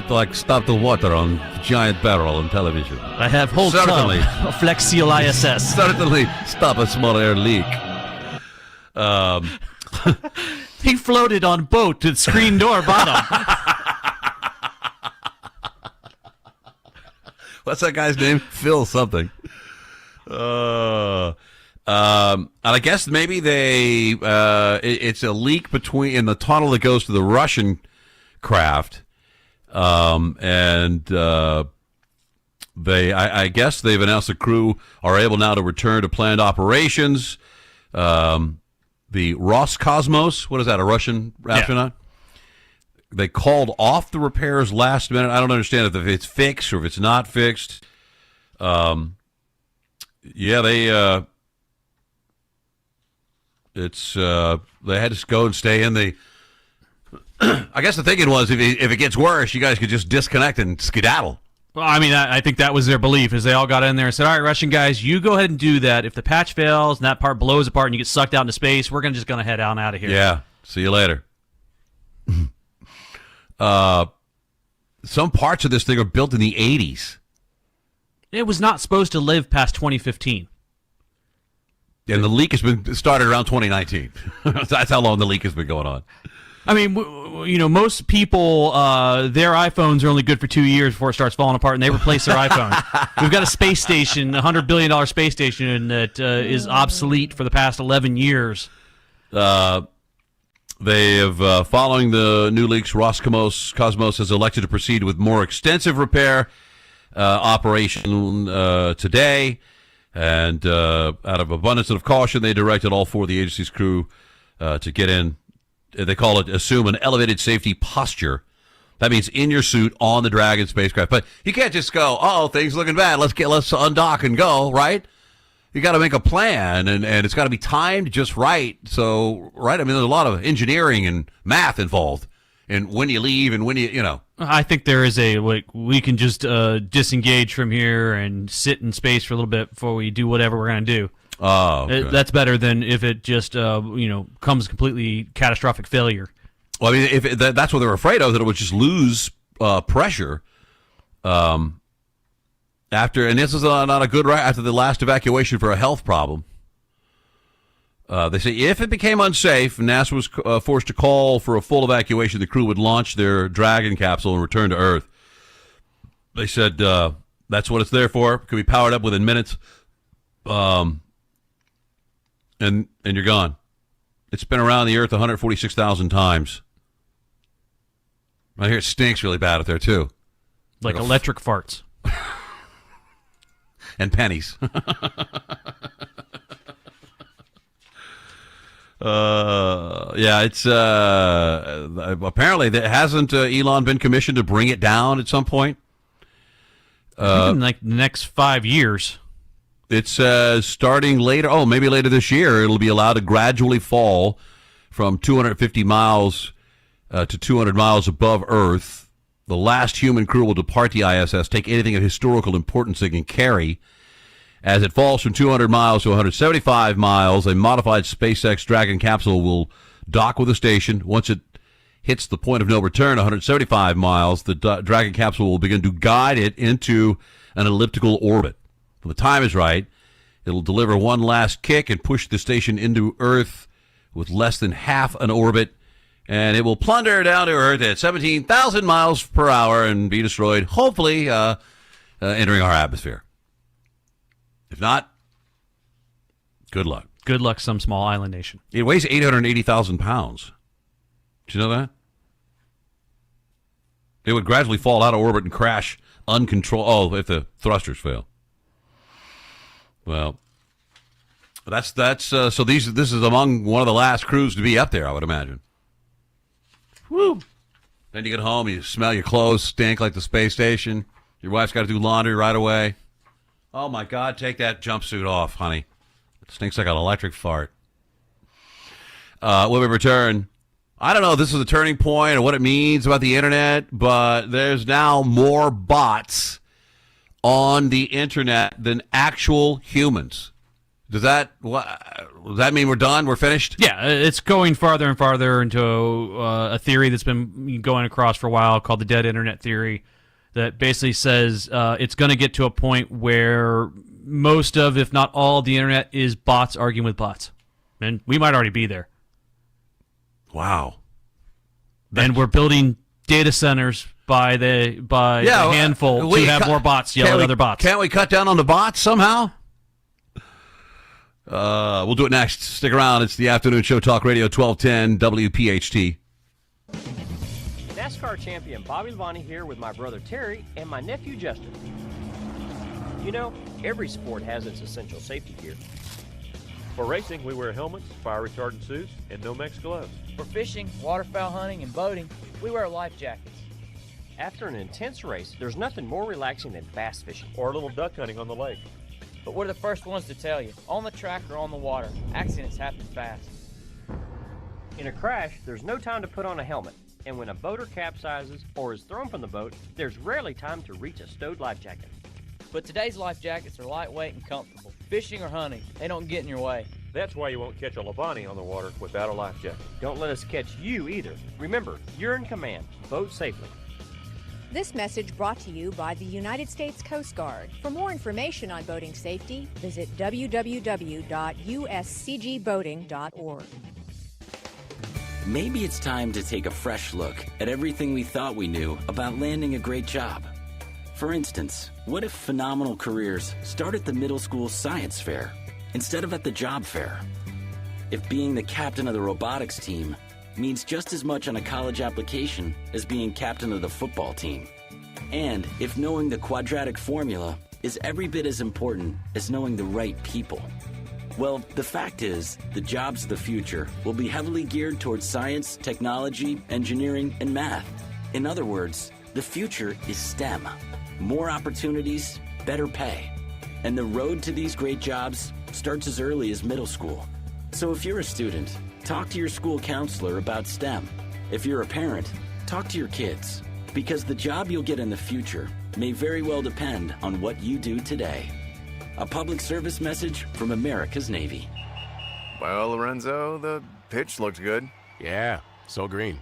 the water on the giant barrel on television.
I have whole
Certainly.
tub of Flex Seal ISS.
Certainly stop a small air leak.
He floated on boat to screen door bottom.
What's that guy's name? Phil something. And I guess maybe it's a leak in the tunnel that goes to the Russian craft. I guess they've announced the crew are able now to return to planned operations. The Roscosmos, what is that, a Russian astronaut? They called off the repairs last minute. I don't understand if it's fixed or if it's not fixed. They had to go and stay in the. I guess the thinking was if it gets worse, you guys could just disconnect and skedaddle.
Well, I mean, I think that was their belief, is they all got in there and said, all right, Russian guys, you go ahead and do that. If the patch fails and that part blows apart and you get sucked out into space, we're just going to head on out of here.
Yeah. See you later. Some parts of this thing are built in the 80s.
It was not supposed to live past 2015.
And the leak has been started around 2019. That's how long the leak has been going on.
I mean, most people, their iPhones are only good for 2 years before it starts falling apart, and they replace their iPhone. We've got a space station, a $100 billion space station that is obsolete for the past 11 years.
They have, following the new leaks, Roscosmos has elected to proceed with more extensive repair operation today. And out of abundance of caution, they directed all four of the agency's crew to get in. They call it assume an elevated safety posture. That means in your suit on the Dragon spacecraft. But you can't just go, oh, things looking bad. Let's undock and go, right? You got to make a plan, and it's got to be timed just right. So, right? I mean, there's a lot of engineering and math involved in when you leave and when you.
I think there is we can just disengage from here and sit in space for a little bit before we do whatever we're going to do.
Oh, okay.
That's better than if it just comes completely catastrophic failure.
Well, I mean, that's what they're afraid of, that it would just lose pressure. And this is not a good after the last evacuation for a health problem. They say if it became unsafe, NASA was forced to call for a full evacuation, the crew would launch their Dragon capsule and return to Earth. They said that's what it's there for. It could be powered up within minutes. And you're gone. It's been around the Earth 146,000 times. I hear it stinks really bad up there, too.
Like electric farts.
And pennies. It's apparently hasn't Elon been commissioned to bring it down at some point?
I think in the next 5 years.
It says starting later, maybe later this year, it'll be allowed to gradually fall from 250 miles to 200 miles above Earth. The last human crew will depart the ISS, take anything of historical importance they can carry. As it falls from 200 miles to 175 miles, a modified SpaceX Dragon capsule will dock with the station. Once it hits the point of no return, 175 miles, the Dragon capsule will begin to guide it into an elliptical orbit. When the time is right, it'll deliver one last kick and push the station into Earth with less than half an orbit, and it will plunder down to Earth at 17,000 miles per hour and be destroyed, hopefully entering our atmosphere. If not, good luck.
Good luck, some small island nation.
It weighs 880,000 pounds. Did you know that? It would gradually fall out of orbit and crash uncontrolled. If the thrusters fail. Well, that's so this is among one of the last crews to be up there, I would imagine. Woo! Then you get home, you smell your clothes stink like the space station. Your wife's got to do laundry right away. Oh my God! Take that jumpsuit off, honey. It stinks like an electric fart. When we return, I don't know if this is a turning point or what it means about the internet, but there's now more bots on the internet than actual humans. Does that mean we're done? We're finished?
Yeah, it's going farther and farther into a theory that's been going across for a while called the dead internet theory that basically says it's going to get to a point where most of, if not all, the internet is bots arguing with bots. And we might already be there.
Wow.
And we're building data centers by the handful to have more bots yell at other bots.
Can't we cut down on the bots somehow? We'll do it next. Stick around. It's the afternoon show, Talk Radio 1210 WPHT.
NASCAR champion Bobby Labonte here with my brother Terry and my nephew Justin. You know, every sport has its essential safety gear.
For racing, we wear helmets, fire retardant suits, and Nomex gloves.
For fishing, waterfowl hunting, and boating, we wear life jackets.
After an intense race, there's nothing more relaxing than bass fishing.
Or a little duck hunting on the lake.
But we're the first ones to tell you, on the track or on the water, accidents happen fast.
In a crash, there's no time to put on a helmet. And when a boater capsizes or is thrown from the boat, there's rarely time to reach a stowed life jacket.
But today's life jackets are lightweight and comfortable. Fishing or hunting, they don't get in your way.
That's why you won't catch a Labonte on the water without a life jacket.
Don't let us catch you either. Remember, you're in command. Boat safely.
This message brought to you by the United States Coast Guard. For more information on boating safety, visit www.uscgboating.org.
Maybe it's time to take a fresh look at everything we thought we knew about landing a great job. For instance, what if phenomenal careers start at the middle school science fair instead of at the job fair? If being the captain of the robotics team means just as much on a college application as being captain of the football team. And if knowing the quadratic formula is every bit as important as knowing the right people. Well, the fact is, the jobs of the future will be heavily geared towards science, technology, engineering, and math. In other words, the future is STEM. More opportunities, better pay. And the road to these great jobs starts as early as middle school. So if you're a student, talk to your school counselor about STEM. If you're a parent, talk to your kids. Because the job you'll get in the future may very well depend on what you do today. A public service message from America's Navy.
Well, Lorenzo, the pitch looked good.
Yeah, so green.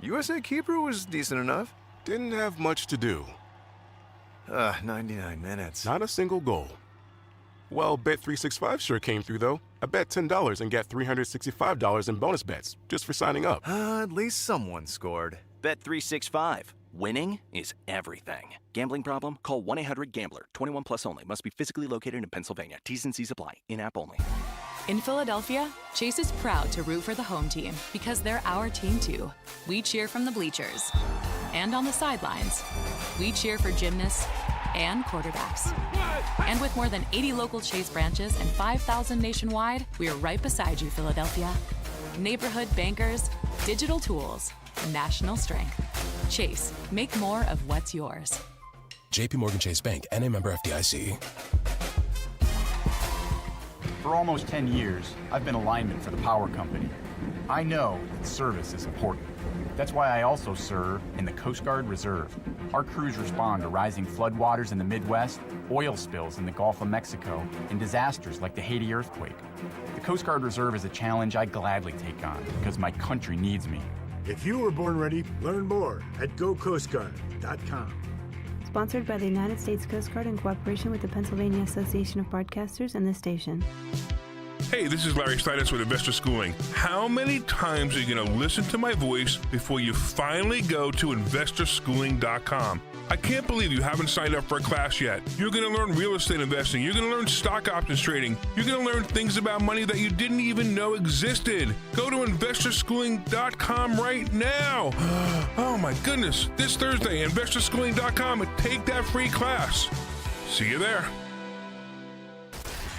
USA Keeper was decent enough.
Didn't have much to do.
99 minutes.
Not a single goal. Well, Bet365 sure came through, though. I bet $10 and got $365 in bonus bets just for signing up.
At least someone scored.
Bet365. Winning is everything. Gambling problem? Call 1-800-GAMBLER. 21 plus only. Must be physically located in Pennsylvania. T's and C's apply. In-app only.
In Philadelphia, Chase is proud to root for the home team because they're our team too. We cheer from the bleachers and on the sidelines. We cheer for gymnasts and quarterbacks. And with more than 80 local Chase branches and 5,000 nationwide, we are right beside you, Philadelphia. Neighborhood bankers, digital tools, national strength. Chase, make more of what's yours.
JP Morgan Chase Bank, N.A. member FDIC.
For almost 10 years, I've been a lineman for the power company. I know that service is important. That's why I also serve in the Coast Guard Reserve. Our crews respond to rising floodwaters in the Midwest, oil spills in the Gulf of Mexico, and disasters like the Haiti earthquake. The Coast Guard Reserve is a challenge I gladly take on because my country needs me.
If you were born ready, learn more at GoCoastGuard.com.
Sponsored by the United States Coast Guard in cooperation with the Pennsylvania Association of Broadcasters and this station.
Hey, this is Larry Stitus with Investor Schooling. How many times are you going to listen to my voice before you finally go to investorschooling.com? I can't believe you haven't signed up for a class yet. You're going to learn real estate investing. You're going to learn stock options trading. You're going to learn things about money that you didn't even know existed. Go to investorschooling.com right now. Oh my goodness. This Thursday, investorschooling.com, and take that free class. See you there.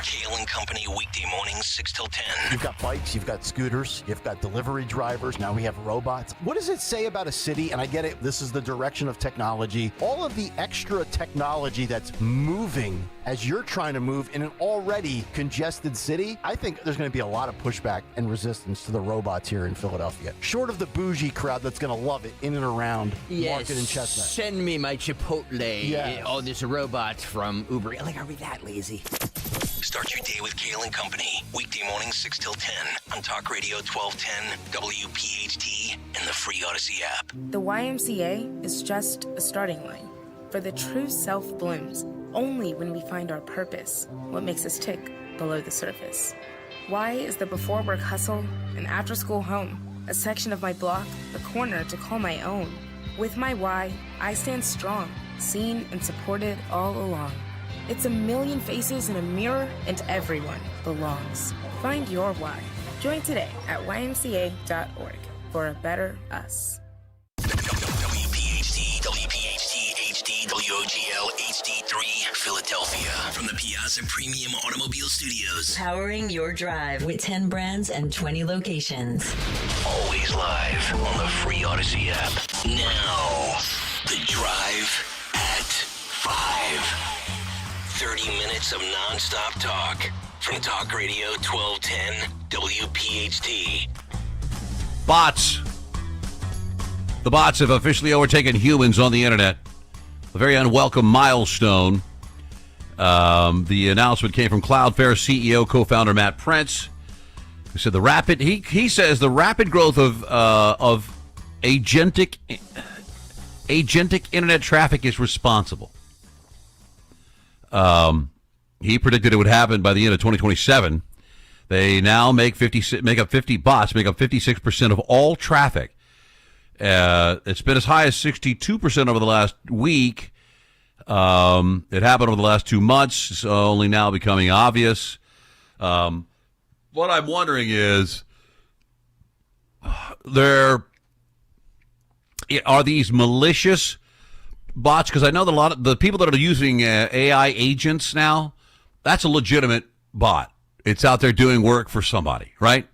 Kale & Company, weekday mornings, 6 till 10.
You've got bikes, you've got scooters, you've got delivery drivers, now we have robots. What does it say about a city? And I get it, this is the direction of technology. All of the extra technology that's moving as you're trying to move in an already congested city, I think there's going to be a lot of pushback and resistance to the robots here in Philadelphia. Short of the bougie crowd that's going to love it in and around Market and Chestnut.
Send me my Chipotle.
Yes.
Oh, there's a robot from Uber. Like, are we that lazy?
Start your day with Kale and Company. Weekday mornings 6 till 10 on Talk Radio 1210, WPHT, and the free Odyssey app.
The YMCA is just a starting line. For the true self blooms only when we find our purpose, what makes us tick below the surface. Y is the before work hustle, an after school home, a section of my block, a corner to call my own. With my Y, I stand strong, seen and supported all along. It's a million faces in a mirror, and everyone belongs. Find your why. Join today at ymca.org for a better us.
WPHT, HD, WOGL, HD3, Philadelphia. From the Piazza Premium Automobile Studios.
Powering your drive with 10 brands and 20 locations.
Always live on the free Odyssey app. Now, The Drive at 5. 30 minutes of non-stop talk from Talk Radio 1210 WPHT.
Bots. The bots have officially overtaken humans on the internet. A very unwelcome milestone. The announcement came from Cloudflare CEO, co-founder Matt Prince, who said he says the rapid growth of agentic internet traffic is responsible. He predicted it would happen by the end of 2027. They now make up 56% of all traffic. It's been as high as 62% over the last week. It happened over the last 2 months. It's only now becoming obvious. What I'm wondering is, are these malicious bots? Because I know that a lot of the people that are using AI agents now, that's a legitimate bot. It's out there doing work for somebody, right?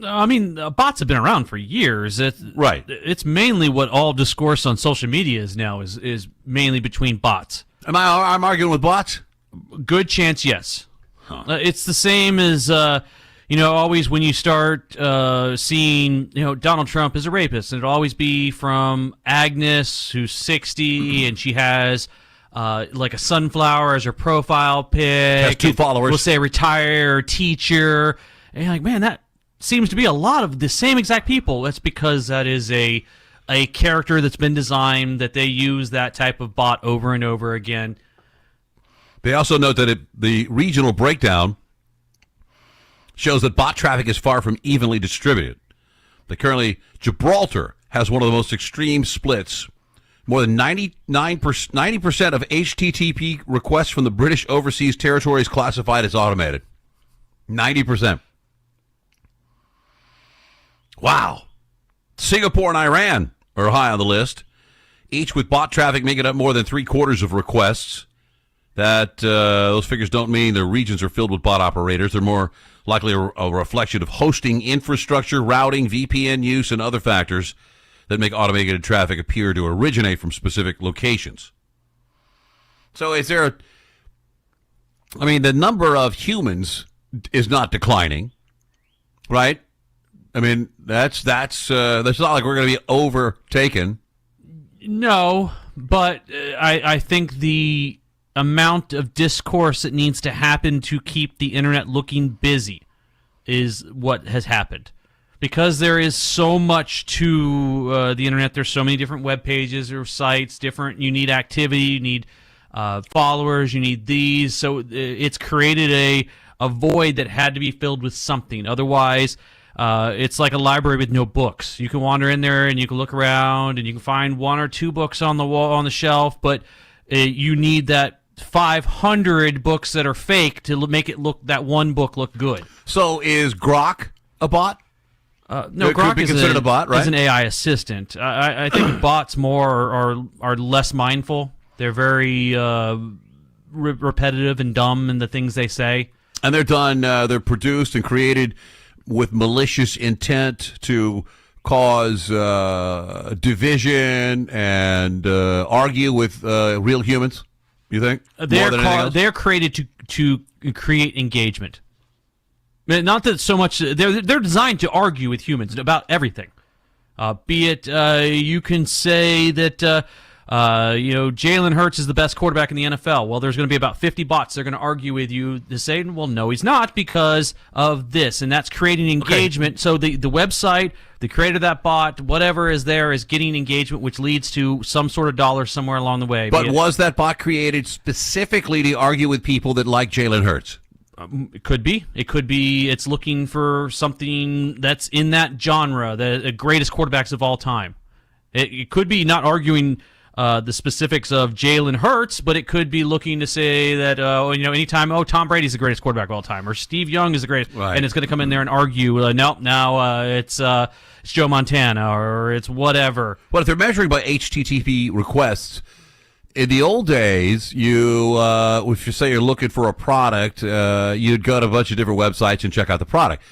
I mean, bots have been around for years.
Right.
It's mainly what all discourse on social media is now is mainly between bots.
I'm arguing with bots?
Good chance, yes. It's the same as, always when you start seeing, Donald Trump is a rapist, and it'll always be from Agnes, who's 60, and she has like a sunflower as her profile pic.
Has 2 followers.
We'll say retired teacher. And you're like, man, that seems to be a lot of the same exact people. That's because that is a character that's been designed, that they use that type of bot over and over again.
They also note that the regional breakdown shows that bot traffic is far from evenly distributed. Currently, Gibraltar has one of the most extreme splits. More than 90% of HTTP requests from the British overseas territories classified as automated. 90%. Wow. Singapore and Iran are high on the list, each with bot traffic making up more than 3/4 of requests. Those figures don't mean their regions are filled with bot operators. They're more likely a reflection of hosting infrastructure, routing, VPN use, and other factors that make automated traffic appear to originate from specific locations. So the number of humans is not declining, right? I mean, that's not like we're going to be overtaken.
No, but I think the amount of discourse that needs to happen to keep the internet looking busy is what has happened. Because there is so much to the internet, there's so many different web pages or sites, you need activity, you need followers, you need these. So it's created a void that had to be filled with something. Otherwise, it's like a library with no books. You can wander in there and you can look around and you can find 1 or 2 books on the wall, on the shelf, but you need that 500 books that are fake to make it look, that one book look good.
So is Grok a bot?
No, Grok
be considered a bot, right?
Is an AI assistant. I think bots more are less mindful. They're very repetitive and dumb in the things they say.
And they're produced and created with malicious intent to cause division and argue with real humans, you think?
They're created to create engagement. Not that so much. They're designed to argue with humans about everything. Be it you can say that Jalen Hurts is the best quarterback in the NFL. Well, there's going to be about 50 bots that are going to argue with you to say, well, no, he's not because of this, and that's creating engagement. Okay. So the website, the creator of that bot, whatever is there is getting engagement, which leads to some sort of dollar somewhere along the way.
But was that bot created specifically to argue with people that like Jalen Hurts?
It could be. It could be it's looking for something that's in that genre, the greatest quarterbacks of all time. It could be not arguing the specifics of Jalen Hurts, but it could be looking to say that, anytime, Tom Brady's the greatest quarterback of all time, or Steve Young is the greatest, right. And it's going to come in there and argue, it's Joe Montana, or it's whatever.
But if they're measuring by HTTP requests, in the old days, if you say you're looking for a product, you'd go to a bunch of different websites and check out the product.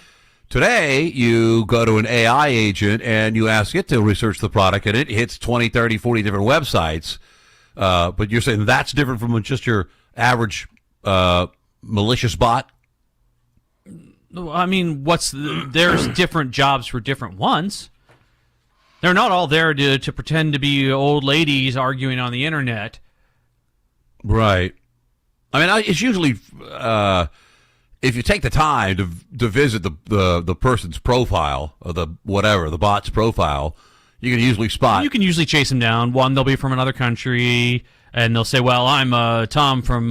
Today, you go to an AI agent and you ask it to research the product, and it hits 20, 30, 40 different websites. But you're saying that's different from just your average malicious bot?
I mean, there's different jobs for different ones. They're not all there to pretend to be old ladies arguing on the internet.
Right. I mean, it's usually... if you take the time to visit the person's profile, or the bot's profile, you can usually spot.
You can usually chase them down. One, they'll be from another country, and they'll say, well, I'm Tom from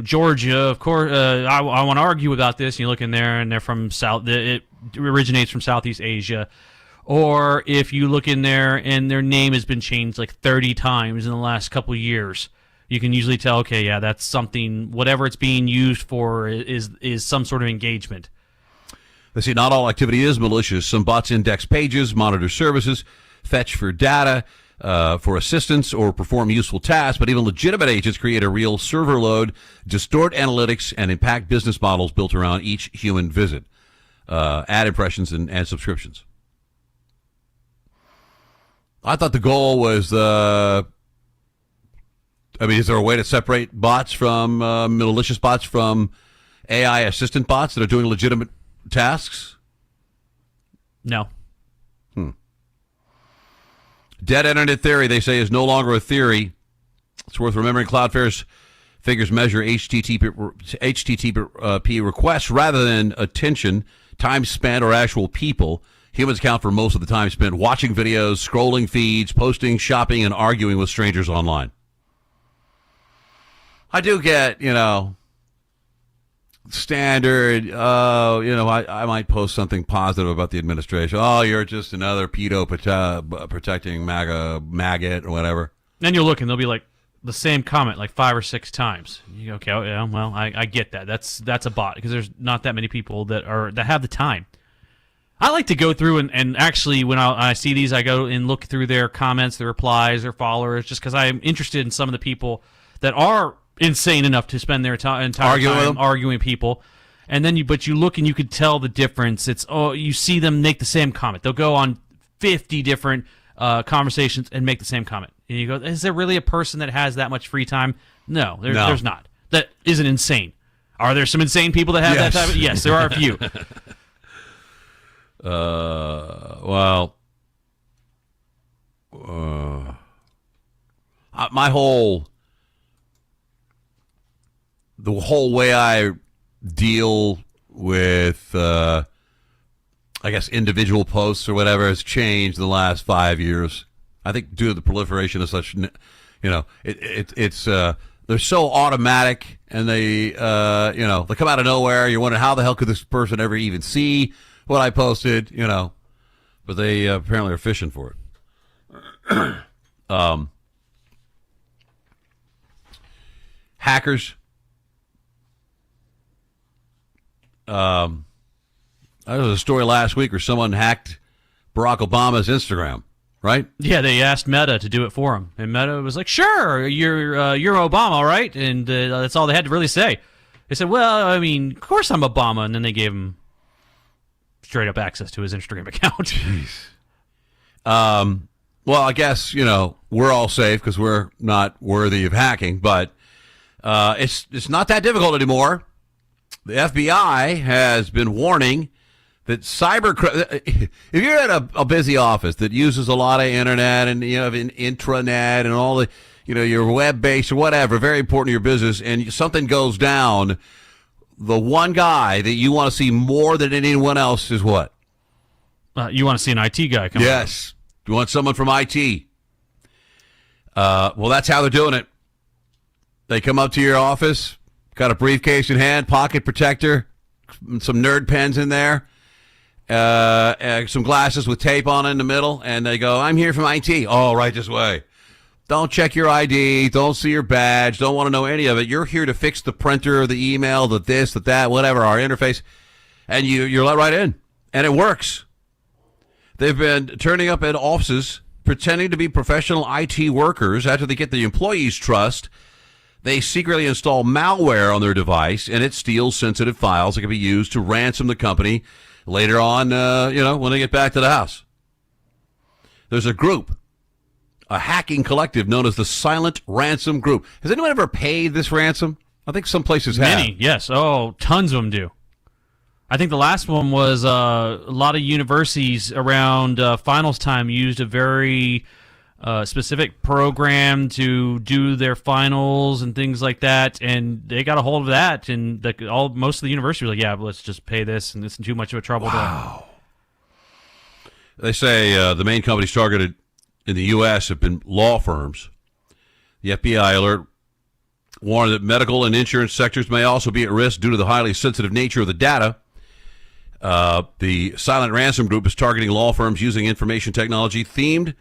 Georgia. Of course, I want to argue about this. And you look in there, and they're from it originates from Southeast Asia. Or if you look in there, and their name has been changed like 30 times in the last couple of years, you can usually tell, okay, yeah, that's something, whatever it's being used for is some sort of engagement.
They say not all activity is malicious. Some bots index pages, monitor services, fetch for data, for assistance, or perform useful tasks, but even legitimate agents create a real server load, distort analytics, and impact business models built around each human visit, ad impressions, and subscriptions. I thought the goal was is there a way to separate bots from malicious bots from AI assistant bots that are doing legitimate tasks?
No.
Dead internet theory, they say, is no longer a theory. It's worth remembering Cloudflare's figures measure HTTP requests rather than attention, time spent, or actual people. Humans account for most of the time spent watching videos, scrolling feeds, posting, shopping, and arguing with strangers online. I do get, standard, I might post something positive about the administration. Oh, you're just another pedo protecting maggot or whatever.
Then you'll look and they'll be like the same comment like 5 or 6 times. You go, okay, yeah, well, I get that. That's a bot because there's not that many people that have the time. I like to go through and actually when I see these, I go and look through their comments, their replies, their followers, just because I'm interested in some of the people that are insane enough to spend their entire time arguing people, and then you look and you could tell the difference. You see them make the same comment. They'll go on 50 different conversations and make the same comment, and you go, "Is there really a person that has that much free time?" No, there's not. That isn't insane. Are there some insane people that have that type of? Yes, there are a few.
The whole way I deal with, individual posts or whatever has changed in the last 5 years. I think due to the proliferation of such, it's they're so automatic, and they come out of nowhere. You're wondering how the hell could this person ever even see what I posted, but they apparently are fishing for it. Hackers. There was a story last week where someone hacked Barack Obama's Instagram, right?
Yeah, they asked Meta to do it for him, and Meta was like, "Sure, you're Obama, right?" And that's all they had to really say. They said, "Well, I mean, of course I'm Obama," and then they gave him straight up access to his Instagram account.
Jeez. Well, I guess we're all safe because we're not worthy of hacking, but it's not that difficult anymore. The FBI has been warning that if you're at a busy office that uses a lot of internet and you have an intranet and all the, your web-based or whatever, very important to your business, and something goes down, the one guy that you want to see more than anyone else is what?
You want to see an IT guy come.
Yes. You want someone from IT. Well, that's how they're doing it. They come up to your office, got a briefcase in hand, pocket protector, some nerd pens in there, some glasses with tape on in the middle, and they go, I'm here from IT. Oh, right this way. Don't check your ID. Don't see your badge. Don't want to know any of it. You're here to fix the printer, the email, the this, the that, whatever, our interface, and you're let right in, and it works. They've been turning up at offices, pretending to be professional IT workers. After they get the employees' trust, they secretly install malware on their device, and it steals sensitive files that can be used to ransom the company later on, when they get back to the house. There's a group, a hacking collective known as the Silent Ransom Group. Has anyone ever paid this ransom? I think some places have.
Many, yes. Oh, tons of them do. I think the last one was a lot of universities around finals time used a very specific program to do their finals and things like that, and they got a hold of that, and most of the university was like, yeah, let's just pay this, and it's too much of a trouble.
Wow. They say the main companies targeted in the U.S. have been law firms. The FBI alert warned that medical and insurance sectors may also be at risk due to the highly sensitive nature of the data. The Silent Ransom Group is targeting law firms using information technology-themed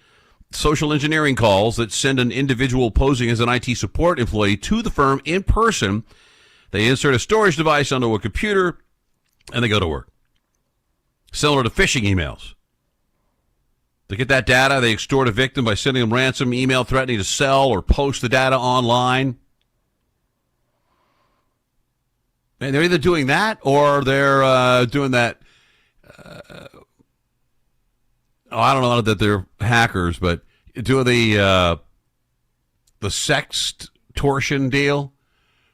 social engineering calls that send an individual posing as an IT support employee to the firm in person. They insert a storage device onto a computer, and they go to work. Similar to phishing emails. To get that data, they extort a victim by sending them ransom email threatening to sell or post the data online. And they're either doing that or they're doing that. I don't know that they're hackers, but doing the sextortion deal,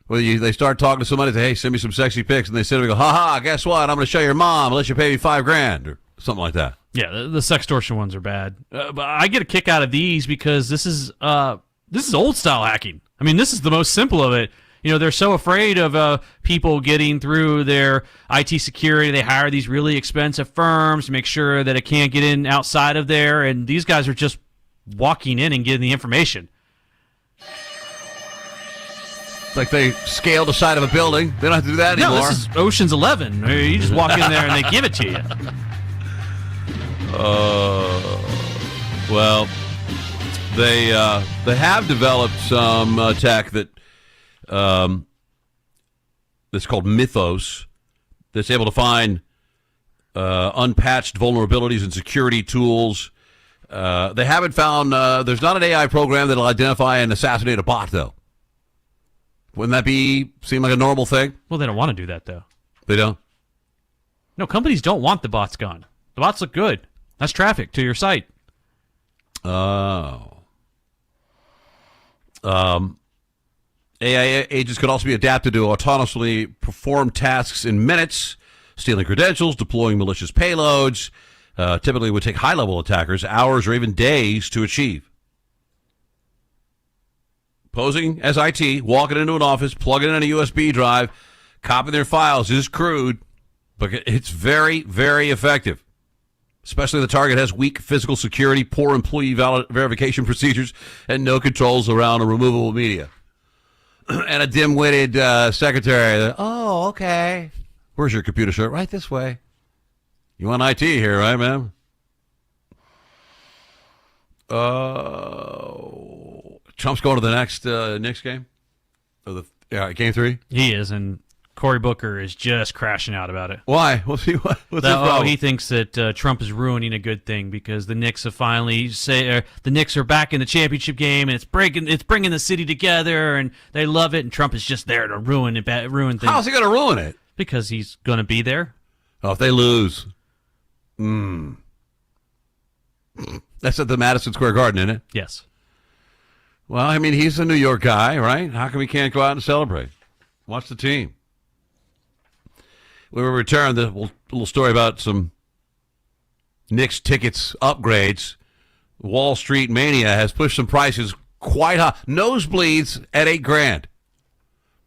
where they start talking to somebody, say, "Hey, send me some sexy pics," and they sit there and go, "Ha ha! Guess what? I'm going to show your mom unless you pay me $5,000 or something like that."
Yeah, the sextortion ones are bad, but I get a kick out of these because this is old style hacking. I mean, this is the most simple of it. They're so afraid of people getting through their IT security. They hire these really expensive firms to make sure that it can't get in outside of there, and these guys are just walking in and getting the information.
It's like they scale the side of a building. They don't have to do that anymore.
No, this is Ocean's 11. You just walk in there and they give it to you.
Well, they have developed some tech that that's called Mythos, that's able to find unpatched vulnerabilities and security tools. They haven't found, there's not an AI program that'll identify and assassinate a bot, though. Wouldn't that seem like a normal thing?
Well, they don't want to do that, though.
They don't?
No, companies don't want the bots gone. The bots look good. That's traffic to your site.
Oh. AI agents could also be adapted to autonomously perform tasks in minutes, stealing credentials, deploying malicious payloads. Typically would take high-level attackers hours or even days to achieve. Posing as IT, walking into an office, plugging in a USB drive, copying their files is crude, but it's very, very effective. Especially the target has weak physical security, poor employee verification procedures, and no controls around removable media. And a dim-witted secretary. Oh, okay. Where's your computer, sir? Right this way. You want IT here, right, ma'am? Trump's going to the next Knicks game? Game 3?
He is, and Cory Booker is just crashing out about it.
Why? What's his problem?
He thinks that Trump is ruining a good thing because the Knicks have finally the Knicks are back in the championship game, and it's bringing the city together, and they love it. And Trump is just there to ruin things.
How's he going to ruin it?
Because he's going to be there.
Oh, if they lose, that's at the Madison Square Garden, isn't it?
Yes.
Well, I mean, he's a New York guy, right? How come he can't go out and celebrate? Watch the team. When we return, the little story about some Knicks tickets upgrades. Wall Street Mania has pushed some prices quite high. Nosebleeds at $8,000.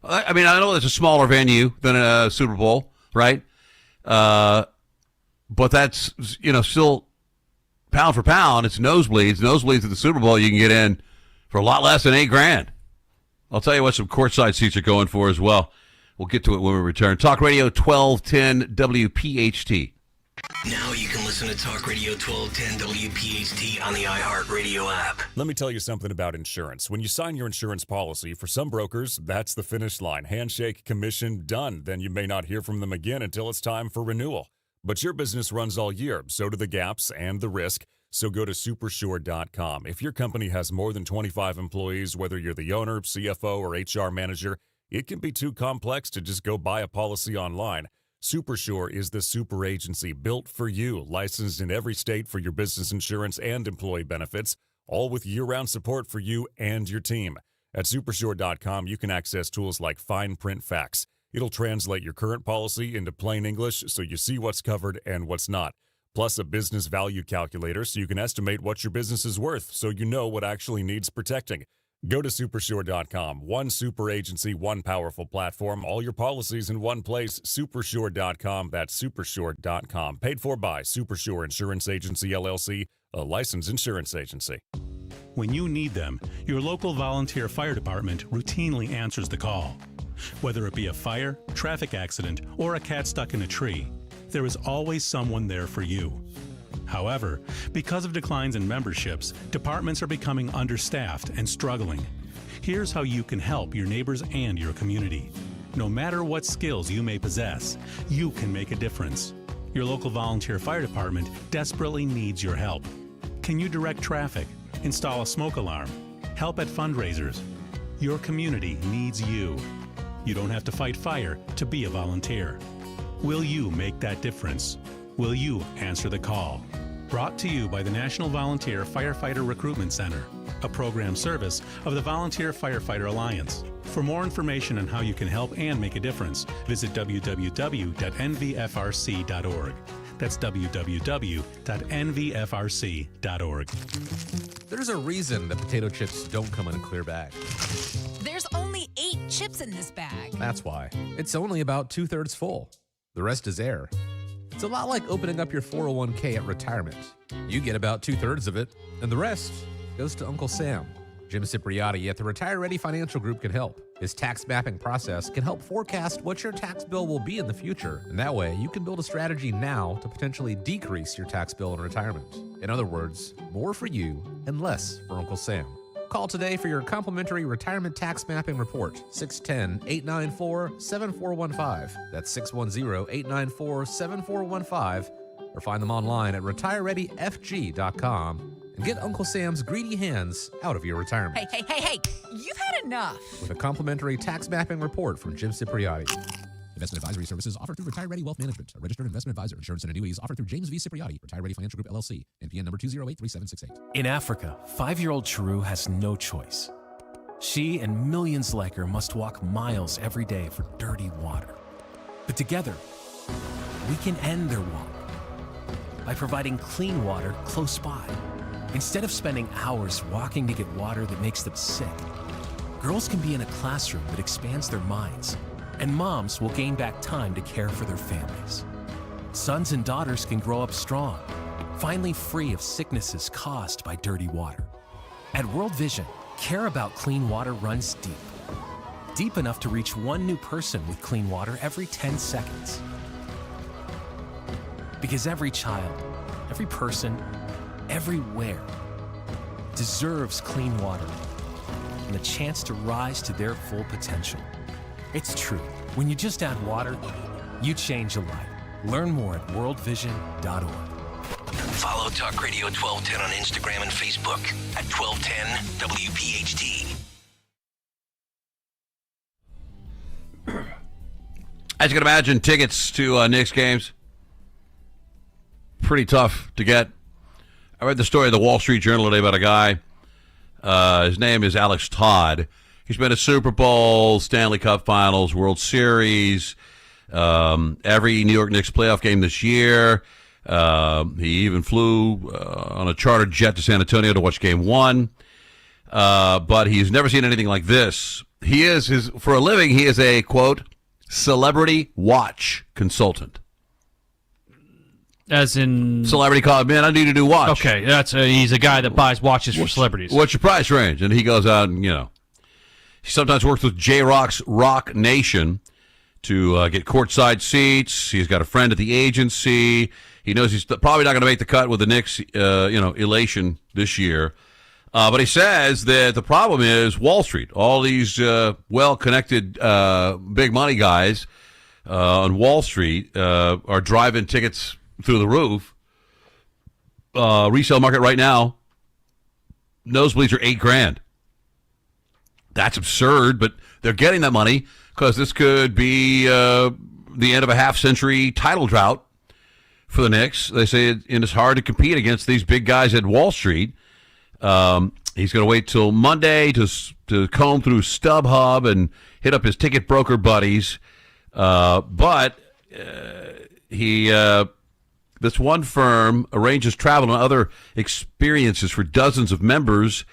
I mean, I know it's a smaller venue than a Super Bowl, right? But that's, still pound for pound. It's nosebleeds. Nosebleeds at the Super Bowl, you can get in for a lot less than $8,000. I'll tell you what some courtside seats are going for as well. We'll get to it when we return. Talk Radio 1210 WPHT.
Now you can listen to Talk Radio 1210 WPHT on the iHeartRadio app.
Let me tell you something about insurance. When you sign your insurance policy, for some brokers, that's the finish line. Handshake, commission, done. Then you may not hear from them again until it's time for renewal. But your business runs all year, so do the gaps and the risk. So go to Supersure.com. If your company has more than 25 employees, whether you're the owner, CFO, or HR manager, it can be too complex to just go buy a policy online. Supersure is the super agency built for you, licensed in every state for your business insurance and employee benefits, all with year-round support for you and your team. At Supersure.com, you can access tools like fine print facts. It'll translate your current policy into plain English so you see what's covered and what's not. Plus a business value calculator so you can estimate what your business is worth so you know what actually needs protecting. Go to Supersure.com. One super agency, one powerful platform, all your policies in one place. Supersure.com. That's Supersure.com. Paid for by Supersure Insurance Agency, LLC, a licensed insurance agency.
When you need them, your local volunteer fire department routinely answers the call. Whether it be a fire, traffic accident, or a cat stuck in a tree, there is always someone there for you. However, because of declines in memberships, departments are becoming understaffed and struggling. Here's how you can help your neighbors and your community. No matter what skills you may possess, you can make a difference. Your local volunteer fire department desperately needs your help. Can you direct traffic, install a smoke alarm, help at fundraisers? Your community needs you. You don't have to fight fire to be a volunteer. Will you make that difference? Will you answer the call? Brought to you by the National Volunteer Firefighter Recruitment Center, a program service of the Volunteer Firefighter Alliance. For more information on how you can help and make a difference, visit www.nvfrc.org. That's www.nvfrc.org.
There's a reason that potato chips don't come in a clear bag.
There's only 8 chips in this bag.
That's why. It's only about 2/3 full. The rest is air. It's a lot like opening up your 401k at retirement. You get about 2/3 of it, and the rest goes to Uncle Sam. Jim Cipriotti at the Retire Ready Financial Group can help. His tax mapping process can help forecast what your tax bill will be in the future, and that way you can build a strategy now to potentially decrease your tax bill in retirement. In other words, more for you and less for Uncle Sam. Call today for your complimentary retirement tax mapping report, 610-894-7415. That's 610-894-7415. Or find them online at retirereadyfg.com and get Uncle Sam's greedy hands out of your retirement.
Hey, you've had enough.
With a complimentary tax mapping report from Jim Cipriotti. Investment advisory services offered through Retire Ready Wealth Management, a registered investment advisor. Insurance and annuities offered through James V. Cipriotti, Retire Ready Financial Group, LLC, NPN number 2083768.
In Africa, 5-year-old Chiru has no choice. She and millions like her must walk miles every day for dirty water. But together, we can end their walk by providing clean water close by. Instead of spending hours walking to get water that makes them sick, girls can be in a classroom that expands their minds, and moms will gain back time to care for their families. Sons and daughters can grow up strong, finally free of sicknesses caused by dirty water. At World Vision, care about clean water runs deep. Deep enough to reach one new person with clean water every 10 seconds. Because every child, every person, everywhere deserves clean water and the chance to rise to their full potential. It's true. When you just add water, you change a life. Learn more at worldvision.org.
Follow Talk Radio 1210 on Instagram and Facebook at 1210 WPHT.
As you can imagine, tickets to Knicks games, pretty tough to get. I read the story of the Wall Street Journal today about a guy. His name is Alex Todd. He's been to Super Bowl, Stanley Cup Finals, World Series, every New York Knicks playoff game this year. He even flew on a chartered jet to San Antonio to watch Game 1. But he's never seen anything like this. For a living, he is a, quote, celebrity watch consultant.
As in...
Celebrity called, man, I need a new watch.
Okay, he's a guy that buys watches for celebrities.
What's your price range? And he goes out and, he sometimes works with J-Rock's Rock Nation to get courtside seats. He's got a friend at the agency. He knows he's probably not going to make the cut with the Knicks, elation this year. But he says that the problem is Wall Street. All these well-connected big money guys on Wall Street are driving tickets through the roof. Resale market right now, nosebleeds are $8,000. That's absurd, but they're getting that money because this could be the end of a half-century title drought for the Knicks. They say it's hard to compete against these big guys at Wall Street. He's going to wait till Monday to comb through StubHub and hit up his ticket broker buddies. But this one firm arranges travel and other experiences for dozens of members,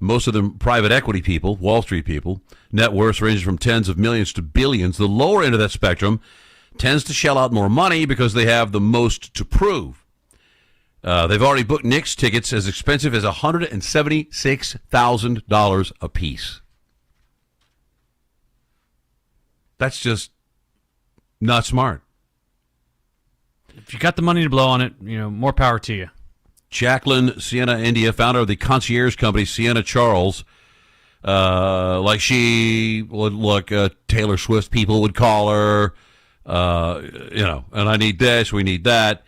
most of them private equity people, Wall Street people. Net worth ranges from tens of millions to billions. The lower end of that spectrum tends to shell out more money because they have the most to prove. They've already booked Knicks tickets as expensive as $176,000 a piece. That's just not smart.
If you got the money to blow on it, more power to you.
Jacqueline Sienna India, founder of the concierge company Sienna Charles, like she would look, Taylor Swift people would call her, and I need this, we need that.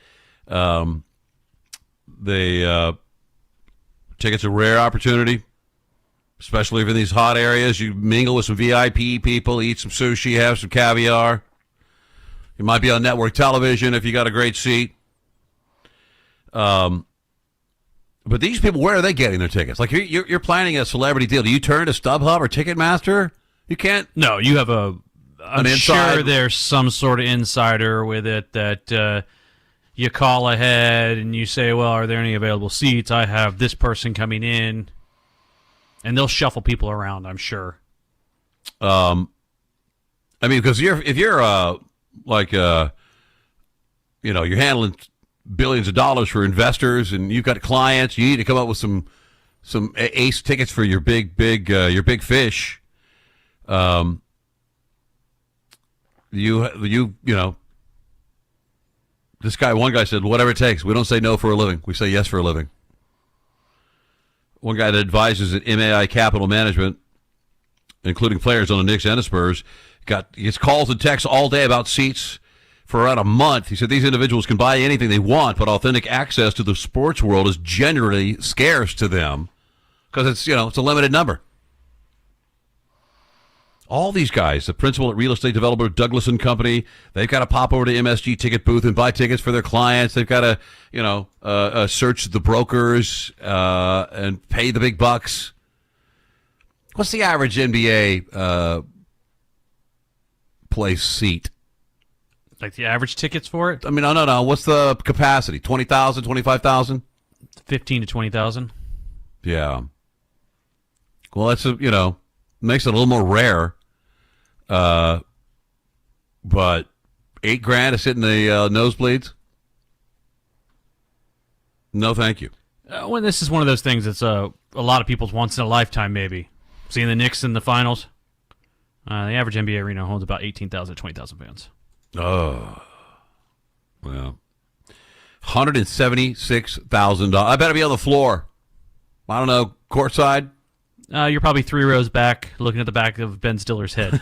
Tickets a rare opportunity, especially if in these hot areas. You mingle with some VIP people, eat some sushi, have some caviar. You might be on network television if you got a great seat. But these people, where are they getting their tickets? Like you're planning a celebrity deal. Do you turn to StubHub or Ticketmaster? You can't.
No, you have I'm sure there's some sort of insider with it that you call ahead and you say, well, are there any available seats? I have this person coming in. And they'll shuffle people around, I'm sure.
Because if you're you're handling billions of dollars for investors and you've got clients, you need to come up with some ace tickets for your big fish. One guy said, whatever it takes. We don't say no for a living. We say yes for a living. One guy that advises at MAI Capital Management, including players on the Knicks and the Spurs, gets calls and texts all day about seats for around a month. He said these individuals can buy anything they want, but authentic access to the sports world is generally scarce to them because it's a limited number. All these guys, the principal at real estate developer Douglas & Company, they've got to pop over to MSG ticket booth and buy tickets for their clients. They've got to, search the brokers and pay the big bucks. What's the average NBA place seat?
Like the average tickets for it?
I mean, no. What's the capacity? 20,000, 25,000?
15 to 20,000.
Yeah. Well, that's makes it a little more rare. But $8,000 to sit in the nosebleeds? No, thank you.
Well, this is one of those things that's a lot of people's once in a lifetime, maybe. Seeing the Knicks in the finals. The average NBA arena holds about 18,000 to 20,000 fans.
Oh, well, $176,000. I better be on the floor. I don't know, courtside.
You're probably 3 rows back, looking at the back of Ben Stiller's head.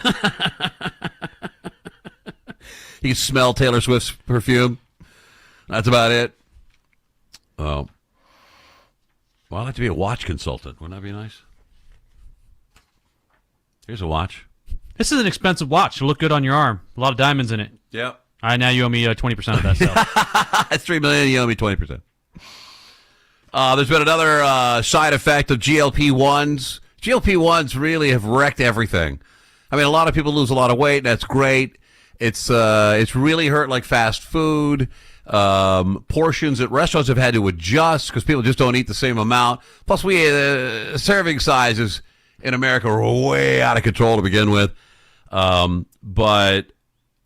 You can smell Taylor Swift's perfume. That's about it. Oh, well, I'd like to be a watch consultant. Wouldn't that be nice? Here's a watch.
This is an expensive watch. It'll look good on your arm. A lot of diamonds in it.
Yeah.
All right, now you owe me 20% of that stuff.
That's $3 million. You owe me 20%. There's been another side effect of GLP-1s. GLP-1s really have wrecked everything. I mean, a lot of people lose a lot of weight. That's great. It's really hurt like fast food. Portions at restaurants have had to adjust because people just don't eat the same amount. Plus, serving sizes in America are way out of control to begin with. But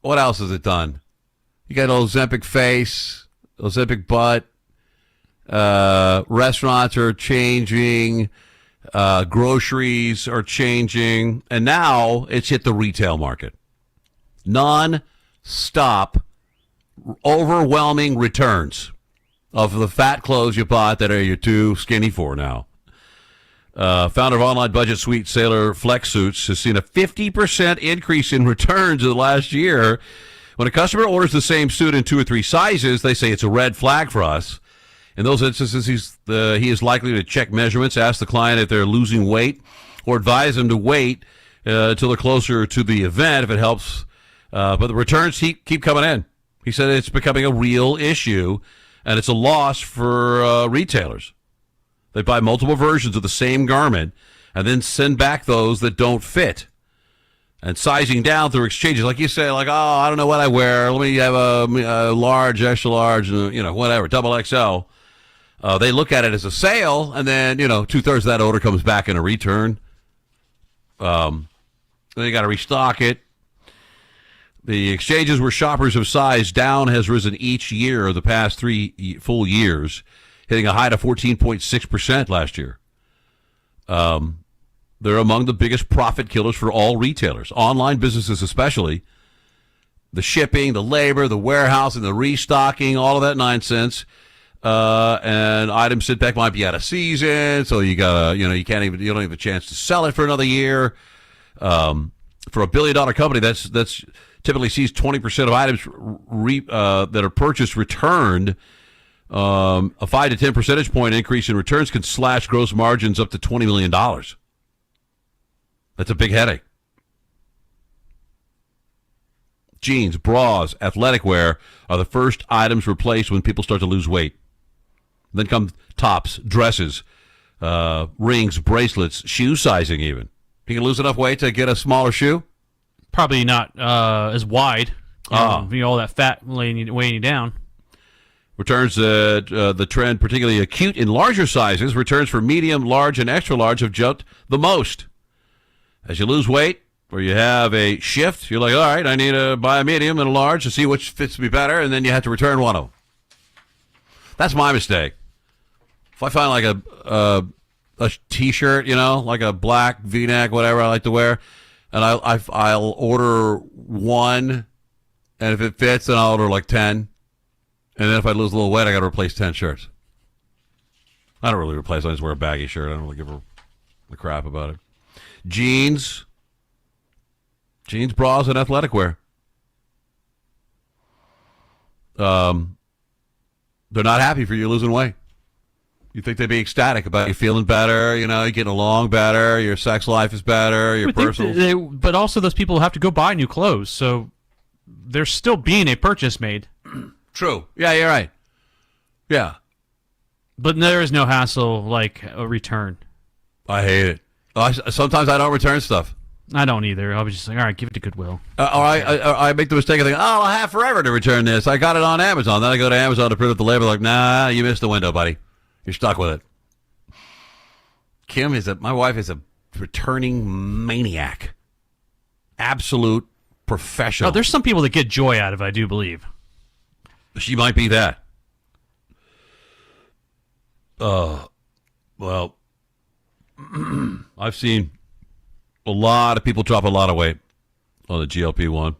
what else has it done? You got Ozempic face, Ozempic butt. Restaurants are changing. Groceries are changing. And now it's hit the retail market. Non-stop, overwhelming returns of the fat clothes you bought that you're too skinny for now. Founder of online budget suite Sailor Flex Suits has seen a 50% increase in returns in the last year. When a customer orders the same suit in 2 or 3 sizes, they say it's a red flag for us. In those instances, he is likely to check measurements, ask the client if they're losing weight, or advise them to wait until they're closer to the event if it helps. But the returns keep coming in. He said it's becoming a real issue, and it's a loss for retailers. They buy multiple versions of the same garment and then send back those that don't fit. And sizing down through exchanges, like you say, like, oh, I don't know what I wear. Let me have a large, extra large, whatever, double XL. They look at it as a sale, and then, 2/3 of that order comes back in a return. Then you got to restock it. The exchanges where shoppers have sized down has risen each year of the past 3 full years, hitting a high to 14.6% last year. They're among the biggest profit killers for all retailers, online businesses especially. The shipping, the labor, the warehousing, the restocking, all of that nonsense. And items sent back might be out of season, so you gotta, you don't have a chance to sell it for another year. For a billion-dollar company, that's typically sees 20% of items that are purchased returned. A 5 to 10 percentage point increase in returns can slash gross margins up to $20 million. That's a big headache. Jeans, bras, athletic wear are the first items replaced when people start to lose weight. Then come tops, dresses, rings, bracelets, shoe sizing even. You can lose enough weight to get a smaller shoe?
Probably not as wide. All that fat weighing you down.
Returns the trend particularly acute in larger sizes. Returns for medium, large, and extra large have jumped the most. As you lose weight or you have a shift, you're like, all right, I need to buy a medium and a large to see which fits me better, and then you have to return one of them. That's my mistake. If I find like a T-shirt, like a black V-neck, whatever I like to wear, and I'll order one, and if it fits, then I'll order like 10. And then if I lose a little weight, I got to replace 10 shirts. I don't really replace. I just wear a baggy shirt. I don't really give a crap about it. Jeans, bras, and athletic wear. They're not happy for you losing weight. You think they'd be ecstatic about you feeling better, you're getting along better, your sex life is better, your personal...
But also those people have to go buy new clothes, so there's still being a purchase made.
True. Yeah, you're right. Yeah.
But there is no hassle like a return.
I hate it. Sometimes I don't return stuff.
I don't either. I'll be just like, all right, give it to Goodwill.
Or I make the mistake of thinking, I'll have forever to return this. I got it on Amazon. Then I go to Amazon to print up the label, like, nah, you missed the window, buddy. You're stuck with it. My wife is a returning maniac. Absolute professional.
Oh, there's some people that get joy out of it, I do believe.
She might be that. Well, I've seen a lot of people drop a lot of weight on the GLP-1.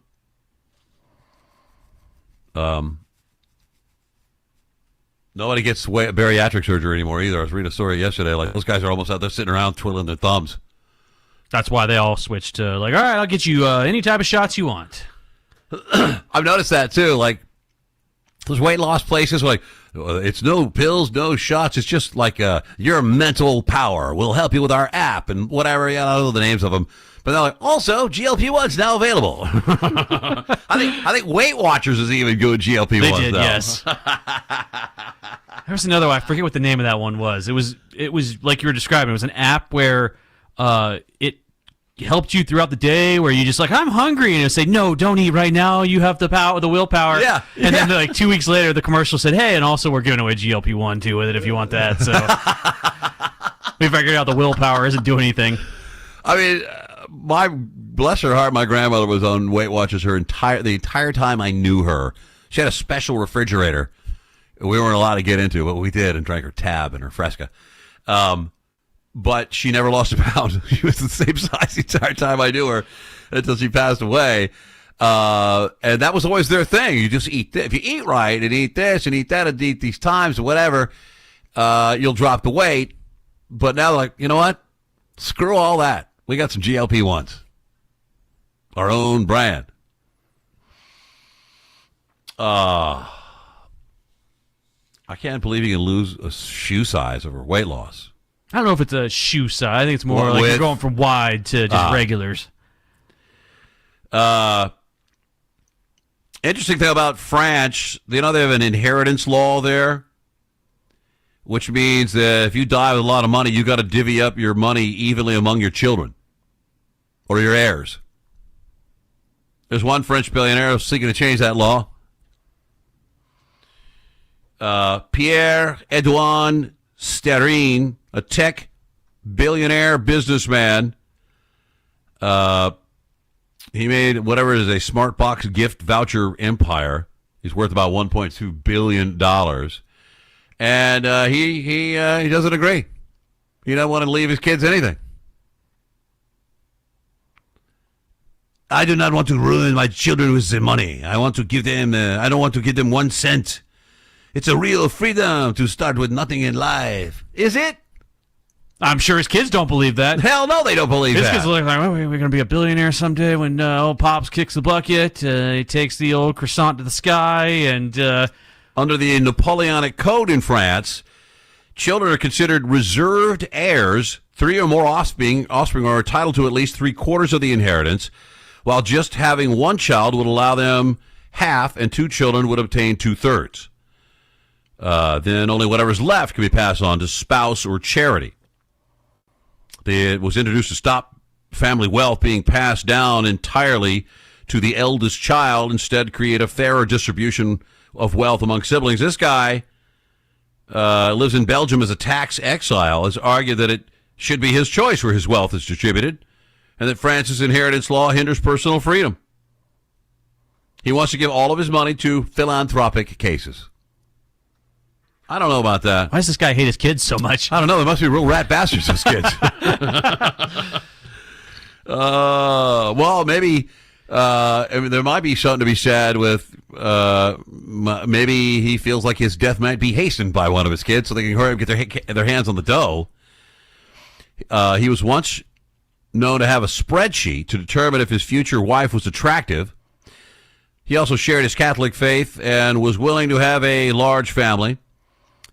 Nobody gets bariatric surgery anymore either. I was reading a story yesterday. Like, those guys are almost out there sitting around twiddling their thumbs.
That's why they all switched to, like, all right, I'll get you any type of shots you want.
I've noticed that, too. Like, those weight loss places, like, it's no pills, no shots. It's just like your mental power. We'll help you with our app and whatever. Yeah, I don't know the names of them. But they're like, also, GLP-1's now available. I think Weight Watchers is even good GLP-1s.
They did,
though.
Yes. There's another one. I forget what the name of that one was. It was like you were describing. It was an app where it helped you throughout the day where you just like, I'm hungry, and it'll say, no, don't eat right now, you have the willpower.
Yeah.
And then like 2 weeks later the commercial said, hey, and also we're giving away GLP-1 too with it if you want that. So we figured out the willpower isn't doing anything.
I mean, bless her heart, my grandmother was on Weight Watchers the entire time I knew her. She had a special refrigerator we weren't allowed to get into, but we did, and drank her Tab and her Fresca. But she never lost a pound. She was the same size the entire time I knew her until she passed away. And that was always their thing. You just eat this. If you eat right and eat this and eat that and eat these times or whatever, you'll drop the weight. But now they're like, you know what? Screw all that. We got some GLP-1s. Our own brand. I can't believe you can lose a shoe size over weight loss.
I don't know if it's a shoe size. I think it's more like you're going from wide to just regulars.
Interesting thing about France, they have an inheritance law there, which means that if you die with a lot of money, you got to divvy up your money evenly among your children or your heirs. There's one French billionaire seeking to change that law. Pierre-Edouard Sterrin, a tech billionaire businessman. He made whatever is a smart box gift voucher empire. He's worth about $1.2 billion. And he doesn't agree. He doesn't want to leave his kids anything. I do not want to ruin my children with the money. I want to give them, I don't want to give them 1 cent. It's a real freedom to start with nothing in life. Is it?
I'm sure his kids don't believe that.
Hell no, they don't believe
his
that.
His kids are like, oh, we're going to be a billionaire someday when old Pops kicks the bucket. He takes the old croissant to the sky. And
under the Napoleonic Code in France, children are considered reserved heirs. 3 or more offspring are entitled to at least 3/4 of the inheritance, while just having 1 child would allow them half, and 2 children would obtain 2/3. Then only whatever's left can be passed on to spouse or charity. It was introduced to stop family wealth being passed down entirely to the eldest child, instead create a fairer distribution of wealth among siblings. This guy lives in Belgium as a tax exile, has argued that it should be his choice where his wealth is distributed, and that France's inheritance law hinders personal freedom. He wants to give all of his money to philanthropic cases. I don't know about that.
Why does this guy hate his kids so much?
I don't know. They must be real rat bastards, his kids. Well, maybe there might be something to be said with maybe he feels like his death might be hastened by one of his kids so they can hurry up and get their hands on the dough. He was once known to have a spreadsheet to determine if his future wife was attractive. He also shared his Catholic faith and was willing to have a large family.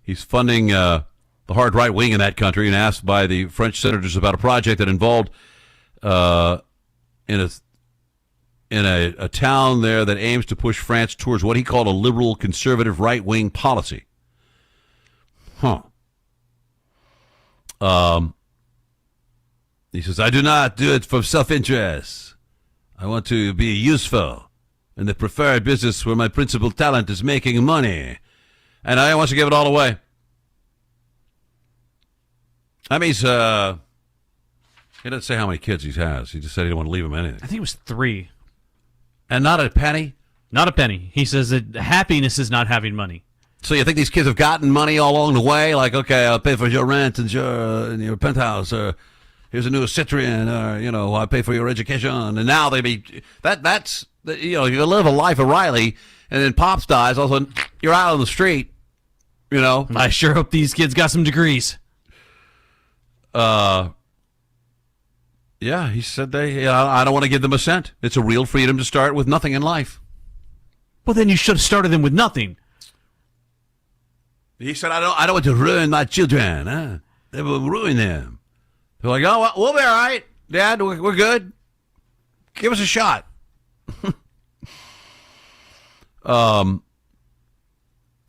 He's funding the hard right wing in that country, and asked by the French senators about a project that involved in a town there that aims to push France towards what he called a liberal conservative right wing policy. He says, I do not do it for self-interest. I want to be useful in the preferred business where my principal talent is making money. And I want to give it all away. That means, he doesn't say how many kids he has. He just said he didn't want to leave them anything.
I think it was 3.
And not a penny?
Not a penny. He says that happiness is not having money.
So you think these kids have gotten money all along the way? Like, okay, I'll pay for your rent and your penthouse, or here's a new Citroen, or, I'll pay for your education. And now that's you live a life of Riley, and then Pops dies, all of a sudden you're out on the street,
I sure hope these kids got some degrees.
Yeah, he said I don't want to give them a cent. It's a real freedom to start with nothing in life.
Well, then you should have started them with nothing.
He said, I don't want to ruin my children. Huh? They will ruin them. They're like, oh, we'll be all right, Dad. We're good. Give us a shot.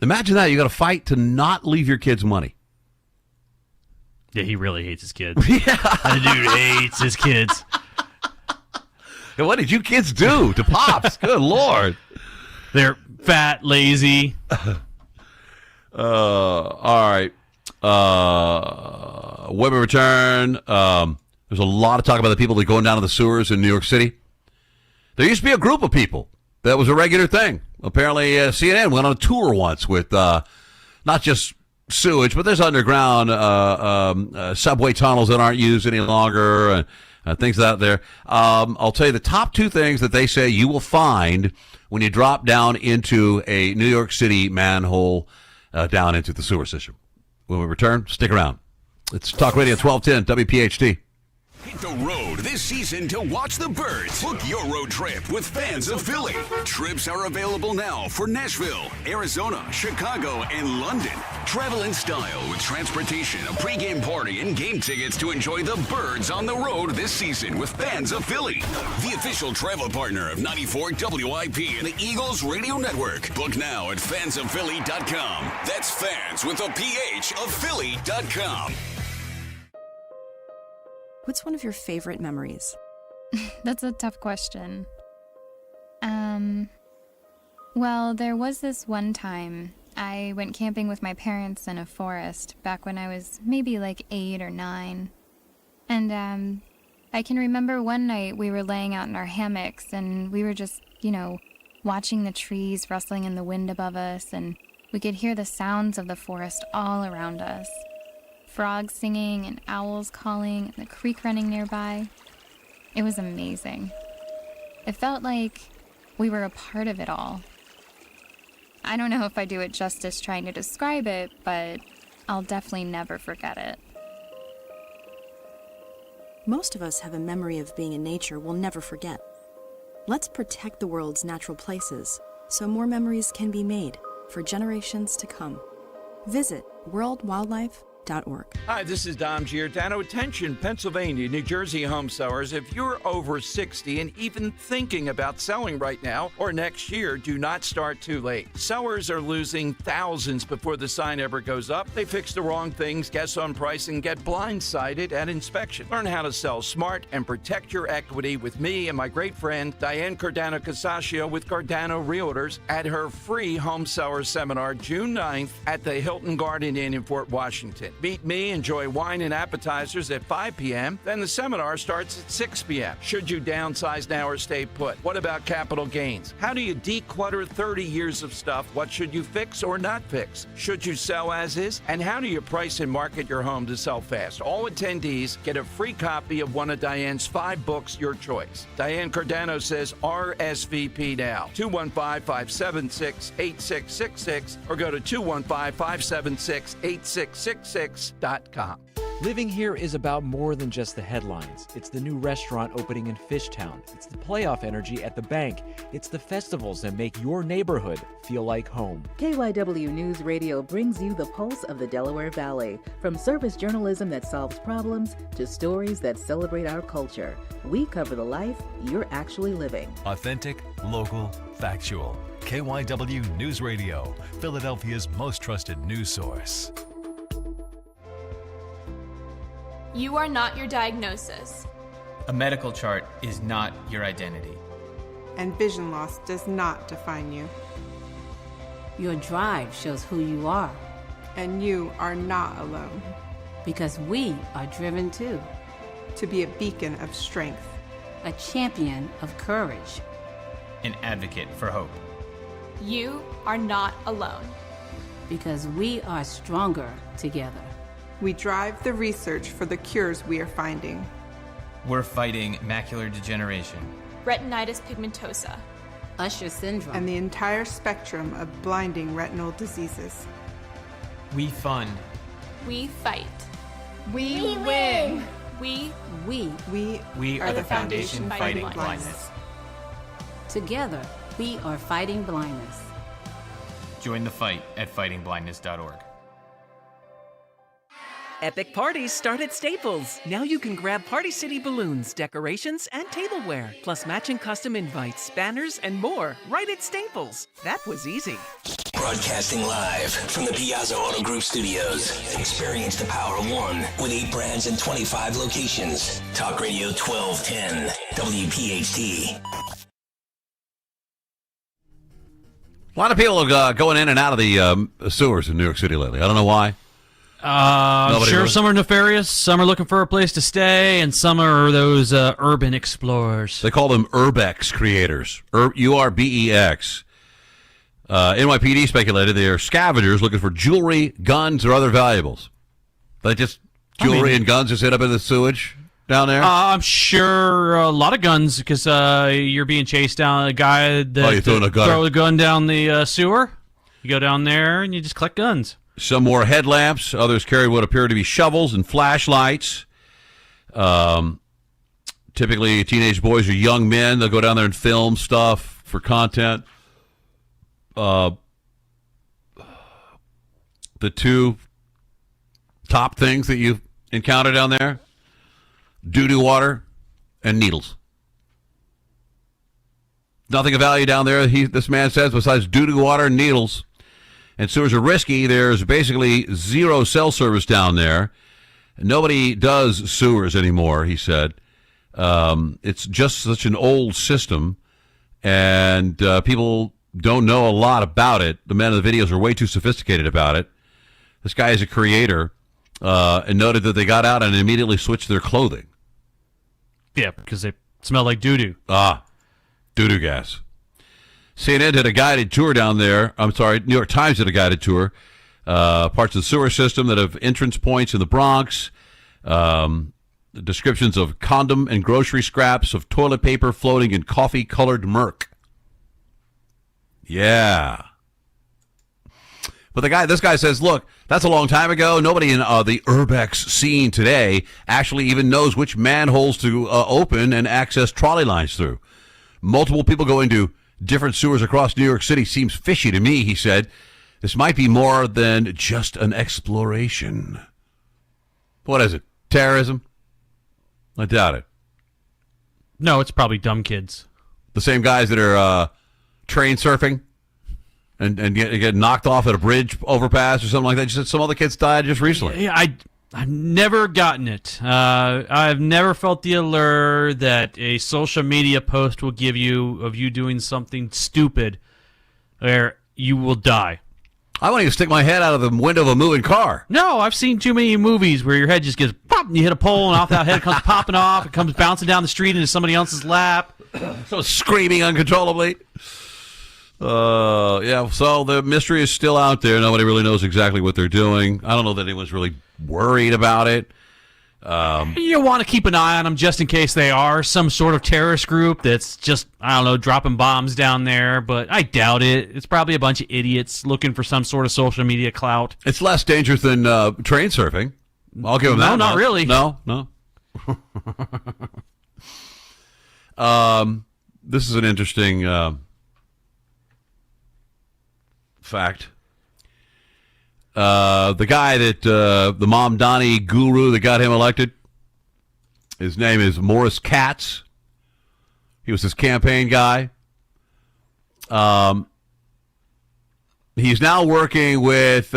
Imagine that. You got to fight to not leave your kids money.
Yeah, he really hates his kids. Yeah. The dude hates his kids.
What did you kids do to Pops? Good Lord.
They're fat, lazy.
All right. When we return, there's a lot of talk about the people that are going down to the sewers in New York City. There used to be a group of people that was a regular thing. Apparently, CNN went on a tour once with not just sewage, but there's underground subway tunnels that aren't used any longer and things out there. I'll tell you the top two things that they say you will find when you drop down into a New York City manhole down into the sewer system. When we return, stick around. It's Talk Radio 1210 WPHT.
Hit the road this season to watch the Birds. Book your road trip with Fans of Philly. Trips are available now for Nashville, Arizona, Chicago, and London. Travel in style with transportation, a pregame party, and game tickets to enjoy the Birds on the road this season with Fans of Philly. The official travel partner of 94 WIP and the Eagles Radio Network. Book now at fansofphilly.com. That's fans with a PH of Philly.com.
What's one of your favorite memories?
That's a tough question. Well, there was this one time I went camping with my parents in a forest back when I was maybe like 8 or 9. And I can remember one night we were laying out in our hammocks and we were just, watching the trees rustling in the wind above us, and we could hear the sounds of the forest all around us. Frogs singing and owls calling and the creek running nearby. It was amazing. It felt like we were a part of it all. I don't know if I do it justice trying to describe it, but I'll definitely never forget it.
Most of us have a memory of being in nature we'll never forget. Let's protect the world's natural places so more memories can be made for generations to come. Visit worldwildlife.org.
Hi, this is Dom Giordano. Attention, Pennsylvania, New Jersey home sellers. If you're over 60 and even thinking about selling right now or next year, do not start too late. Sellers are losing thousands before the sign ever goes up. They fix the wrong things, guess on price, and get blindsided at inspection. Learn how to sell smart and protect your equity with me and my great friend Diane Cardano-Casaccio with Cardano Realtors at her free home seller seminar June 9th at the Hilton Garden Inn in Fort Washington. Meet me, enjoy wine and appetizers at 5 p.m., then the seminar starts at 6 p.m. Should you downsize now or stay put? What about capital gains? How do you declutter 30 years of stuff? What should you fix or not fix? Should you sell as is? And how do you price and market your home to sell fast? All attendees get a free copy of one of Diane's 5 books, your choice. Diane Cardano says RSVP now. 215-576-8666 or go to 215-576-8666.
Living here is about more than just the headlines. It's the new restaurant opening in Fishtown. It's the playoff energy at the bank. It's the festivals that make your neighborhood feel like home.
KYW News Radio brings you the pulse of the Delaware Valley. From service journalism that solves problems to stories that celebrate our culture. We cover the life you're actually living.
Authentic, local, factual. KYW News Radio, Philadelphia's most trusted news source.
You are not your diagnosis.
A medical chart is not your identity.
And vision loss does not define you.
Your drive shows who you are.
And you are not alone.
Because we are driven too.
To be a beacon of strength.
A champion of courage.
An advocate for hope.
You are not alone.
Because we are stronger together.
We drive the research for the cures we are finding.
We're fighting macular degeneration,
retinitis pigmentosa,
Usher syndrome,
and the entire spectrum of blinding retinal diseases.
We fund.
We fight.
We win.
We
are the foundation fighting blindness.
Together, we are fighting blindness.
Join the fight at fightingblindness.org.
Epic parties start at Staples. Now you can grab Party City balloons, decorations, and tableware, plus matching custom invites, banners, and more right at Staples. That was easy.
Broadcasting live from the Piazza Auto Group studios. Experience the power of one with 8 brands and 25 locations. Talk Radio 1210, WPHT.
A lot of people are going in and out of the sewers in New York City lately. I don't know why.
I'm sure some are nefarious, some are looking for a place to stay, and some are those urban explorers.
They call them Urbex creators. URBEX. NYPD speculated they are scavengers looking for jewelry, guns, or other valuables. They just jewelry and guns just hit up in the sewage down there?
I'm sure a lot of guns, because you're being chased down. A guy that
you throwing a gun?
throw a gun down the sewer. You go down there and you just collect guns.
Some wore headlamps. Others carried what appeared to be shovels and flashlights. Typically, teenage boys or young men. They'll go down there and film stuff for content. The two top things that you encounter down there: doo-doo water and needles. Nothing of value down there, this man says, besides doo-doo water and needles. And sewers are risky. There's basically zero cell service down there. Nobody does sewers anymore, he said. It's just such an old system, and people don't know a lot about it. The men in the videos are way too sophisticated about it. This guy is a creator, and noted that they got out and immediately switched their clothing.
Yeah, because they smell like doo-doo.
Doo-doo gas. CNN did a guided tour down there. I'm sorry, New York Times did a guided tour. Parts of the sewer system that have entrance points in the Bronx. Descriptions of condom and grocery scraps, of toilet paper floating in coffee-colored murk. Yeah. But this guy says, look, that's a long time ago. Nobody in the urbex scene today actually even knows which manholes to open and access trolley lines through. Multiple people go into different sewers across New York City seems fishy to me, he said. This might be more than just an exploration. What is it? Terrorism? I doubt it.
No, it's probably dumb kids.
The same guys that are train surfing and get knocked off at a bridge overpass or something like that. You said some other kids died just recently.
Yeah, I've never gotten it. I've never felt the allure that a social media post will give you of you doing something stupid where you will die.
I won't even stick my head out of the window of a moving car.
No, I've seen too many movies where your head just gets pop, and you hit a pole, and off that head comes popping off. It comes bouncing down the street into somebody else's lap.
So screaming uncontrollably. Yeah, so the mystery is still out there. Nobody really knows exactly what they're doing. I don't know that anyone's really worried about it.
You want to keep an eye on them just in case they are some sort of terrorist group that's just, I don't know, dropping bombs down there, but I doubt it. It's probably a bunch of idiots looking for some sort of social media clout.
It's less dangerous than train surfing. I'll give them that.
No, not really.
No. This is an interesting fact. The guy that the Mom Donnie guru that got him elected, his name is Morris Katz. He was his campaign guy. He's now working with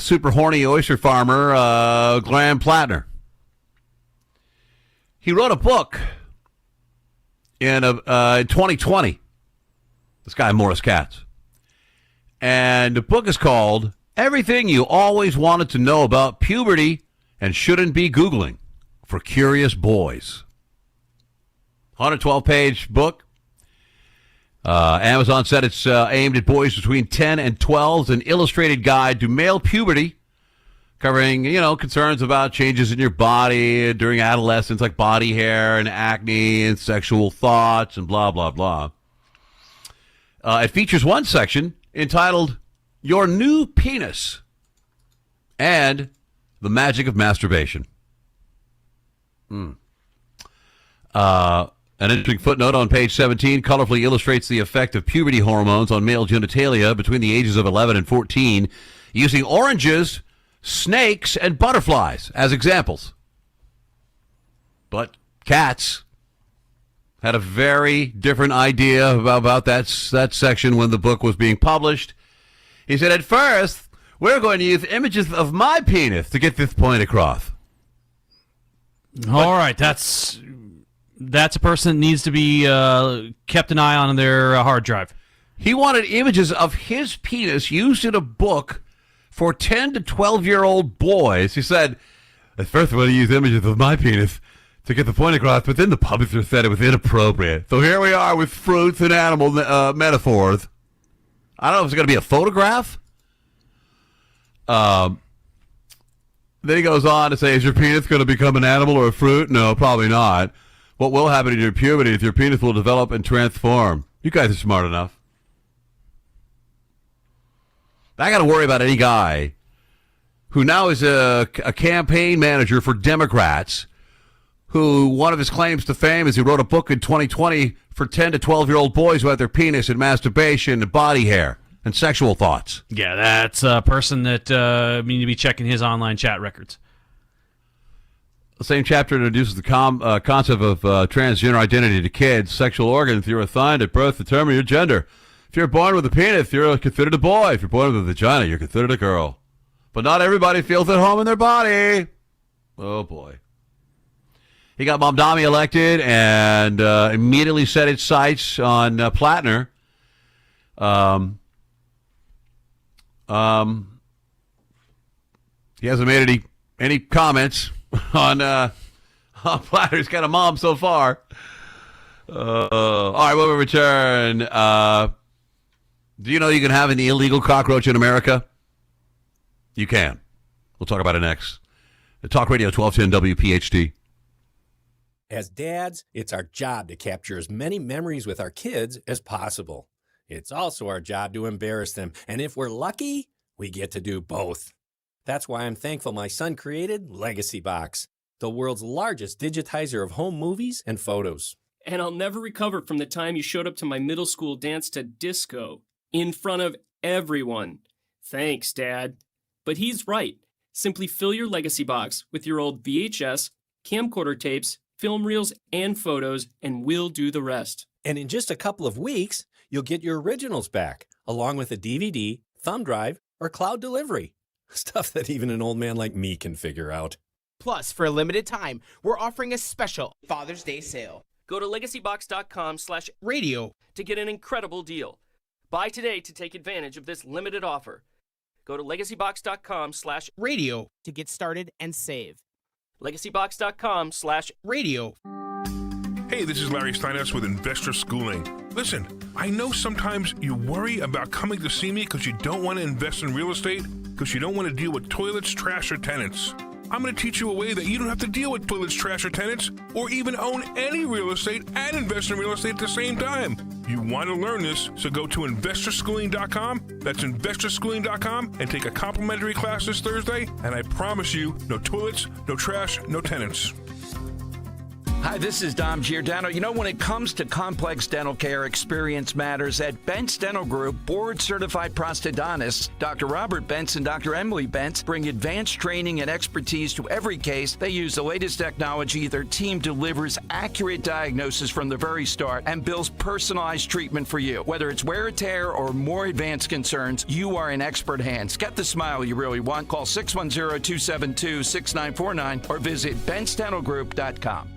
super horny oyster farmer Graham Plattner. He wrote a book in 2020. This guy Morris Katz, and the book is called Everything You Always Wanted to Know About Puberty and Shouldn't Be Googling for Curious Boys. 112-page book. Amazon said it's aimed at boys between 10 and 12. It's an illustrated guide to male puberty, covering, concerns about changes in your body during adolescence, like body hair and acne and sexual thoughts and blah, blah, blah. It features one section entitled Your New Penis and the Magic of Masturbation. An interesting footnote on page 17 colorfully illustrates the effect of puberty hormones on male genitalia between the ages of 11 and 14, using oranges, snakes, and butterflies as examples. But Katz had a very different idea about that section when the book was being published. He said, at first, we're going to use images of my penis to get this point across.
All right, that's a person that needs to be kept an eye on their hard drive.
He wanted images of his penis used in a book for 10 to 12-year-old boys. He said, at first, we're going to use images of my penis to get the point across, but then the publisher said it was inappropriate. So here we are with fruits and animal metaphors. I don't know if it's going to be a photograph. Then he goes on to say, is your penis going to become an animal or a fruit? No, probably not. What will happen in your puberty is your penis will develop and transform. You guys are smart enough. I got to worry about any guy who now is a campaign manager for Democrats, who one of his claims to fame is he wrote a book in 2020 for 10 to 12-year-old boys who had their penis and masturbation and body hair and sexual thoughts.
Yeah, that's a person that we need to be checking his online chat records.
The same chapter introduces the concept of transgender identity to kids. Sexual organs you're assigned at birth determine your gender. If you're born with a penis, you're considered a boy. If you're born with a vagina, you're considered a girl. But not everybody feels at home in their body. Oh, boy. He got Mamdani elected and immediately set its sights on Plattner. He hasn't made any comments on Plattner. He's got a mom so far. All right, when we return, do you know you can have an illegal cockroach in America? You can. We'll talk about it next. The Talk Radio 1210 WPHT.
As dads, it's our job to capture as many memories with our kids as possible. It's also our job to embarrass them, and if we're lucky, we get to do both. That's why I'm thankful my son created Legacy Box, the world's largest digitizer of home movies and photos.
And I'll never recover from the time you showed up to my middle school dance to disco in front of everyone. Thanks, Dad. But he's right. Simply fill your Legacy Box with your old VHS, camcorder tapes, film reels, and photos, and we'll do the rest.
And in just a couple of weeks, you'll get your originals back, along with a DVD, thumb drive, or cloud delivery. Stuff that even an old man like me can figure out.
Plus, for a limited time, we're offering a special Father's Day sale.
Go to legacybox.com/radio to get an incredible deal. Buy today to take advantage of this limited offer. Go to legacybox.com/radio
to get started and save.
legacybox.com/radio.
Hey, this is Larry Steinhaus with Investor Schooling. Listen, I know sometimes you worry about coming to see me because you don't want to invest in real estate, because you don't want to deal with toilets, trash, or tenants. I'm going to teach you a way that you don't have to deal with toilets, trash, or tenants, or even own any real estate and invest in real estate at the same time. You want to learn this, so go to investorschooling.com. That's investorschooling.com and take a complimentary class this Thursday, and I promise you, no toilets, no trash, no tenants.
Hi, this is Dom Giordano. You know, when it comes to complex dental care, experience matters. At Bentz Dental Group, board-certified prosthodontists, Dr. Robert Bentz and Dr. Emily Bentz, bring advanced training and expertise to every case. They use the latest technology. Their team delivers accurate diagnosis from the very start and builds personalized treatment for you. Whether it's wear or tear or more advanced concerns, you are in expert hands. Get the smile you really want. Call 610-272-6949 or visit BentzDentalGroup.com.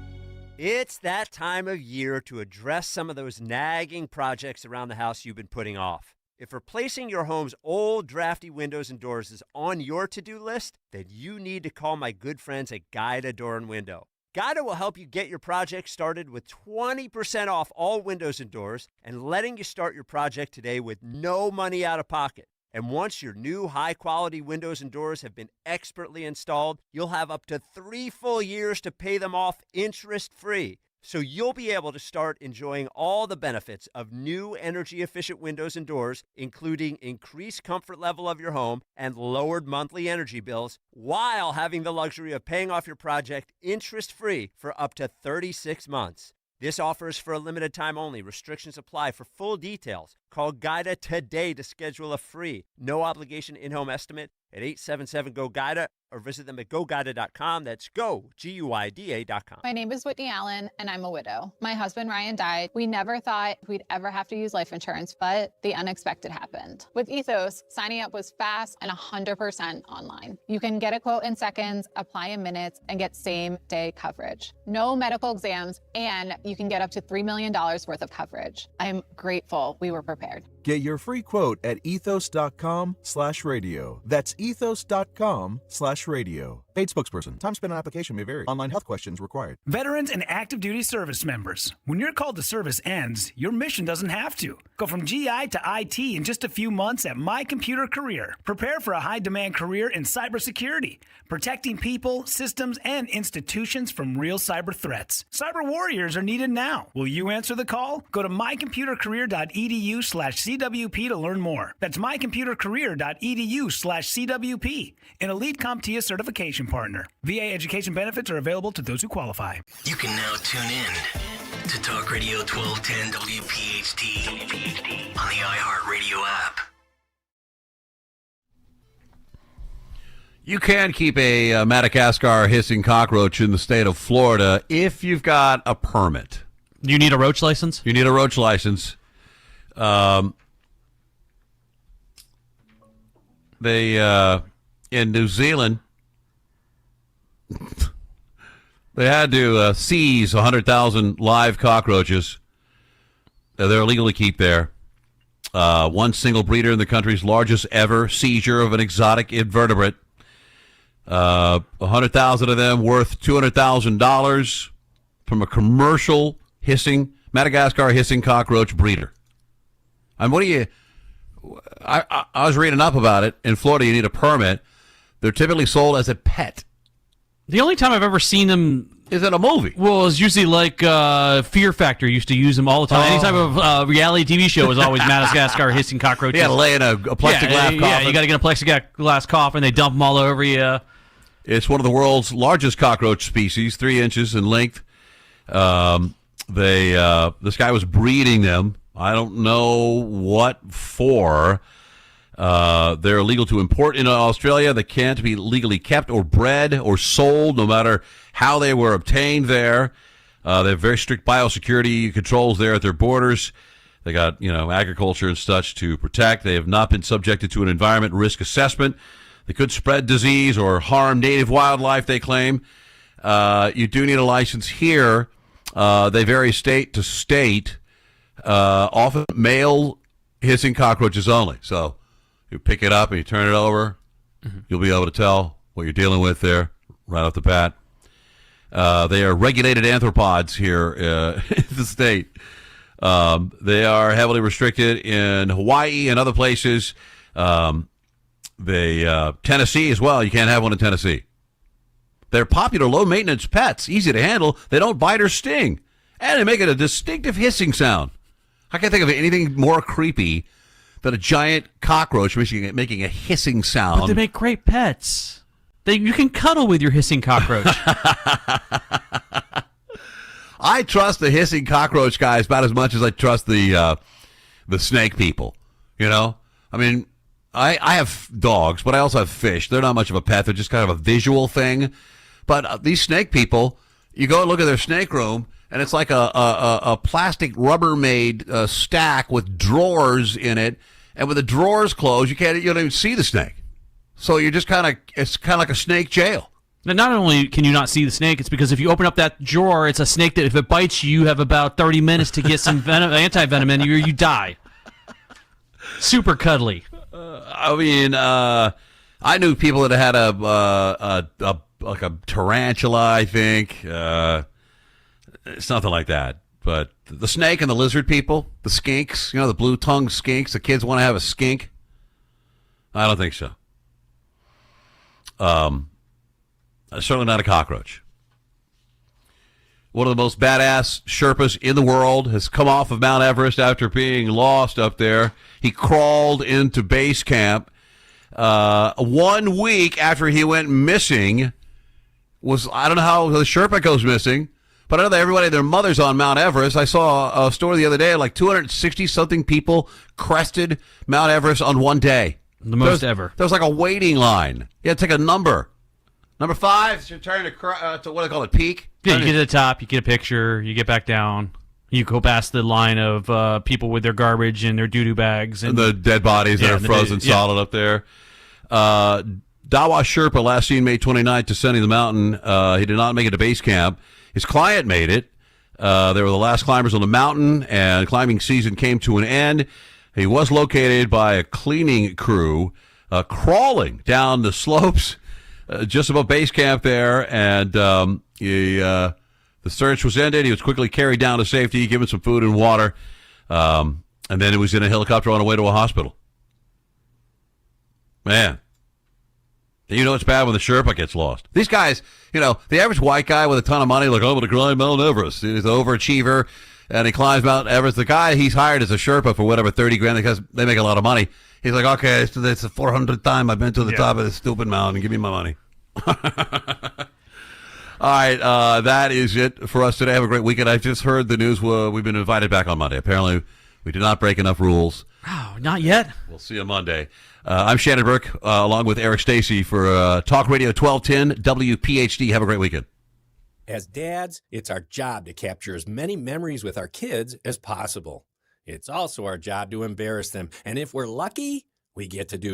It's that time of year to address some of those nagging projects around the house you've been putting off. If replacing your home's old, drafty windows and doors is on your to-do list, then you need to call my good friends at Guida Door and Window. Guida will help you get your project started with 20% off all windows and doors and letting you start your project today with no money out of pocket. And once your new high-quality windows and doors have been expertly installed, you'll have up to 3 full years to pay them off interest-free. So you'll be able to start enjoying all the benefits of new energy-efficient windows and doors, including increased comfort level of your home and lowered monthly energy bills, while having the luxury of paying off your project interest-free for up to 36 months. This offer is for a limited time only. Restrictions apply. For full details, call Guida today to schedule a free, no-obligation in-home estimate at 877-GO-GUIDA or visit them at GoGuida.com. That's go, GUIDA.com.
My name is Whitney Allen, and I'm a widow. My husband, Ryan, died. We never thought we'd ever have to use life insurance, but the unexpected happened. With Ethos, signing up was fast and 100% online. You can get a quote in seconds, apply in minutes, and get same-day coverage. No medical exams, and you can get up to $3 million worth of coverage. I'm grateful we were prepared.
Get your free quote at ethos.com/radio. That's ethos.com/radio. Paid spokesperson. Time spent on application may vary. Online health questions required.
Veterans and active duty service members. When your call to service ends, your mission doesn't have to. Go from GI to IT in just a few months at My Computer Career. Prepare for a high-demand career in cybersecurity, protecting people, systems, and institutions from real cyber threats. Cyber warriors are needed now. Will you answer the call? Go to mycomputercareer.edu/CWP to learn more. That's mycomputercareer.edu/CWP, an elite CompTIA certification partner. VA education benefits are available to those who qualify.
You can now tune in to Talk Radio 1210 WPHT on the iHeartRadio app.
You can keep a Madagascar hissing cockroach in the state of Florida if you've got a permit.
You need a roach license?
You need a roach license. They in New Zealand, they had to seize 100,000 live cockroaches. They're illegal to keep there. One single breeder in the country's largest ever seizure of an exotic invertebrate. 100,000 of them worth $200,000 from a commercial Madagascar hissing cockroach breeder. And what do you? I was reading up about it. In Florida, you need a permit. They're typically sold as a pet.
The only time I've ever seen them
is in a movie.
Well, it's usually like Fear Factor used to use them all the time. Any type of reality TV show was always Madagascar hissing cockroaches.
You got to lay in a plexiglass coffin.
Yeah, you got to get a plexiglass coffin. They dump them all over you.
It's one of the world's largest cockroach species, 3 inches in length. This guy was breeding them. I don't know what for. They're illegal to import into Australia. They can't be legally kept or bred or sold, no matter how they were obtained there. They have very strict biosecurity controls there at their borders. They got, agriculture and such to protect. They have not been subjected to an environment risk assessment. They could spread disease or harm native wildlife, they claim. You do need a license here. They vary state to state. Often male hissing cockroaches only. So you pick it up and you turn it over. Mm-hmm. You'll be able to tell what you're dealing with there right off the bat. They are regulated anthropods here in the state. They are heavily restricted in Hawaii and other places. Tennessee as well. You can't have one in Tennessee. They're popular low-maintenance pets, easy to handle. They don't bite or sting. And they make it a distinctive hissing sound. I can't think of anything more creepy than a giant cockroach making a hissing sound.
But they make great pets. You can cuddle with your hissing cockroach.
I trust the hissing cockroach guys about as much as I trust the snake people. I mean, I have dogs, but I also have fish. They're not much of a pet. They're just kind of a visual thing. But these snake people, you go and look at their snake room, and it's like a plastic Rubbermaid stack with drawers in it. And with the drawers closed, you don't even see the snake. So you're just it's kind of like a snake jail.
Now, not only can you not see the snake, it's because if you open up that drawer, it's a snake that if it bites you, you have about 30 minutes to get some anti-venom in you, or you die. Super cuddly.
I knew people that had a tarantula, I think. It's nothing like that. But the snake and the lizard people, the skinks, the blue-tongued skinks, the kids want to have a skink. I don't think so. Certainly not a cockroach. One of the most badass Sherpas in the world has come off of Mount Everest after being lost up there. He crawled into base camp 1 week after he went missing. I don't know how the Sherpa goes missing, but I know that everybody, their mother's on Mount Everest. I saw a story the other day, like 260-something people crested Mount Everest on one day.
The most ever.
There was like a waiting line. You had to take a number. Number 5 is your turn to what do they call it, peak?
Yeah, you get to the top, you get a picture, you get back down. You go past the line of people with their garbage and their doo-doo bags.
And the dead bodies that are frozen solid up there. Dawa Sherpa last seen May 29th descending the mountain. He did not make it to base camp. His client made it. They were the last climbers on the mountain, and climbing season came to an end. He was located by a cleaning crew crawling down the slopes just above base camp there, and the search was ended. He was quickly carried down to safety, given some food and water, and then he was in a helicopter on the way to a hospital. Man. You know it's bad when the Sherpa gets lost. These guys, the average white guy with a ton of money, like, I'm going to climb Mount Everest. He's an overachiever, and he climbs Mount Everest. The guy he's hired as a Sherpa for whatever, 30 grand, because they make a lot of money. He's like, okay, it's the 400th time I've been to the top of this stupid mountain. Give me my money. All right, that is it for us today. Have a great weekend. I just heard the news. We've been invited back on Monday. Apparently, we did not break enough rules.
Wow, not yet.
We'll see you Monday. I'm Shannon Burke, along with Eric Stacy for Talk Radio 1210 WPHT. Have a great weekend.
As dads, it's our job to capture as many memories with our kids as possible. It's also our job to embarrass them. And if we're lucky, we get to do